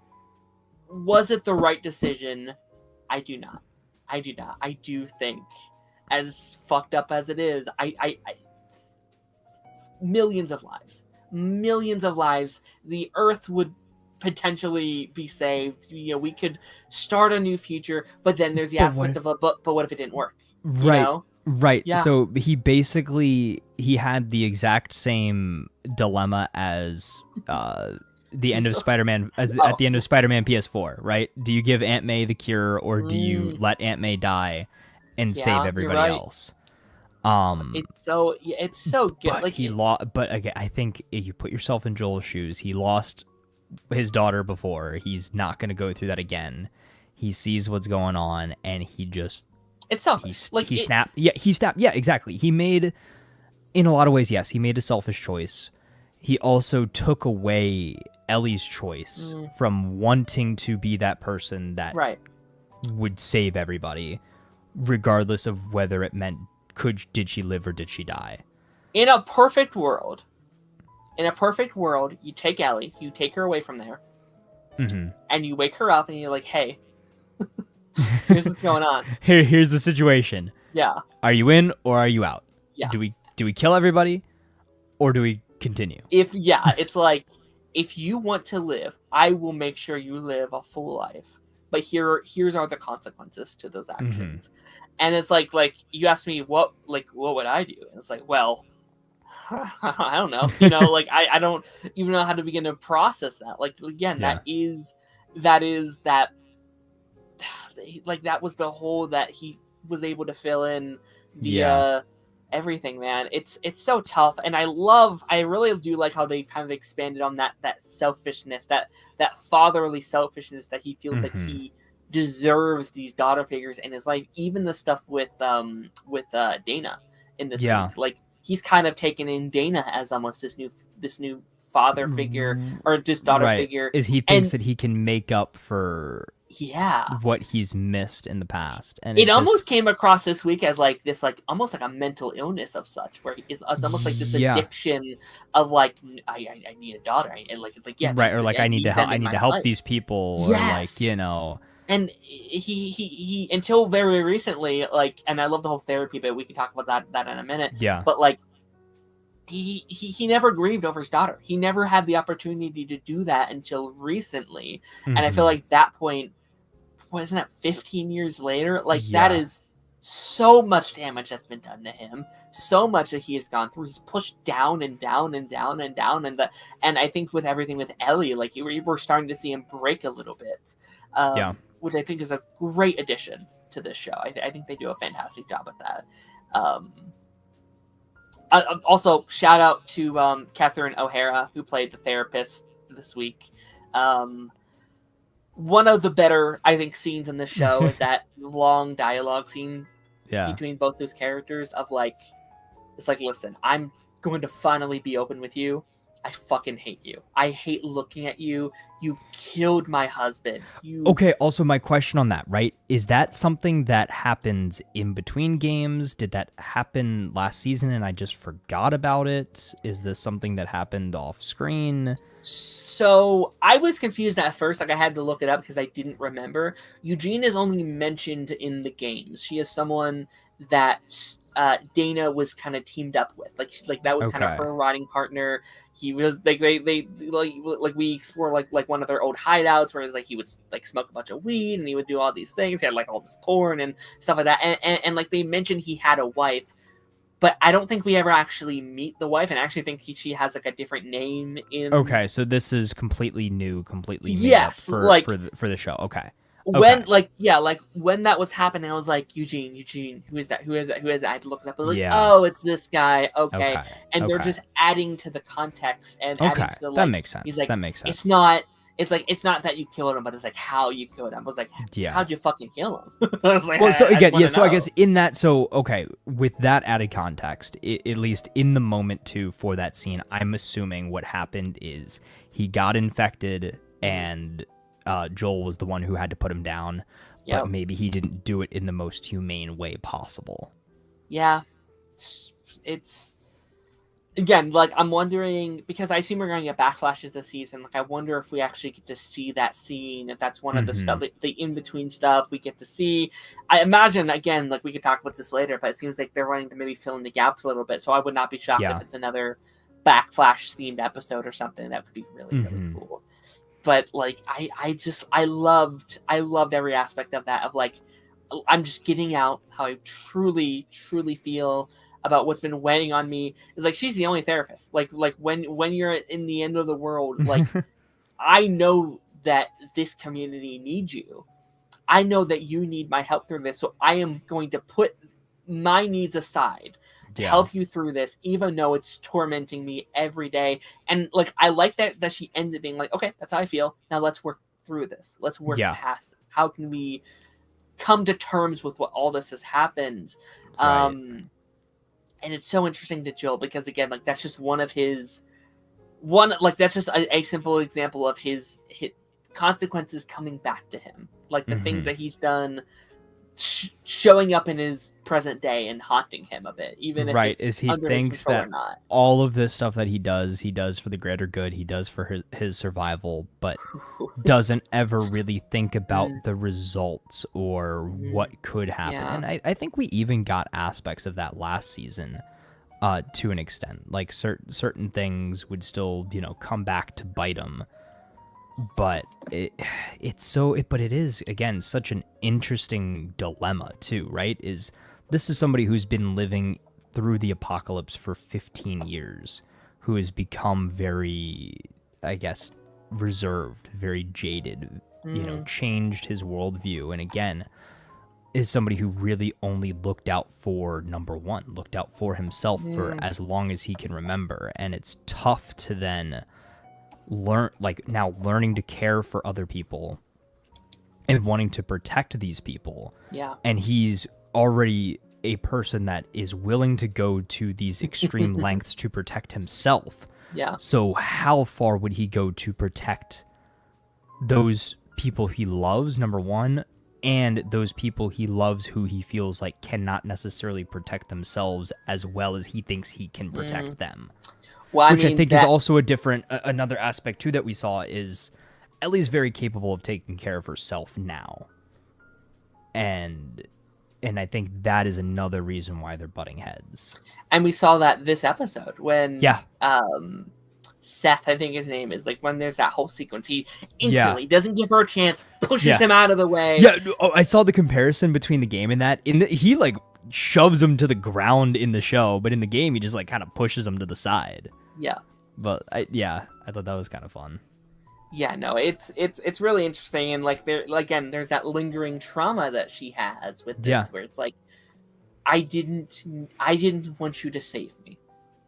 Was it the right decision? I do not. I do think, as fucked up as it is, I millions of lives, the Earth would potentially be saved. We could start a new future, but then there's the But aspect of but what if it didn't work? Right. Right. Yeah. So he had the exact same dilemma as the end of Spider-Man at the end of Spider-Man PS4, right? Do you give Aunt May the cure, or do you let Aunt May die and save everybody else? It's so good. But he lost. But again, I think if you put yourself in Joel's shoes, he lost his daughter before. He's not going to go through that again. He sees what's going on, and he just. It's selfish. He snapped. Yeah, he snapped. Yeah, exactly. He made, in a lot of ways, yes, he made a selfish choice. He also took away Ellie's choice from wanting to be that person that would save everybody, regardless of whether it meant did she live or did she die. In a perfect world, you take Ellie, you take her away from there, and you wake her up, and you're like, hey. Here's what's going on. Here's the situation. Yeah. Are you in or are you out? Yeah. Do we kill everybody, or do we continue? It's like, if you want to live, I will make sure you live a full life. But here's are the consequences to those actions. And it's like you asked me what would I do? And it's like, well, I don't know. I don't even know how to begin to process that. Like, again, that was the hole that he was able to fill in via everything, man. It's so tough, and I really do like how they kind of expanded on that selfishness, that fatherly selfishness that he feels like he deserves these daughter figures in his life. Even the stuff with Dana in this week, like he's kind of taken in Dana as almost this new father figure or this daughter figure, is he thinks that he can make up for what he's missed in the past. And it almost came across this week as almost like a mental illness of such, where it's almost like this addiction of like, I need a daughter, I need to help these people, or and he until very recently, and I love the whole therapy bit, we can talk about that in a minute, but like he never grieved over his daughter. He never had the opportunity to do that until recently. And I feel like that point, wasn't that 15 years later? That is so much damage that's been done to him, so much that he has gone through. He's pushed down and down and down and down, and I think with everything with Ellie, we're starting to see him break a little bit, which I think is a great addition to this show. I think they do a fantastic job at that. Also, shout out to Catherine O'Hara, who played the therapist this week. One of the better, I think, scenes in this show is that long dialogue scene between both those characters of it's like, listen, I'm going to finally be open with you. I fucking hate you. I hate looking at you. You killed my husband. Okay, also my question on that, right? Is that something that happens in between games? Did that happen last season and I just forgot about it? Is this something that happened off screen? So I was confused at first. I had to look it up because I didn't remember. Eugene is only mentioned in the games. She is someone that Dana was kind of teamed up with. That was kind of her riding partner. He was we explore one of their old hideouts where he would smoke a bunch of weed and he would do all these things. He had all this porn and stuff like that. And they mentioned he had a wife, but I don't think we ever actually meet the wife, and I actually think she has a different name in. Okay, so this is completely new, completely made up for the show. Okay. When when that was happening, I was like, Eugene, who is that? I had to look it up. I was oh, it's this guy. Okay. And they're just adding to the context and adding to the, that makes sense. He's like, that makes sense. It's not that you killed him, but it's how you killed him. I was like, how'd you fucking kill him? I was like, I guess in that, with that added context, at least in the moment too, for that scene, I'm assuming what happened is he got infected and Joel was the one who had to put him down, but maybe he didn't do it in the most humane way possible. Yeah. It's again, I'm wondering, because I assume we're going to get backflashes this season. I wonder if we actually get to see that scene, if that's one of the stuff, the in-between stuff we get to see. I imagine, again, we could talk about this later, but it seems like they're wanting to maybe fill in the gaps a little bit. So I would not be shocked if it's another backflash themed episode or something. That would be really, really cool. but like I loved every aspect of that, of like I'm just getting out how I truly feel about what's been weighing on me. Is like she's the only therapist. Like when you're in the end of the world, like I know that this community needs you. I know that you need my help through this, so I am going to put my needs aside to help you through this, even though it's tormenting me every day. And like I like that she ends it being like, okay, that's how I feel. Now let's work through this. Let's work past this. How can we come to terms with what all this has happened? Right. And it's so interesting to Joel because again, like that's just that's just a simple example of his consequences coming back to him, like the things that he's done showing up in his present day and haunting him a bit, even if it's is he under his thinks control that or not. all of this stuff that he does for the greater good, he does for his survival, but doesn't ever really think about the results or what could happen. And I think we even got aspects of that last season to an extent. Like certain things would still, come back to bite him. But it is again such an interesting dilemma too, right? This is somebody who's been living through the apocalypse for 15 years, who has become very, I guess, reserved, very jaded, changed his worldview, and again, is somebody who really only looked out for number one, looked out for himself for as long as he can remember, and it's tough to then learning to care for other people and wanting to protect these people. Yeah. And he's already a person that is willing to go to these extreme lengths to protect himself. Yeah. So how far would he go to protect those people he loves, number one, and those people he loves who he feels like cannot necessarily protect themselves as well as he thinks he can protect them? Well, Which I think is also another aspect too that we saw is Ellie's very capable of taking care of herself now, and I think that is another reason why they're butting heads. And we saw that this episode when Seth, I think his name is, like when there's that whole sequence, he instantly doesn't give her a chance, pushes him out of the way. Yeah, I saw the comparison between the game and that. He like shoves him to the ground in the show, but in the game he just like kind of pushes him to the side. Yeah. But I thought that was kind of fun. Yeah, no, it's really interesting, and like there's that lingering trauma that she has with this, where it's like, I didn't want you to save me.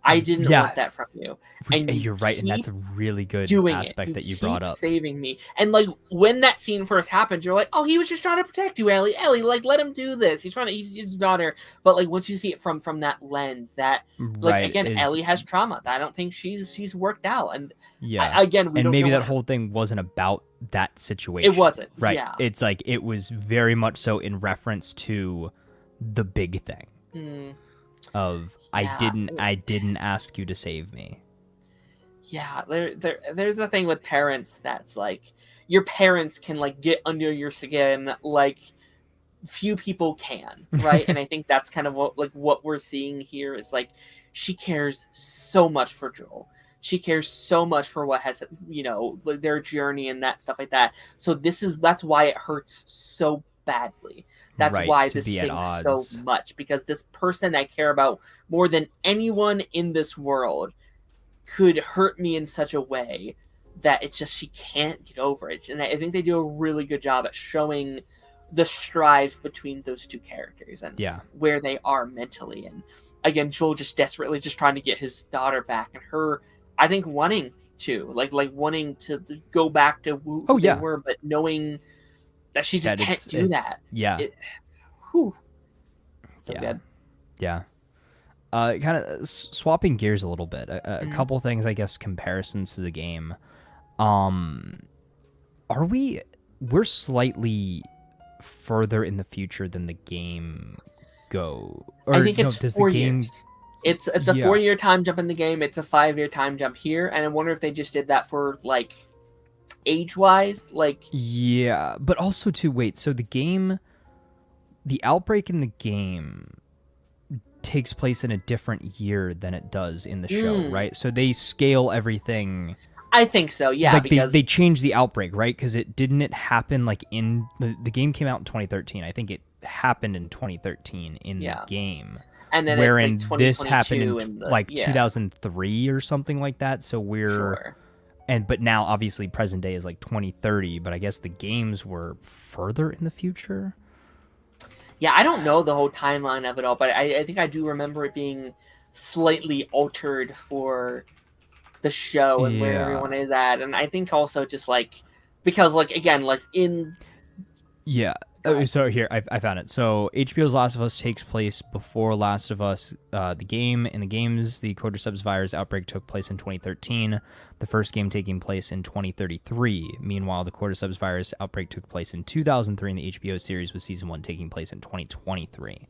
I didn't want that from you. And you're right, and that's a really good aspect that you brought up. Saving me. And like when that scene first happened, you're like, oh, he was just trying to protect you, Ellie. Ellie, like let him do this. He's his daughter. But like once you see it from that lens, that like again, Ellie has trauma. I don't think she's worked out. And maybe that whole thing wasn't about that situation. It wasn't. Right. Yeah. It's like it was very much so in reference to the big thing. Of I didn't ask you to save me. Yeah, there's a thing with parents that's like your parents can like get under your skin like few people can, right? And I think that's kind of what we're seeing here is like she cares so much for Joel. She cares so much for what has like their journey and that stuff like that. So that's why it hurts so badly. That's why this stings so much, because this person I care about more than anyone in this world could hurt me in such a way that it's just she can't get over it. And I think they do a really good job at showing the strive between those two characters and where they are mentally. And again, Joel just desperately just trying to get his daughter back, and her, I think, wanting to wanting to go back to who they were, but knowing that she just can't do that. Yeah. So good. Yeah. Kind of swapping gears a little bit. A couple things, I guess, comparisons to the game. We're slightly further in the future than the game go. Or, I think it's 4 years. It's a 4-year time jump in the game. It's a 5-year time jump here, and I wonder if they just did that for like age-wise, like. Yeah, but also to wait. So the outbreak in the game takes place in a different year than it does in the show, right? So they scale everything I think so, yeah, like because they changed the outbreak, right? Because it happen like in the game came out in 2013. I think it happened in 2013 in the game. and then wherein it's like this happened in 2022 2003 or something like that. So Sure. but now obviously present day is like 2030, but I guess the games were further in the future. Yeah, I don't know the whole timeline of it all, but I think I do remember it being slightly altered for the show and where everyone is at, and I think also just like because like again like in So here I found it. So HBO's Last of Us takes place before Last of Us, the game. In the games, the cordyceps virus outbreak took place in 2013. The first game taking place in 2033. Meanwhile, the cordyceps virus outbreak took place in 2003 in the HBO series, with season 1 taking place in 2023.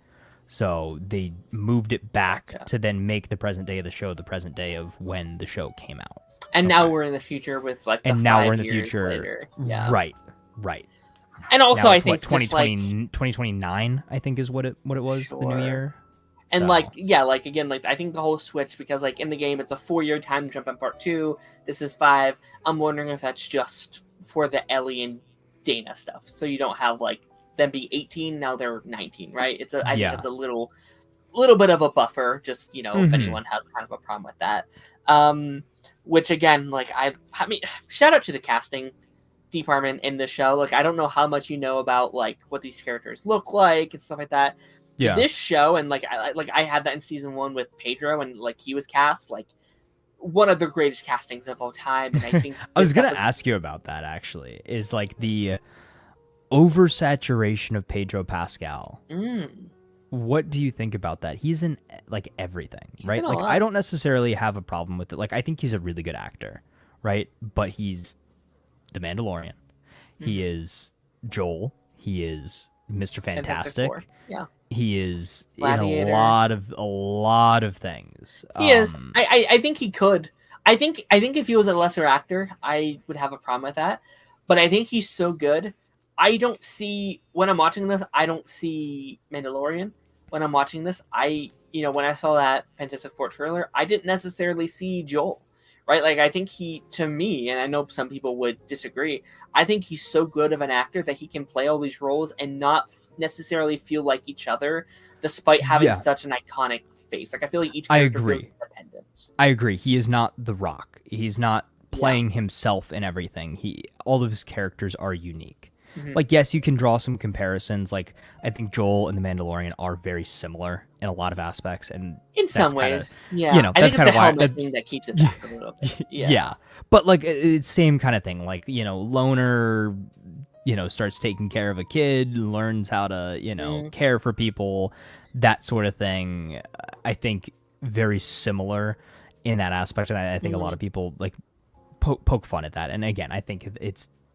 So they moved it back to then make the present day of the show the present day of when the show came out. And now we're in the future with like the and now we're in the 5 years future. later. Yeah. Right. And also now I it's, think 2029 I think is what it was, the new year. And So- like again I think the whole switch, because like in the game it's a 4-year time jump in part 2. This is 5. I'm wondering if that's just for the Ellie and Dana stuff, so you don't have like them be 18 now they're 19, right? I think it's a little bit of a buffer, just if anyone has kind of a problem with that. Which again, like I mean, shout out to the casting department in the show. Like I don't know how much you know about like what these characters look like and stuff like that. Yeah. This show, and I had that in season 1 with Pedro, and like he was cast like one of the greatest castings of all time. And I think I was gonna ask you about that actually. Is like the oversaturation of Pedro Pascal. What do you think about that? He's in like everything, right? Like I don't necessarily have a problem with it. Like I think he's a really good actor, right? But he's the Mandalorian. He is Joel. He is Mr. Fantastic. Yeah. He is Gladiator. in a lot of things. He is. I think he could. I think if he was a lesser actor, I would have a problem with that. But I think he's so good. I don't see when I'm watching this. I don't see Mandalorian. When I'm watching this, when I saw that Fantastic Four trailer, I didn't necessarily see Joel. Right, like I think he, to me, and I know some people would disagree, I think he's so good of an actor that he can play all these roles and not necessarily feel like each other, despite having such an iconic face. Like I feel like each character feels independent. I agree. He is not The Rock. He's not playing himself in everything. All of his characters are unique. Like, yes, you can draw some comparisons. Like, I think Joel and the Mandalorian are very similar in a lot and in some ways, I think it's kind the of why helmet thing that keeps it back a little bit. Yeah, but like it's same kind of thing. Like loner, starts taking care of a kid, learns how to care for people, that sort of thing. I think very similar in that aspect, and I think a lot of people like poke fun at that. And again, I think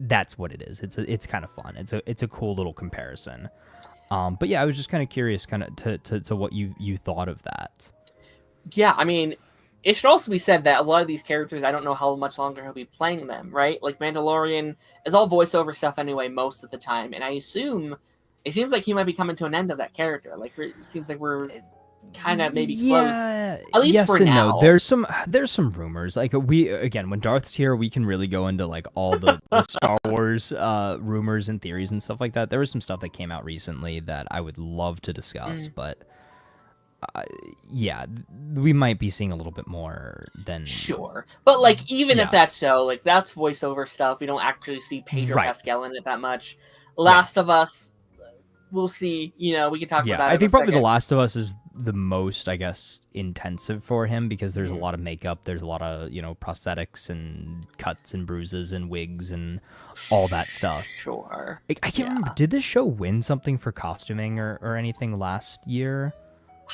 that's what it is. It's kind of fun. It's a cool little comparison. But yeah, I was just kind of curious, kind of to what you thought of that. Yeah, I mean, it should also be said that a lot of these characters, I don't know how much longer he'll be playing them, right? Like Mandalorian is all voiceover stuff anyway, most of the time, and I assume it seems like he might be coming to an end of that character. Like it seems like we're kind of maybe close, at least yes for and now. No. There's some rumors. Like when Darth's here, we can really go into like all the Star Wars rumors and theories and stuff like that. There was some stuff that came out recently that I would love to discuss, but we might be seeing a little bit more than sure. But like even if that's so, like that's voiceover stuff. We don't actually see Pedro Pascal in it that much. Last of Us, we'll see. We can talk about that. I think probably The Last of Us is the most, I guess, intensive for him because there's a lot of makeup, there's a lot of prosthetics and cuts and bruises and wigs and all that stuff. Sure. I can't remember. Did this show win something for costuming or anything last year?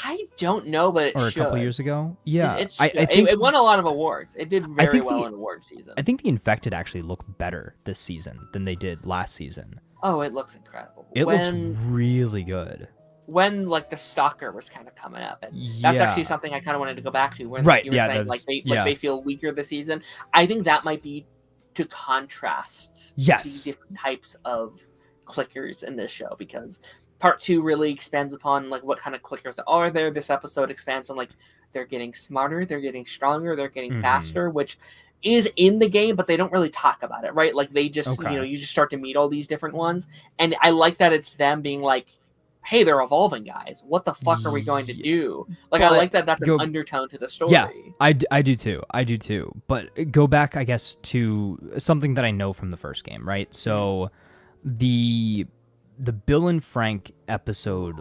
I don't know, but a couple years ago. Yeah, I think it won a lot of awards. It did very well in award season. I think The Infected actually look better this season than they did last season. Oh, it looks incredible. It looks really good. When like the Stalker was kind of coming up, and that's actually something I kind of wanted to go back to. When you were saying they feel weaker this season, I think that might be to contrast the different types of clickers in this show, because part 2 really expands upon like what kind of clickers are there. This episode expands on like they're getting smarter, they're getting stronger, they're getting faster, which is in the game, but they don't really talk about it, right? Like they just, Okay. you just start to meet all these different ones, and I like that it's them being like, "Hey, they're evolving, guys. What the fuck are we going to do?" Like I But like that that's an undertone to the story. Yeah, I do too. I do too. But go back, I guess, to something that I know from the first game, right? So the Bill and Frank episode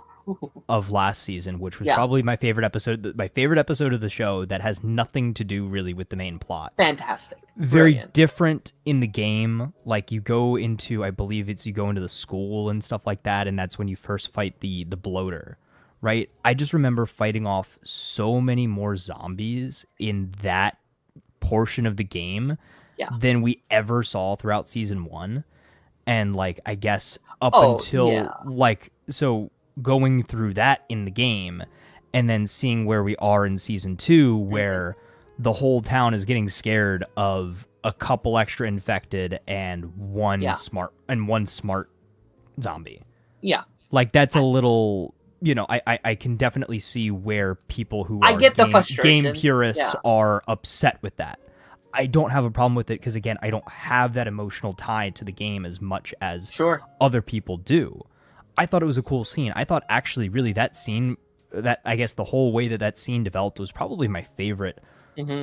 of last season, which was probably my favorite episode of the show that has nothing to do really with the main plot. Fantastic. Very Brilliant. different in the game. Like you go into, I believe you go into the school and stuff like that, and that's when you first fight the bloater, right? I just remember fighting off so many more zombies in that portion of the game than we ever saw throughout season 1. And like I guess up until like so going through that in the game and then seeing where we are in season 2 where the whole town is getting scared of a couple extra infected and one smart zombie. Yeah. Like that's a little, I can definitely see where people who are get the frustration. game purists are upset with that. I don't have a problem with it because again, I don't have that emotional tie to the game as much as other people do. I thought it was a cool scene. I thought actually really that scene, that I guess the whole way that scene developed was probably my favorite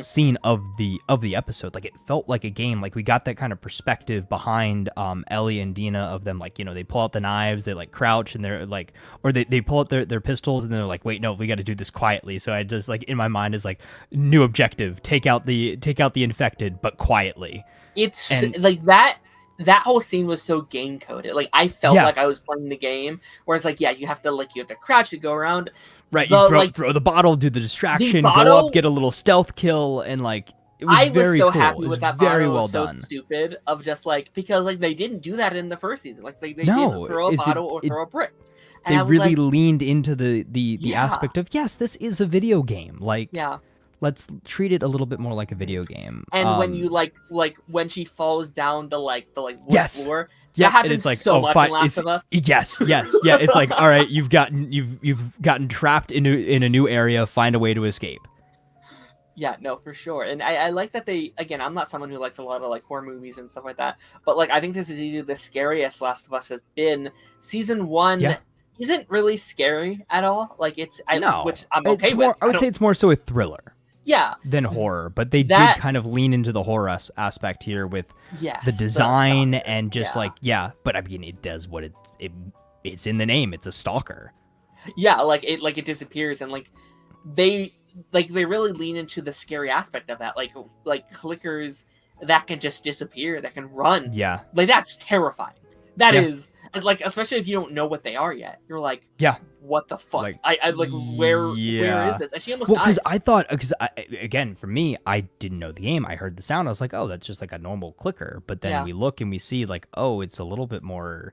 scene of the episode. Like it felt like a game. Like we got that kind of perspective behind Ellie and Dina of them, like, they pull out the knives, they like crouch and they're like, or they pull out their pistols and they're like, wait, no, we got to do this quietly. So I just like in my mind is like new objective, take out the infected but quietly. It's like that whole scene was so game coded. Like I felt like I was playing the game. Whereas like you have to crouch to go around. Right, you throw the bottle, do the distraction, go up, get a little stealth kill, and like it was very cool. Happy with that very bottle. well It was so done. Stupid of just like because like they didn't do that in the first season. Like they didn't throw a bottle or throw a brick. And they really leaned into the aspect of yes, this is a video game. Like let's treat it a little bit more like a video game. And when you like when she falls down to like the wood floor, that happens and it's like so much in Last of Us. Yes. It's like all right, you've gotten trapped in a new area. Find a way to escape. Yeah, no, for sure. And I like that I'm not someone who likes a lot of like horror movies and stuff like that, but like I think this is easily the scariest Last of Us has been. Season 1 isn't really scary at all. Like which I'm okay with. I would say it's more so a thriller. Yeah. Than horror, but they did kind of lean into the horror aspect here with the design and just but I mean it does what it's in the name. It's a stalker. Yeah, it disappears and they really lean into the scary aspect of that. Like clickers that can just disappear, that can run. Yeah. Like that's terrifying. That is like, especially if you don't know what they are yet. You're like, what the fuck? Like, I like, where is this? And she almost died. Because again, for me, I didn't know the game. I heard the sound. I was like, oh, that's just like a normal clicker. But then we look and we see like, oh, it's a little bit more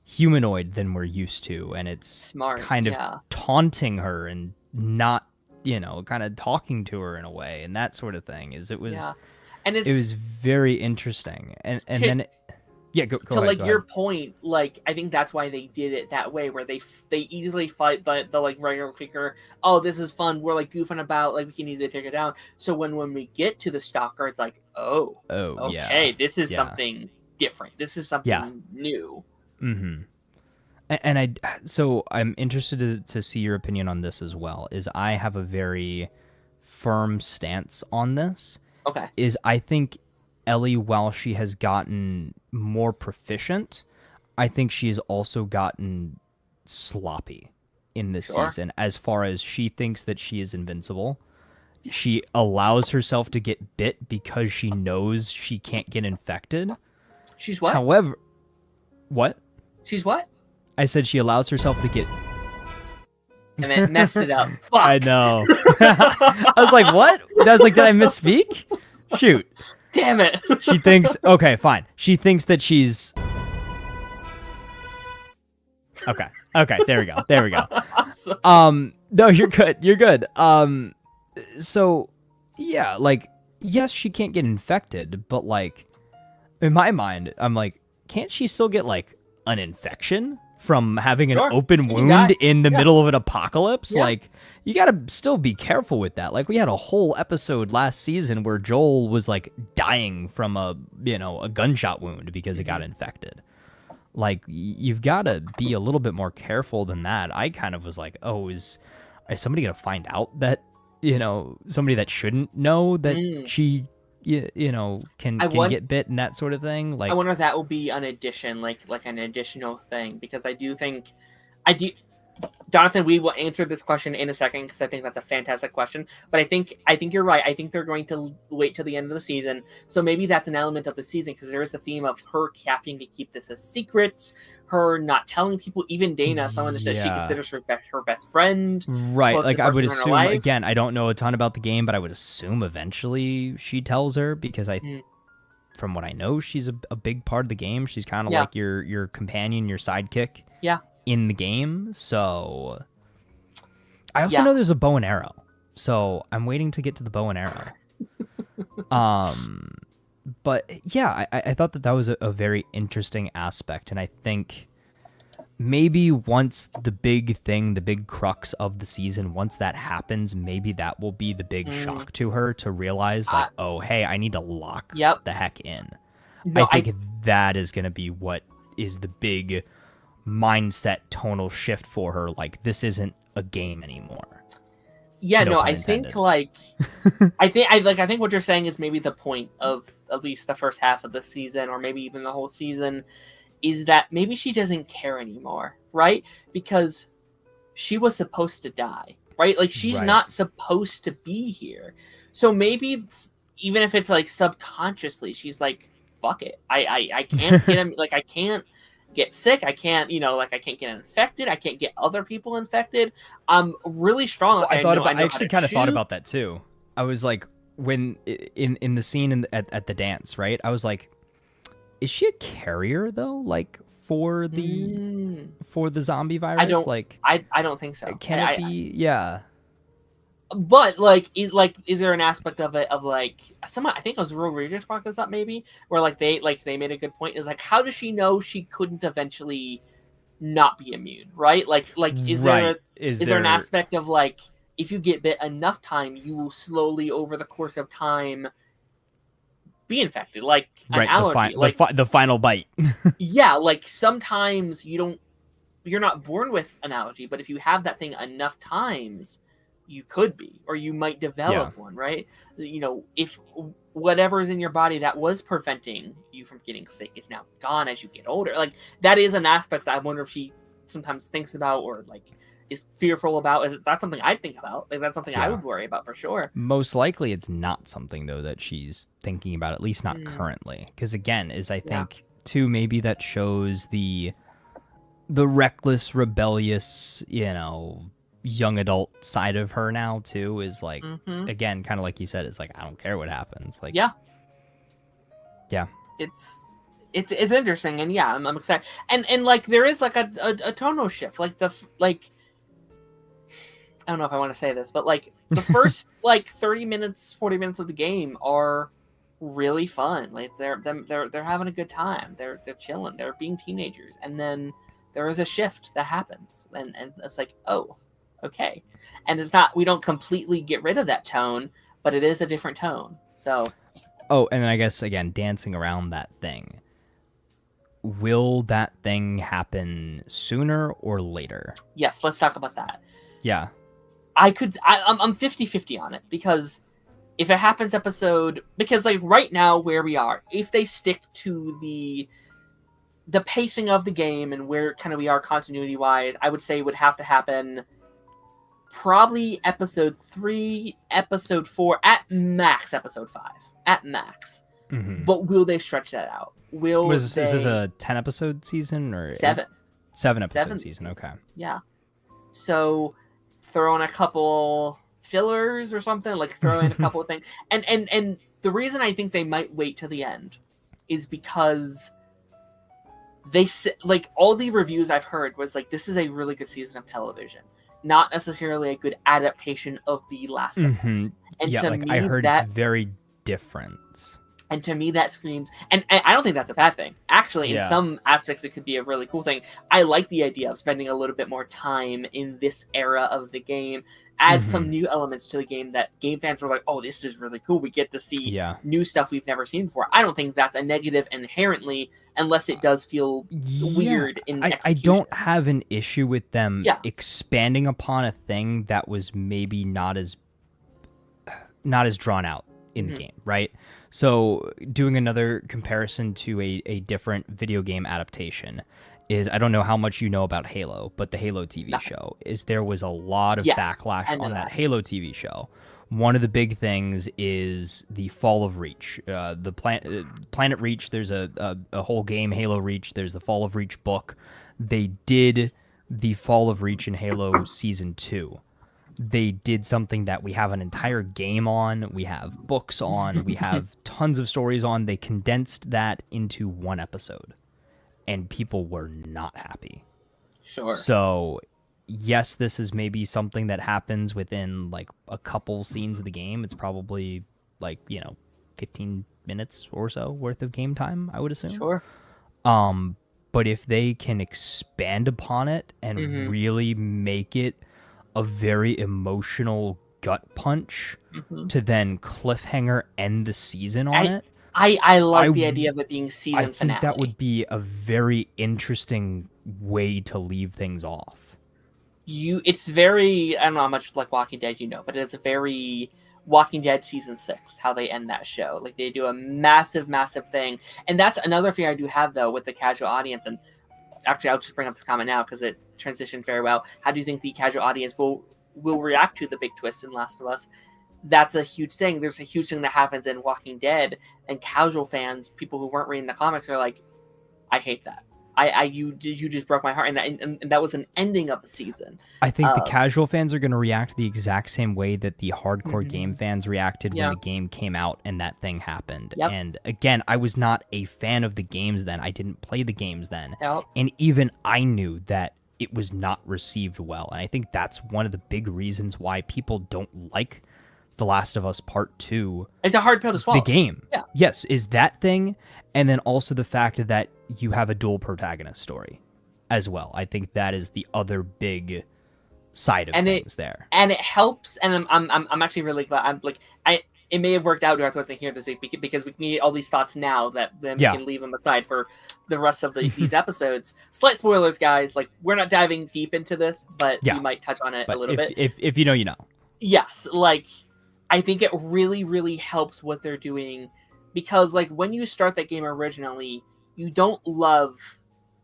humanoid than we're used to. And it's kind of taunting her and not, kind of talking to her in a way. And that sort of thing it was very interesting. And then... go to ahead, your point, like I think that's why they did it that way, where they easily fight the like regular clicker. Oh, this is fun. We're like goofing about, like we can easily take it down. So when we get to the stalker, it's like, okay, this is something different. This is something new. Mm-hmm. And I'm interested to see your opinion on this as well. Is I have a very firm stance on this. Okay. Is I think Ellie, while she has gotten more proficient, I think she has also gotten sloppy in this season as far as she thinks that she is invincible. She allows herself to get bit because she knows she can't get infected. She's what? However, what? She's what? I said she allows herself to get... And then messed it up. Fuck. I know. I was like, what? I was like, did I misspeak? Shoot. Damn it. She thinks, okay, fine. She thinks that she's... Okay, there we go. No, you're good. So, yeah, like, yes, she can't get infected, but, like, in my mind, I'm like, can't she still get, like, an infection from having an Sure. open You can wound die. in the Yeah. middle of an apocalypse. Yeah. Like, you gotta still be careful with that. Like, we had a whole episode last season where Joel was like dying from a gunshot wound because it got infected. Like, you've got to be a little bit more careful than that. I kind of was like, oh, is somebody gonna find out that somebody that shouldn't know that she can get bit and that sort of thing? Like, I wonder if that will be an addition, like an additional thing, because I do. Jonathan, we will answer this question in a second because I think that's a fantastic question. But I think you're right. I think they're going to wait till the end of the season. So maybe that's an element of the season because there is a theme of her having to keep this a secret, her not telling people, even Dana, someone that she considers her best friend. Right. Like, I would person in her assume, life. again, I don't know a ton about the game, but I would assume eventually she tells her because from what I know, she's a big part of the game. She's kind of like your companion, your sidekick. Yeah. In the game. So I also know there's a bow and arrow. So I'm waiting to get to the bow and arrow. But yeah, I thought that was a very interesting aspect. And I think maybe once the big crux of the season, once that happens, maybe that will be the big shock to her to realize like, oh, hey, I need to lock the heck in. No, I think that is going to be what is the big mindset tonal shift for her. Like, this isn't a game anymore. Yeah, no, I think like I think what you're saying is maybe the point of at least the first half of the season, or maybe even the whole season, is that maybe she doesn't care anymore, right? Because she was supposed to die, right? Like, she's not supposed to be here. So maybe even if it's like subconsciously, she's like, fuck it. I can't get him. Like, I can't get sick. I can't, I can't get infected. I can't get other people infected. I'm really strong. Well, I actually kind of thought about that too. I was like, when in the scene at the dance, right? I was like, is she a carrier though? Like, for the zombie virus? I don't think so. Can it be? Yeah. But is there an aspect of it of like someone, I think it was Real Readers brought this up maybe, where they made a good point, is like, how does she know she couldn't eventually not be immune, right? Is there an aspect of like, if you get bit enough time, you will slowly over the course of time be infected, like an allergy, the final bite. Yeah, like sometimes you're not born with an allergy, but if you have that thing enough times, you could be, or you might develop one, right? If whatever's in your body that was preventing you from getting sick is now gone as you get older. Like, that is an aspect that I wonder if she sometimes thinks about, or like is fearful about. That's something I'd think about. Like, that's something I would worry about for sure. Most likely it's not something though that she's thinking about, at least not currently. Because again, I think too, maybe that shows the reckless, rebellious, young adult side of her now too, is like, again, kind of like you said, it's like, I don't care what happens. Like, yeah, it's interesting, and I'm excited, and like there is like a tonal shift, like I don't know if I want to say this, but like the first like 30 minutes, 40 minutes of the game are really fun. Like they're having a good time, they're chilling, they're being teenagers, and then there is a shift that happens, and it's like, oh, okay. And it's not, we don't completely get rid of that tone, but it is a different tone. So and I guess again, dancing around that thing, will that thing happen sooner or later? Yes, let's talk about that. Yeah, I'm 50-50 on it, because if it happens because like right now where we are, if they stick to the pacing of the game and where kind of we are continuity wise, I would say it would have to happen probably episode 3, episode 4, at max episode 5, at max. But will they stretch that out? Is this a 10 episode season or 7? 7 episode season. Okay. Yeah. So throw in a couple fillers or something, like throw in a couple of things. And the reason I think they might wait till the end is because they like all the reviews I've heard was like, this is a really good season of television, not necessarily a good adaptation of The Last of Us. And yeah, to like me, I heard it's very different. And to me, that screams, and I don't think that's a bad thing. Actually, in Yeah. some aspects, it could be a really cool thing. I like the idea of spending a little bit more time in this era of the game, add some new elements to the game that game fans are like, oh, this is really cool. We get to see Yeah. new stuff we've never seen before. I don't think that's a negative inherently, unless it does feel weird in I execution. don't have an issue with them Yeah. expanding upon a thing that was maybe not as drawn out in the game, right? So doing another comparison to a different video game adaptation is, I don't know how much you know about Halo, but the Halo TV show is, there was a lot of Yes, backlash I know on that that. Halo TV show. One of the big things is the Fall of Reach. The Planet Reach, there's a whole game, Halo Reach. There's the Fall of Reach book. They did the Fall of Reach in Halo Season 2. They did something that we have an entire game on, we have books on, we have tons of stories on. They condensed that into one episode, and people were not happy. Sure. So, yes, this is maybe something that happens within like a couple scenes of the game. It's probably like, 15 minutes or so worth of game time, I would assume. Sure. But if they can expand upon it and really make it a very emotional gut punch to then cliffhanger end the season on it. I love the idea of it being season I think finale. that would be a very interesting way to leave things off. It's very, I don't know how much like Walking Dead you know, but it's a very Walking Dead season 6, how they end that show. Like they do a massive thing. And that's another fear I do have though with the casual audience. And actually I'll just bring up this comment now because it transitioned very well. How do you think the casual audience will react to the big twist in Last of Us? That's a huge thing. There's a huge thing that happens in Walking Dead, and casual fans, people who weren't reading the comics, are like, I hate that. You just broke my heart, and that was an ending of a season. I think the casual fans are going to react the exact same way that the hardcore game fans reacted when the game came out and that thing happened. Yep. And again, I was not a fan of the games then. I didn't play the games then. Yep. And even I knew that it was not received well. And I think that's one of the big reasons why people don't like The Last of Us Part 2. It's a hard pill to swallow. The game. Yeah. Yes, is that thing, and then also the fact that you have a dual protagonist story as well. I think that is the other big side of things there. And it helps, and I'm actually really glad. It may have worked out Darth wasn't here this week because we need all these thoughts now that then we can leave them aside for the rest of these episodes. Slight spoilers, guys. Like, we're not diving deep into this, but we might touch on it a little bit. If you know, you know. Yes, like, I think it really helps what they're doing because, like, when you start that game originally, you don't love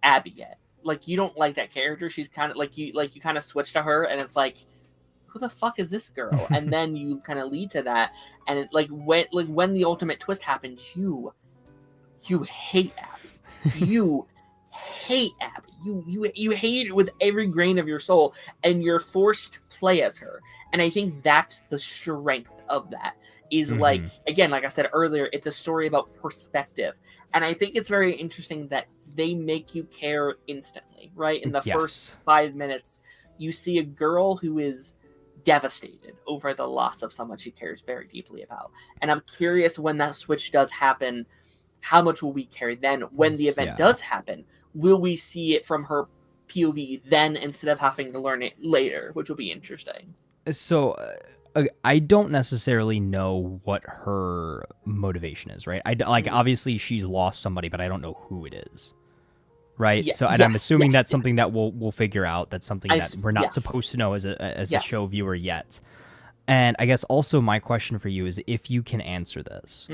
Abby yet. Like, you don't like that character. She's kind of you kind of switch to her, and it's like, who the fuck is this girl? And then you kind of lead to that, and it, when the ultimate twist happens, you hate Abby. You hate Abby. You hate it with every grain of your soul, and you're forced to play as her. And I think that's the strength of that. Is like, again, like I said earlier, it's a story about perspective, and I think it's very interesting that they make you care instantly. Right in the first 5 minutes, you see a girl who is devastated over the loss of someone she cares very deeply about. And I'm curious when that switch does happen, how much will we care then? When the event does happen, will we see it from her POV then instead of having to learn it later, which will be interesting. So I don't necessarily know what her motivation is, right? Obviously she's lost somebody, but I don't know who it is. Right. Yeah, so, and I'm assuming that's something that we'll figure out. That's something that we're not supposed to know as a show viewer yet. And I guess also my question for you is, if you can answer this,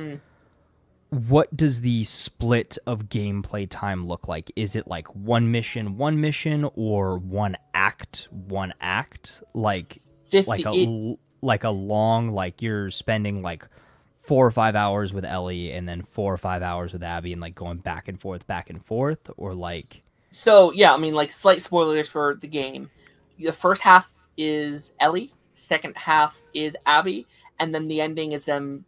what does the split of gameplay time look like? Is it like one mission, or one act? Like 50, like a long, like you're spending like 4 or 5 hours with Ellie and then 4 or 5 hours with Abby and like going back and forth, or like. So yeah, I mean, like, slight spoilers for the game. The first half is Ellie, second half is Abby, and then the ending is them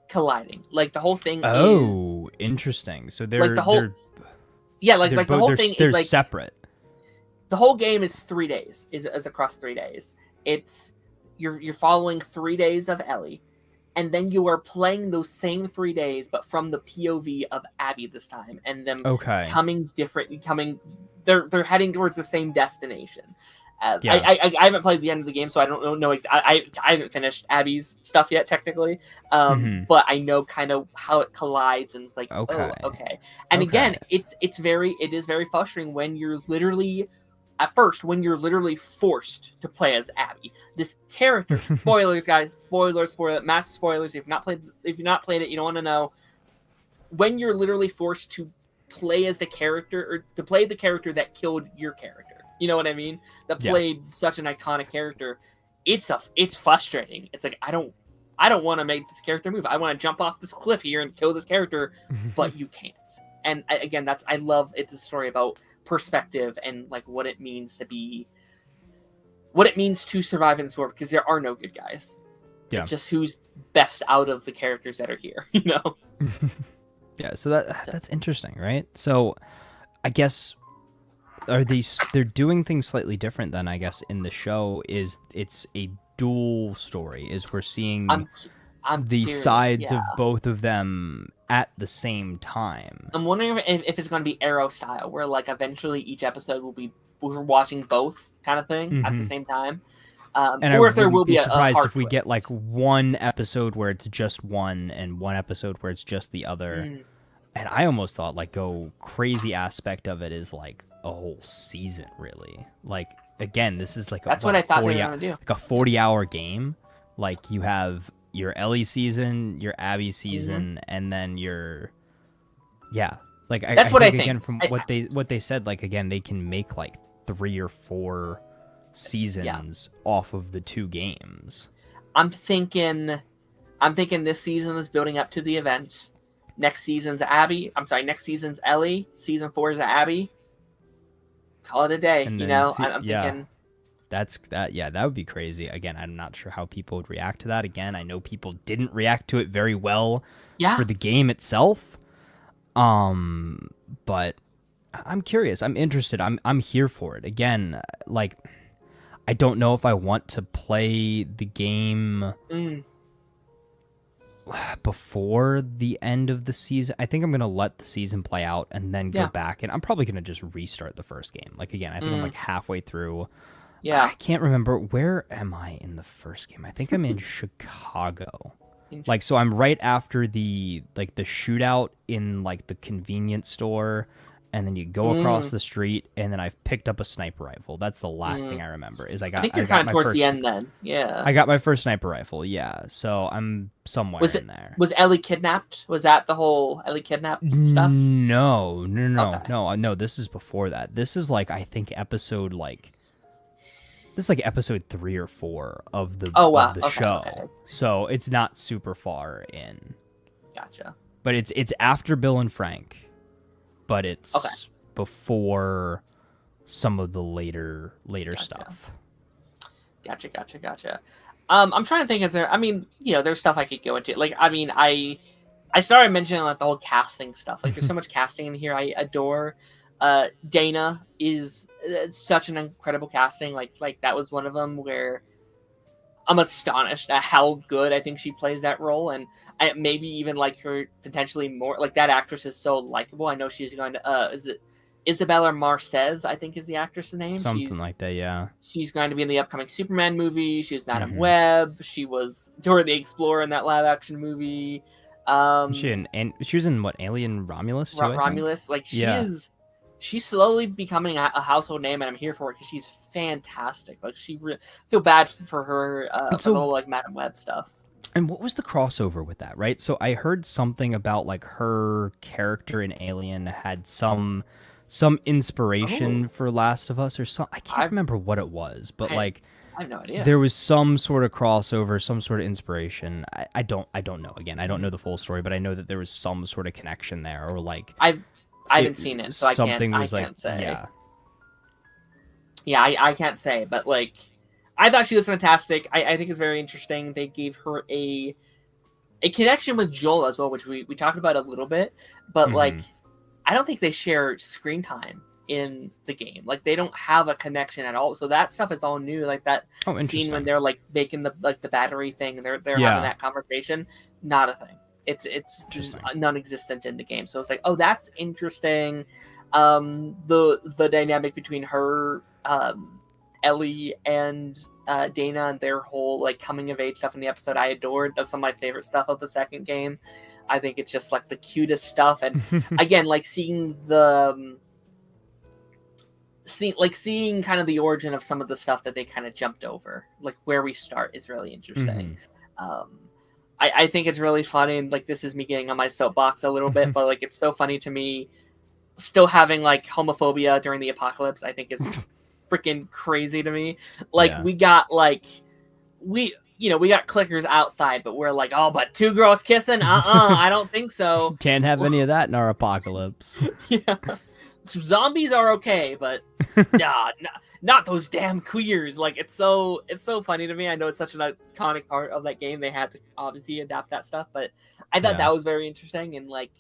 colliding. Like, the whole thing is interesting. So they're like the whole the whole thing is like separate. The whole game is 3 days, is across 3 days. It's you're following 3 days of Ellie, and then you are playing those same 3 days, but from the POV of Abby this time, and them Okay. they're heading towards the same destination. Yeah. I haven't played the end of the game, so I don't know. I haven't finished Abby's stuff yet, technically. But I know kind of how it collides, and it's like, Okay. oh, okay. And again, it is very frustrating when you're literally forced to play as Abby. This character, spoilers, guys, spoilers, massive spoilers. If you've not played it, you don't want to know. When you're literally forced to play as the character, or to play the character that killed your character, you know what I mean? That played such an iconic character. It's frustrating. It's like I don't want to make this character move. I want to jump off this cliff here and kill this character, but you can't. And again, I love it's a story about perspective and like what it means to survive in this world, because there are no good guys. Yeah. It's just who's best out of the characters that are here, you know? Yeah, so that's interesting, right? So I guess they're doing things slightly different than, I guess, in the show. Is it's a dual story, is we're seeing the curious, sides of both of them at the same time. I'm wondering if it's going to be Arrow style, where like eventually each episode we're watching both kind of thing at the same time. Or if there will be surprised a if we get like one episode where it's just one and one episode where it's just the other. And I almost thought like crazy aspect of it is like a whole season, really. Like again, this is like that's what I thought they were going to do. Like a 40-hour game. Like you have your Ellie season, your Abby season, and then your like that's I think again from what they said, like again they can make like 3 or 4 seasons off of the 2 games. I'm thinking this season is building up to the events. Next season's Ellie. Season 4 is Abby. Call it a day. And you then know, I'm thinking. That would be crazy. Again, I'm not sure how people would react to that. Again, I know people didn't react to it very well for the game itself. But I'm curious. I'm interested. I'm here for it. Again, like I don't know if I want to play the game before the end of the season. I think I'm gonna let the season play out and then go back, and I'm probably gonna just restart the first game. Like again, I think I'm like halfway through. Yeah. I can't remember, where am I in the first game? I think I'm in Chicago. Like, so I'm right after the shootout in like the convenience store, and then you go across the street, and then I've picked up a sniper rifle. That's the last thing I remember. I think you're kind of towards the end then. Yeah. I got my first sniper rifle. Yeah. So I'm somewhere in there. Was Ellie kidnapped? Was that the whole Ellie kidnapped stuff? No. Okay. No. This is before that. This is like, I think episode 3 or 4 of the show. Okay. So it's not super far in. Gotcha. But it's after Bill and Frank, but it's before some of the later stuff. Gotcha. I'm trying to think. Is there? I mean, there's stuff I could go into. Like, I mean, I started mentioning like the whole casting stuff. Like, there's so much casting in here. I adore. Dana is such an incredible casting. Like that was one of them where I'm astonished at how good I think she plays that role, and I maybe even like her potentially more. Like that actress is so likable. I know she's going to is it Isabella Marcez, I think is the actress's name. Something like that, yeah. She's going to be in the upcoming Superman movie. She was Madam Web. She was Dora the Explorer in that live action movie. She was in what, Alien Romulus too? Romulus, like she's slowly becoming a household name, and I'm here for it because she's fantastic. Like feel bad for her for the whole like Madam Web stuff. And what was the crossover with that, right? So I heard something about like her character in Alien had some inspiration for Last of Us or something. I can't remember what it was, but I have no idea. There was some sort of crossover, some sort of inspiration. I don't know. Again, I don't know the full story, but I know that there was some sort of connection there, or like I haven't seen it, so I can't say. Yeah, I can't say, but like I thought she was fantastic. I think it's very interesting. They gave her a connection with Joel as well, which we talked about a little bit, but like I don't think they share screen time in the game. Like they don't have a connection at all. So that stuff is all new. Like that scene when they're like making the battery thing, and they're having that conversation. Not a thing. It's just non-existent in the game. So it's like, oh, that's interesting. The dynamic between her, Ellie, and Dana, and their whole like coming of age stuff in the episode, I adored. That's some of my favorite stuff of the second game. I think it's just like the cutest stuff, and again, like seeing the seeing kind of the origin of some of the stuff that they kind of jumped over, like where we start, is really interesting. I think it's really funny, and like this is me getting on my soapbox a little bit, but like it's so funny to me still having like homophobia during the apocalypse. I think is freaking crazy to me. Like we got clickers outside, but we're like, oh, but two girls kissing? I don't think so. Can't have any of that in our apocalypse. Yeah. Zombies are okay, but not those damn queers. Like it's so funny to me. I know it's such an iconic part of that game. They had to obviously adapt that stuff, but I thought that was very interesting, and like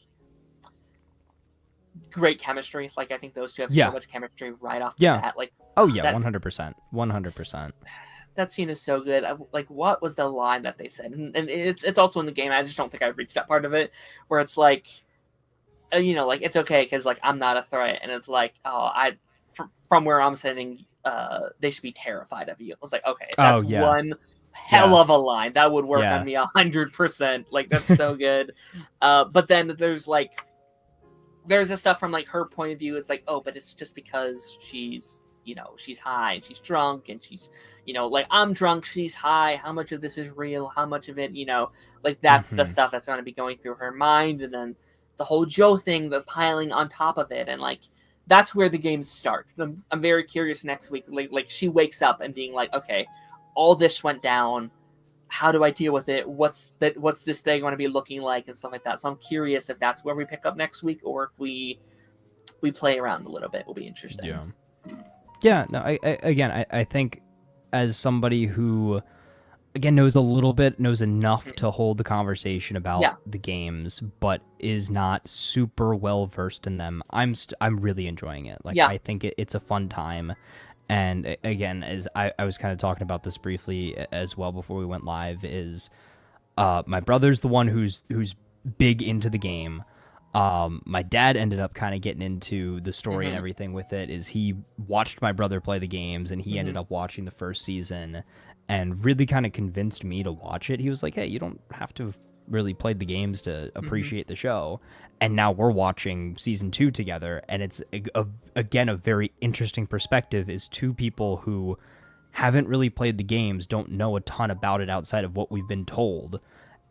great chemistry. Like I think those two have so much chemistry right off the bat. Like 100%. That scene is so good. Like, what was the line that they said? And it's also in the game. I just don't think I've reached that part of it where it's like, like it's okay because like I'm not a threat, and it's like, oh, from where I'm sitting, they should be terrified of you. I was like, okay, that's one hell of a line that would work on me 100%. Like that's so good. But then there's the stuff from like her point of view. It's like, oh, but it's just because she's high and she's drunk, and she's like I'm drunk, she's high. How much of this is real? How much of it, like that's the stuff that's going to be going through her mind, and then the whole Joe thing, the piling on top of it, and like that's where the game starts. I'm very curious next week. Like she wakes up and being like, okay, all this went down. How do I deal with it? What's this day going to be looking like, and stuff like that. So I'm curious if that's where we pick up next week, or if we play around a little bit. Will be interesting. Yeah. No. I think as somebody who again knows enough to hold the conversation about the games, but is not super well versed in them, I'm really enjoying it. Like I think it's a fun time. And again, as I was kind of talking about this briefly as well before we went live, is my brother's the one who's big into the game. My dad ended up kind of getting into the story and everything with it. Is he watched my brother play the games, and he ended up watching the first season and really kind of convinced me to watch it. He was like, hey, you don't have to have really played the games to appreciate the show. And now we're watching season 2 together, and it's again a very interesting perspective. Is two people who haven't really played the games, don't know a ton about it outside of what we've been told.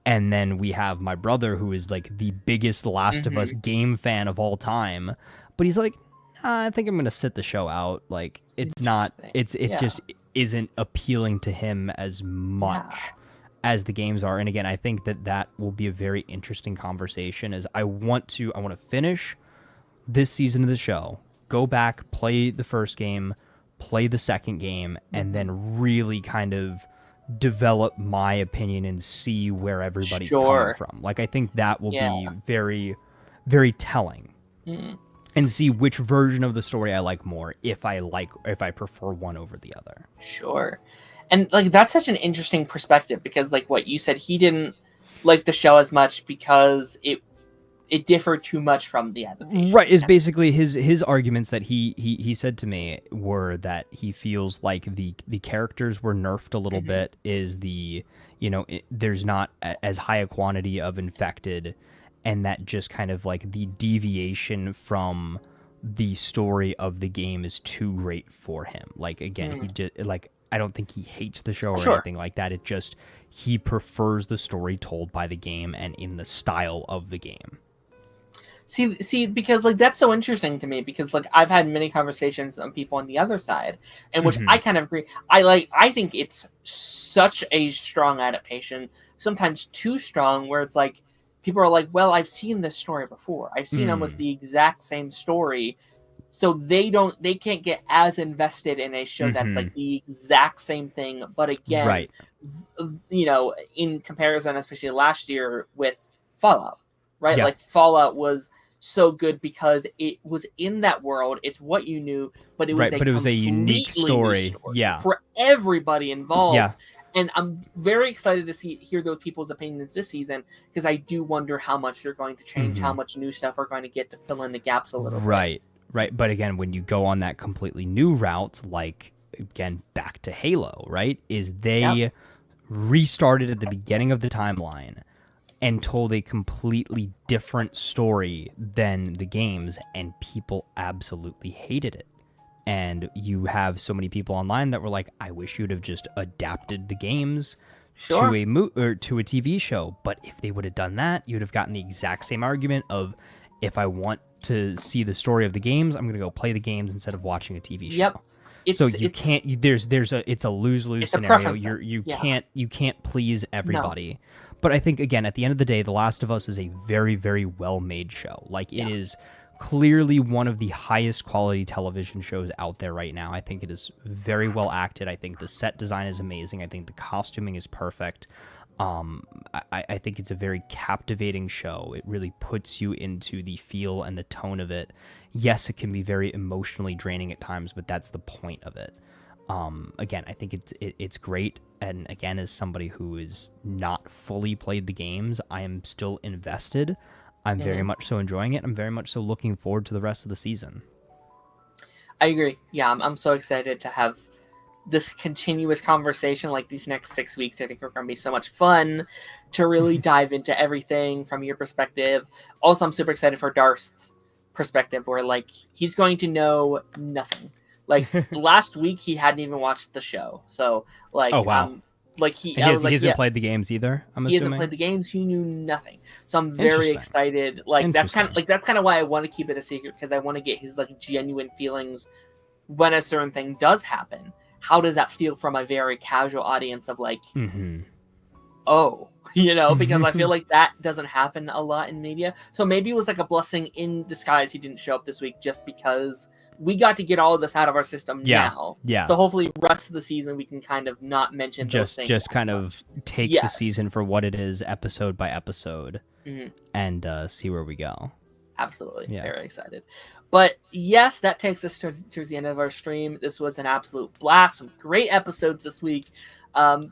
And then we have my brother, who is like the biggest Last of Us game fan of all time, but he's like, I think I'm gonna sit the show out. Like it's not, it just isn't appealing to him as much as the games are. And again, I think that will be a very interesting conversation. As I want to finish this season of the show, go back, play the first game, play the second game, and then really kind of develop my opinion and see where everybody's coming from. Like I think that will be very, very telling. And see which version of the story I like more, if I prefer one over the other. Sure. And like that's such an interesting perspective, because like what you said, he didn't like the show as much because it differed too much from the adaptation. Right, is basically his arguments that he said to me were that he feels like the characters were nerfed a little bit, is there's not as high a quantity of infected, and that just kind of like the deviation from the story of the game is too great for him. Like again, he just like, I don't think he hates the show or anything like that. It just, he prefers the story told by the game and in the style of the game. See, because like that's so interesting to me, because like I've had many conversations on people on the other side, and which I kind of agree. I think it's such a strong adaptation, sometimes too strong, where it's like people are like, well, I've seen this story before. I've seen almost the exact same story. So they can't get as invested in a show that's like the exact same thing. But again, in comparison, especially last year with Fallout, right? Like Fallout was so good because it was in that world. It's what you knew, but it was Right, but it was a unique completely new story. Yeah. for everybody involved. Yeah. And I'm very excited to hear those people's opinions this season, because I do wonder how much they're going to change, how much new stuff we're going to get to fill in the gaps a little bit. Right. But again, when you go on that completely new route, like, again, back to Halo, right, is they restarted at the beginning of the timeline and told a completely different story than the games, and people absolutely hated it. And you have so many people online that were like, I wish you'd have just adapted the games to to a TV show. But if they would have done that, you'd have gotten the exact same argument of, if I want to see the story of the games, I'm going to go play the games instead of watching a TV show. Yep. It's a lose-lose scenario. You can't please everybody. No. But I think, again, at the end of the day, The Last of Us is a very, very well-made show. Like, it is clearly one of the highest quality television shows out there right now. I think it is very well acted. I think the set design is amazing. I think the costuming is perfect. I think it's a very captivating show. It really puts you into the feel and the tone of it. Yes, it can be very emotionally draining at times, but that's the point of it. Again, I think it's great. And again, as somebody who is not fully played the games, I am still invested. I'm very much so enjoying it. I'm very much so looking forward to the rest of the season. I agree. Yeah, I'm so excited to have this continuous conversation. Like, these next 6 weeks, I think are going to be so much fun to really dive into everything from your perspective. Also, I'm super excited for Darth's perspective, where, like, he's going to know nothing. Like, last week he hadn't even watched the show, so, like, oh wow. He hasn't played the games either. He hasn't played the games. He knew nothing. So I'm very excited. Like, that's kind of why I want to keep it a secret, because I want to get his, like, genuine feelings when a certain thing does happen. How does that feel from a very casual audience of, like, oh, you know, because I feel like that doesn't happen a lot in media. So maybe it was like a blessing in disguise he didn't show up this week, just because we got to get all of this out of our system now. Yeah. So hopefully rest of the season we can kind of not mention those things. Just kind of take the season for what it is, episode by episode, and see where we go. Absolutely. Yeah. Very excited. But yes, that takes us towards the end of our stream. This was an absolute blast. Some great episodes this week.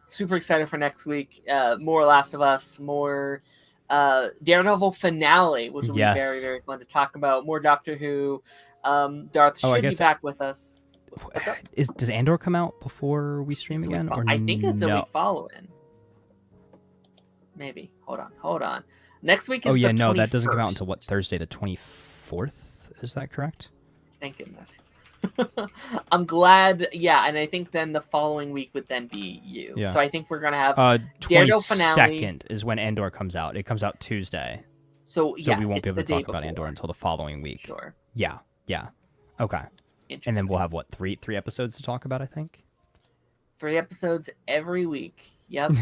Super excited for next week. More Last of Us, more Daredevil finale, which will be very, very fun to talk about. More Doctor Who. Darth should be back with us. Does Andor come out before we stream again? Or I think it's a week following. Maybe. Hold on. Next week is the 21st. That doesn't come out until Thursday the 24th? Is that correct? Thank goodness. I'm glad. Yeah, and I think then the following week would then be you. Yeah. So I think we're gonna have Daredevil finale. 22nd is when Andor comes out. It comes out Tuesday. So we won't be able to talk about Andor until the following week. Sure. Yeah. Okay. And then we'll have three episodes to talk about, I think. 3 episodes every week. Yep.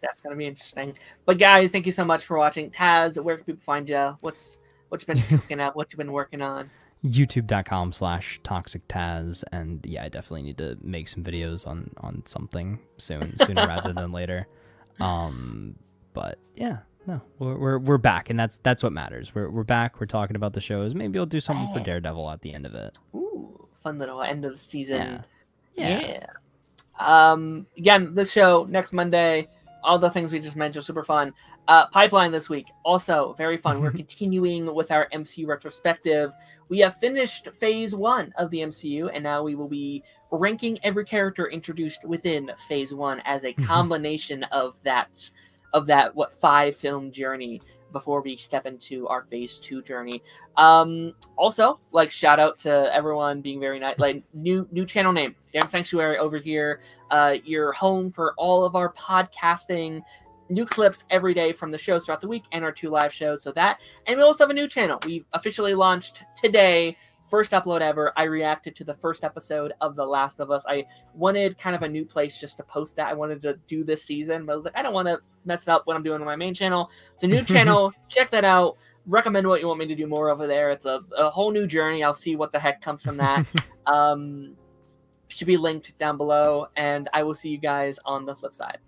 That's gonna be interesting. But guys, thank you so much for watching. Taz, where can people find you? What's been cooking up? What you been working on? YouTube.com/ToxicTaz, and yeah, I definitely need to make some videos on something sooner rather than later. But yeah. No, we're back, and that's what matters. We're back. We're talking about the shows. Maybe I'll do something for Daredevil at the end of it. Ooh, fun little end of the season. Yeah. Again, this show next Monday. All the things we just mentioned, super fun. Pipeline this week, also very fun. We're continuing with our MCU retrospective. We have finished Phase 1 of the MCU, and now we will be ranking every character introduced within Phase 1 as a combination of that 5-film journey before we step into our Phase 2 journey. Also, like, shout out to everyone being very nice. Like, new channel name, Darren Sanctuary over here. Your home for all of our podcasting, new clips every day from the shows throughout the week and our 2 live shows. So that, and we also have a new channel. We officially launched today. First upload ever. I reacted to the first episode of The Last of Us. I wanted kind of a new place just to post that. I wanted to do this season, but I was like, I don't want to mess up what I'm doing on my main channel. It's a new channel. Check that out. Recommend what you want me to do more over there. It's a whole new journey. I'll see what the heck comes from that. Should be linked down below, and I will see you guys on the flip side.